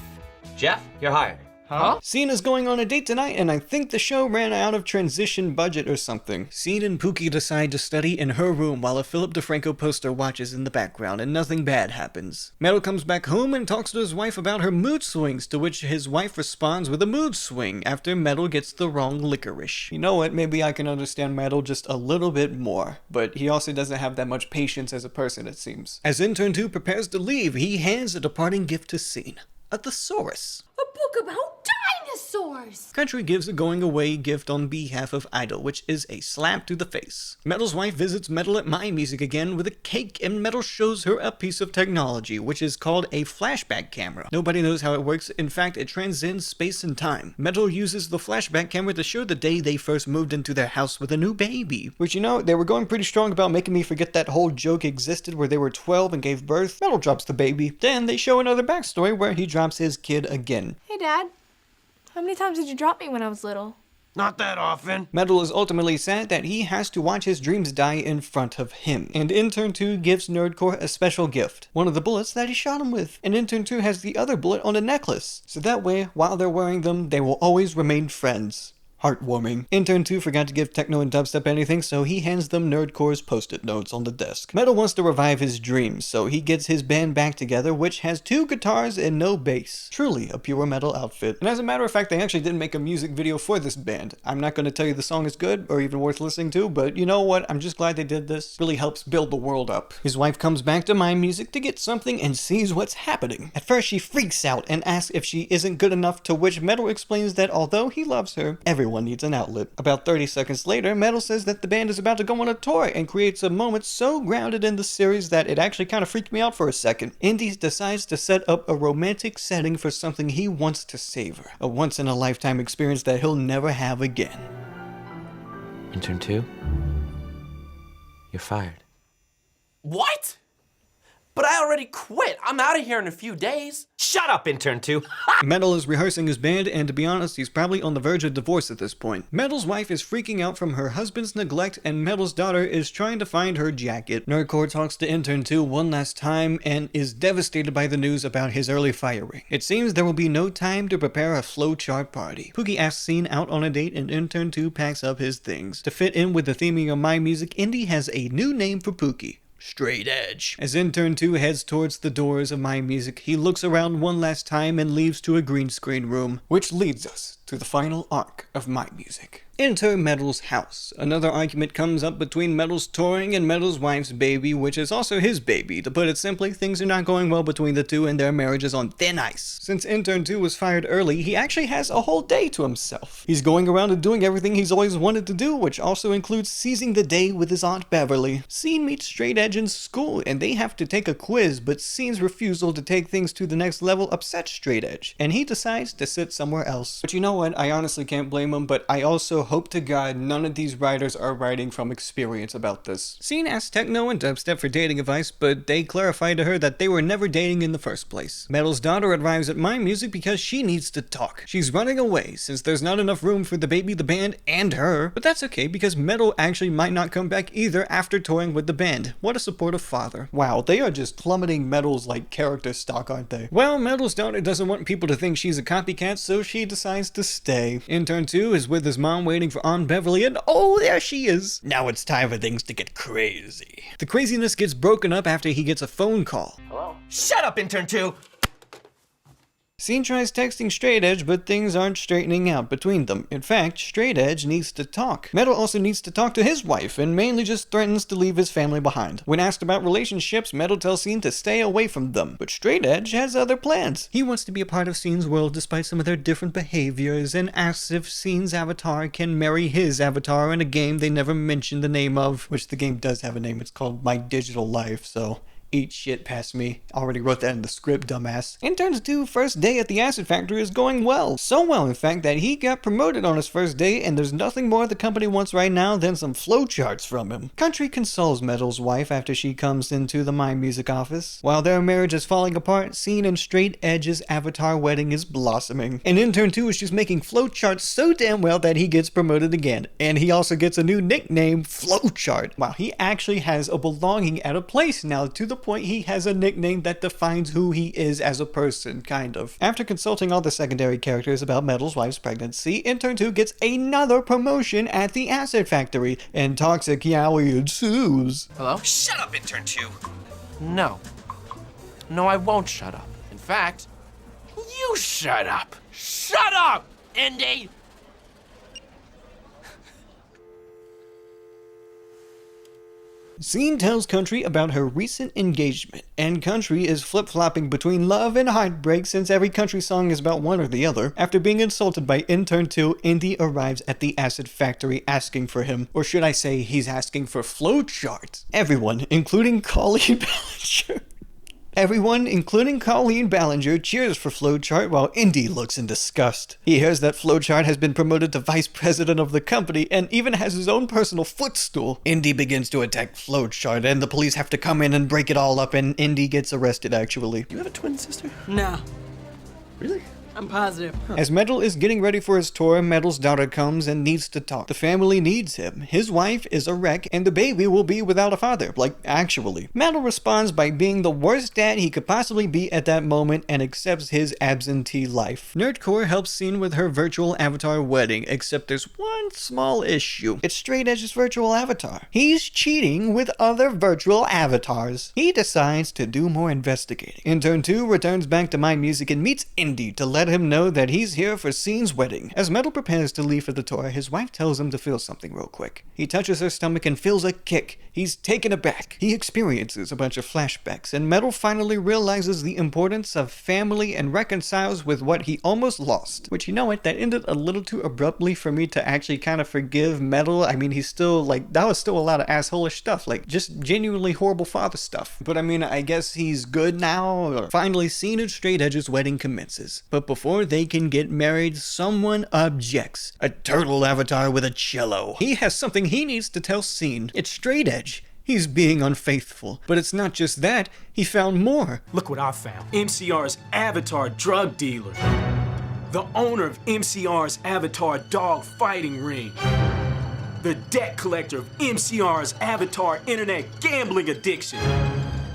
Speaker 15: Jeff, you're hired.
Speaker 1: Huh? Scene is going on a date tonight, and I think the show ran out of transition budget or something. Scene and Pookie decide to study in her room while a Philip DeFranco poster watches in the background, and nothing bad happens. Metal comes back home and talks to his wife about her mood swings, to which his wife responds with a mood swing after Metal gets the wrong licorice. You know what, maybe I can understand Metal just a little bit more, but he also doesn't have that much patience as a person, it seems. As Intern 2 prepares to leave, he hands a departing gift to Scene. A thesaurus.
Speaker 20: A book book about dinosaurs.
Speaker 1: Country gives a going away gift on behalf of Idol, which is a slap to the face. Metal's wife visits Metal at MyMusic again with a cake, and Metal shows her a piece of technology, which is called a flashback camera. Nobody knows how it works. In fact, it transcends space and time. Metal uses the flashback camera to show the day they first moved into their house with a new baby. Which, you know, they were going pretty strong about making me forget that whole joke existed where they were 12 and gave birth. Metal drops the baby. Then they show another backstory where he drops his kid again.
Speaker 5: Hey, Dad. How many times did you drop me when I was little?
Speaker 15: Not that often.
Speaker 1: Metal is ultimately sad that he has to watch his dreams die in front of him. And Intern 2 gives Nerdcore a special gift. One of the bullets that he shot him with. And Intern 2 has the other bullet on a necklace. So that way, while they're wearing them, they will always remain friends. Heartwarming. Intern 2 forgot to give Techno and Dubstep anything, so he hands them Nerdcore's post-it notes on the desk. Metal wants to revive his dreams, so he gets his band back together, which has 2 guitars and no bass. Truly a pure metal outfit. And as a matter of fact, they actually didn't make a music video for this band. I'm not going to tell you the song is good or even worth listening to, but you know what? I'm just glad they did this. Really helps build the world up. His wife comes back to MyMusic to get something and sees what's happening. At first, she freaks out and asks if she isn't good enough, to which Metal explains that although he loves her, everyone needs an outlet. About 30 seconds later, Metal says that the band is about to go on a tour and creates a moment so grounded in the series that it actually kind of freaked me out for a second. Indy decides to set up a romantic setting for something he wants to savor. A once-in-a-lifetime experience that he'll never have again.
Speaker 3: Intern 2? You're fired.
Speaker 15: What? But I already quit. I'm out of here in a few days. Shut up, Intern 2.
Speaker 1: Metal is rehearsing his band, and to be honest, he's probably on the verge of divorce at this point. Metal's wife is freaking out from her husband's neglect, and Metal's daughter is trying to find her jacket. Nerdcore talks to Intern 2 one last time and is devastated by the news about his early firing. It seems there will be no time to prepare a flowchart party. Pookie asks Scene out on a date, and Intern 2 packs up his things. To fit in with the theming of MyMusic, Indy has a new name for Pookie. Straight Edge. As Intern 2 heads towards the doors of MyMusic, he looks around one last time and leaves to a green screen room, which leads us to the final arc of MyMusic. Enter Metal's house. Another argument comes up between Metal's touring and Metal's wife's baby, which is also his baby. To put it simply, things are not going well between the two and their marriage is on thin ice. Since Intern 2 was fired early, he actually has a whole day to himself. He's going around and doing everything he's always wanted to do, which also includes seizing the day with his Aunt Beverly. Scene meets Straight Edge in school, and they have to take a quiz, but Scene's refusal to take things to the next level upsets Straight Edge, and he decides to sit somewhere else. But you know what? I honestly can't blame him, but I also hope to God none of these writers are writing from experience about this. Scene asks Techno and Dubstep for dating advice, but they clarify to her that they were never dating in the first place. Metal's daughter arrives at MyMusic because she needs to talk. She's running away since there's not enough room for the baby, the band, and her. But that's okay because Metal actually might not come back either after touring with the band. What a supportive father. Wow, they are just plummeting Metal's character stock, aren't they? Well, Metal's daughter doesn't want people to think she's a copycat, so she decides to stay. Intern 2 is with his mom waiting for Aunt Beverly, and oh, there she is. Now it's time for things to get crazy. The craziness gets broken up after he gets a phone call.
Speaker 15: Hello? Shut up, Intern 2.
Speaker 1: Scene tries texting Straight Edge, but things aren't straightening out between them. In fact, Straight Edge needs to talk. Metal also needs to talk to his wife, and mainly just threatens to leave his family behind. When asked about relationships, Metal tells Scene to stay away from them, but Straight Edge has other plans. He wants to be a part of Scene's world despite some of their different behaviors, and asks if Scene's avatar can marry his avatar in a game they never mentioned the name of, which the game does have a name. It's called My Digital Life, so eat shit past me. Already wrote that in the script, dumbass. Intern 2's first day at the Acid Factory is going well. So well, in fact, that he got promoted on his first day, and there's nothing more the company wants right now than some flowcharts from him. Country consoles Metal's wife after she comes into the MyMusic office. While their marriage is falling apart, Scene and Straight Edge's avatar wedding is blossoming. And Intern 2 is just making flowcharts so damn well that he gets promoted again. And he also gets a new nickname, Flowchart. Wow, he actually has a belonging at a place now, to the point he has a nickname that defines who he is as a person, kind of. After consulting all the secondary characters about Metal's wife's pregnancy, Intern 2 gets another promotion at the Acid Factory, and Toxic Yowie ensues.
Speaker 2: Hello?
Speaker 15: Shut up, Intern 2.
Speaker 2: No. No, I won't shut up. In fact, you shut up. Shut up, Indy!
Speaker 1: Scene tells Country about her recent engagement, and Country is flip-flopping between love and heartbreak since every country song is about one or the other. After being insulted by intern 2, Indy arrives at the acid factory asking for him, or should I say he's asking for flowcharts. Everyone, including Colleen Ballinger, cheers for Flowchart while Indy looks in disgust. He hears that Flowchart has been promoted to vice president of the company and even has his own personal footstool. Indy begins to attack Flowchart and the police have to come in and break it all up, and Indy gets arrested actually.
Speaker 15: You have a twin sister?
Speaker 7: No.
Speaker 15: Really?
Speaker 7: I'm positive.
Speaker 1: As Metal is getting ready for his tour, Metal's daughter comes and needs to talk. The family needs him. His wife is a wreck, and the baby will be without a father. Like, actually. Metal responds by being the worst dad he could possibly be at that moment and accepts his absentee life. Nerdcore helps Scene with her virtual avatar wedding, except there's one small issue. It's Straight Edge's virtual avatar. He's cheating with other virtual avatars. He decides to do more investigating. Intern 2 returns back to MyMusic and meets Indy to let him know that he's here for Scene's wedding. As Metal prepares to leave for the tour, his wife tells him to feel something real quick. He touches her stomach and feels a kick. He's taken aback. He experiences a bunch of flashbacks, and Metal finally realizes the importance of family and reconciles with what he almost lost. Which, you know what, that ended a little too abruptly for me to actually kind of forgive Metal. I mean, he's still, like, that was still a lot of asshole-ish stuff, like, just genuinely horrible father stuff. But I mean, I guess he's good now. Finally, Scene and Straight Edge's wedding commences. But before they can get married, someone objects. A turtle avatar with a cello. He has something he needs to tell Scene. It's Straight Edge. He's being unfaithful. But it's not just that. He found more.
Speaker 6: Look what I found. MCR's avatar drug dealer. The owner of MCR's avatar dog fighting ring. The debt collector of MCR's avatar internet gambling addiction.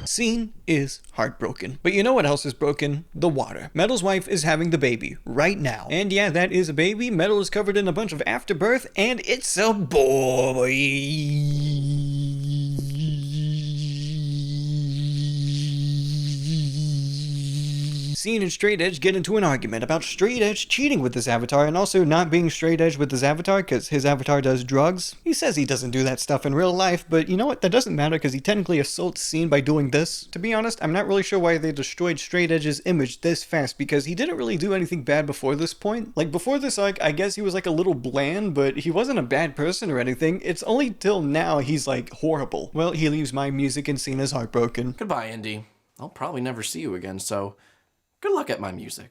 Speaker 1: Scene is heartbroken. But you know what else is broken? The water. Metal's wife is having the baby right now. And yeah, that is a baby. Metal is covered in a bunch of afterbirth, and it's a boy. Scene and Straight Edge get into an argument about Straight Edge cheating with his avatar and also not being Straight Edge with his avatar because his avatar does drugs. He says he doesn't do that stuff in real life, but you know what? That doesn't matter because he technically assaults Scene by doing this. To be honest, I'm not really sure why they destroyed Straight Edge's image this fast because he didn't really do anything bad before this point. Like before this arc, I guess he was like a little bland, but he wasn't a bad person or anything. It's only till now he's like horrible. Well, he leaves MyMusic and Scene is heartbroken.
Speaker 2: Goodbye, Indy. I'll probably never see you again, so good luck at MyMusic.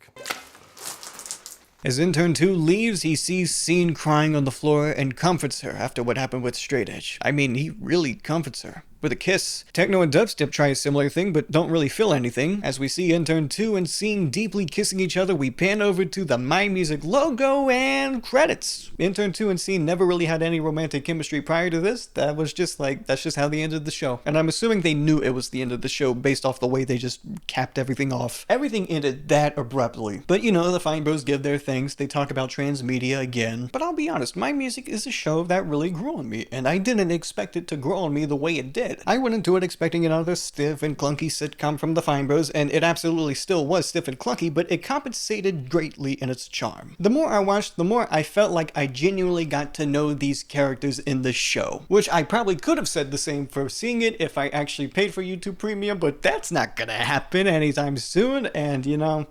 Speaker 1: As Intern 2 leaves, he sees Scene crying on the floor and comforts her after what happened with Straight Edge. I mean, he really comforts her. With a kiss. Techno and Dubstep try a similar thing, but don't really feel anything. As we see Intern 2 and Scene deeply kissing each other, we pan over to the MyMusic logo and credits. Intern 2 and Scene never really had any romantic chemistry prior to this. That was just like, that's just how they ended the show. And I'm assuming they knew it was the end of the show based off the way they just capped everything off. Everything ended that abruptly. But you know, the Fine Bros give their things. They talk about transmedia again. But I'll be honest, MyMusic is a show that really grew on me, and I didn't expect it to grow on me the way it did. I went into it expecting another stiff and clunky sitcom from the Fine Bros, and it absolutely still was stiff and clunky, but it compensated greatly in its charm. The more I watched, the more I felt like I genuinely got to know these characters in the show. Which I probably could have said the same for Seeing It if I actually paid for YouTube Premium, but that's not gonna happen anytime soon, and you know,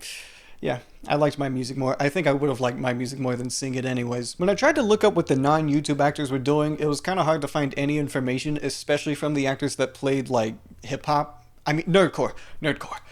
Speaker 1: yeah, I liked MyMusic more. I think I would have liked MyMusic more than Seeing It anyways. When I tried to look up what the non-YouTube actors were doing, it was kind of hard to find any information, especially from the actors that played, like, hip-hop. I mean, nerdcore,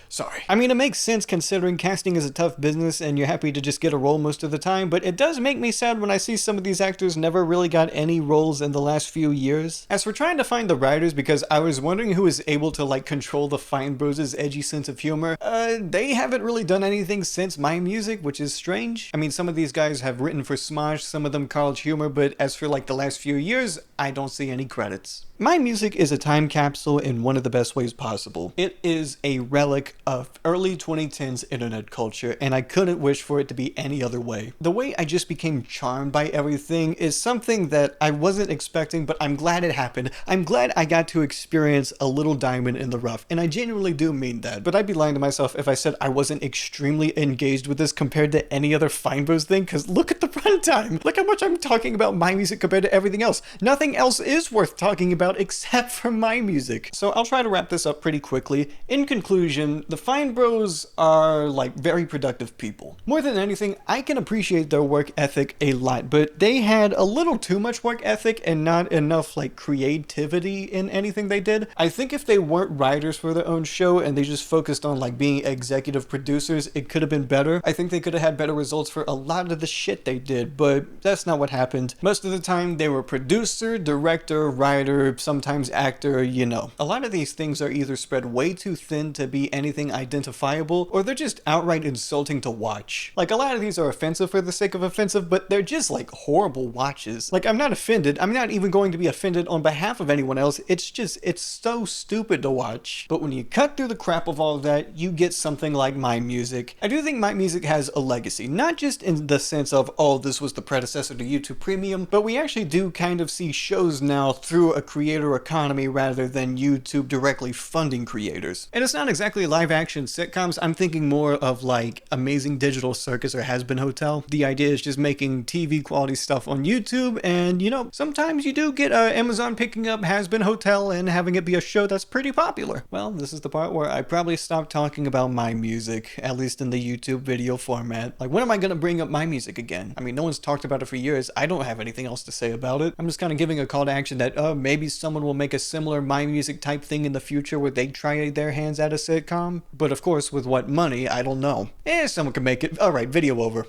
Speaker 1: sorry. I mean, it makes sense considering casting is a tough business and you're happy to just get a role most of the time, but it does make me sad when I see some of these actors never really got any roles in the last few years. As for trying to find the writers, because I was wondering who is able to, like, control the Fine Bros' edgy sense of humor, they haven't really done anything since MyMusic, which is strange. I mean, some of these guys have written for Smosh, some of them College Humor, but as for, like, the last few years, I don't see any credits. MyMusic is a time capsule in one of the best ways possible. It is a relic of early 2010s internet culture, and I couldn't wish for it to be any other way. The way I just became charmed by everything is something that I wasn't expecting, but I'm glad it happened. I'm glad I got to experience a little diamond in the rough, and I genuinely do mean that. But I'd be lying to myself if I said I wasn't extremely engaged with this compared to any other Fine Bros thing, because look at the runtime! Look how much I'm talking about MyMusic compared to everything else. Nothing else is worth talking about about except for MyMusic. So I'll try to wrap this up pretty quickly. In conclusion, the Fine Bros are like very productive people. More than anything, I can appreciate their work ethic a lot, but they had a little too much work ethic and not enough like creativity in anything they did. I think if they weren't writers for their own show and they just focused on like being executive producers, it could have been better. I think they could have had better results for a lot of the shit they did, but that's not what happened. Most of the time they were producer, director, writer, sometimes actor, you know. A lot of these things are either spread way too thin to be anything identifiable, or they're just outright insulting to watch. Like, a lot of these are offensive for the sake of offensive, but they're just like horrible watches. Like, I'm not offended. I'm not even going to be offended on behalf of anyone else. It's so stupid to watch. But when you cut through the crap of all of that, you get something like MyMusic. I do think MyMusic has a legacy, not just in the sense of, oh, this was the predecessor to YouTube Premium, but we actually do kind of see shows now through a creator economy rather than YouTube directly funding creators. And it's not exactly live action sitcoms. I'm thinking more of like Amazing Digital Circus or Has Been Hotel. The idea is just making TV quality stuff on YouTube, and you know, sometimes you do get Amazon picking up Has Been Hotel and having it be a show that's pretty popular. Well, this is the part where I probably stopped talking about MyMusic, at least in the YouTube video format. Like, when am I gonna bring up MyMusic again? I mean, no one's talked about it for years. I don't have anything else to say about it. I'm just kind of giving a call to action that maybe someone will make a similar MyMusic type thing in the future where they try their hands at a sitcom. But of course, with what money, I don't know. Someone can make it. Alright, video over.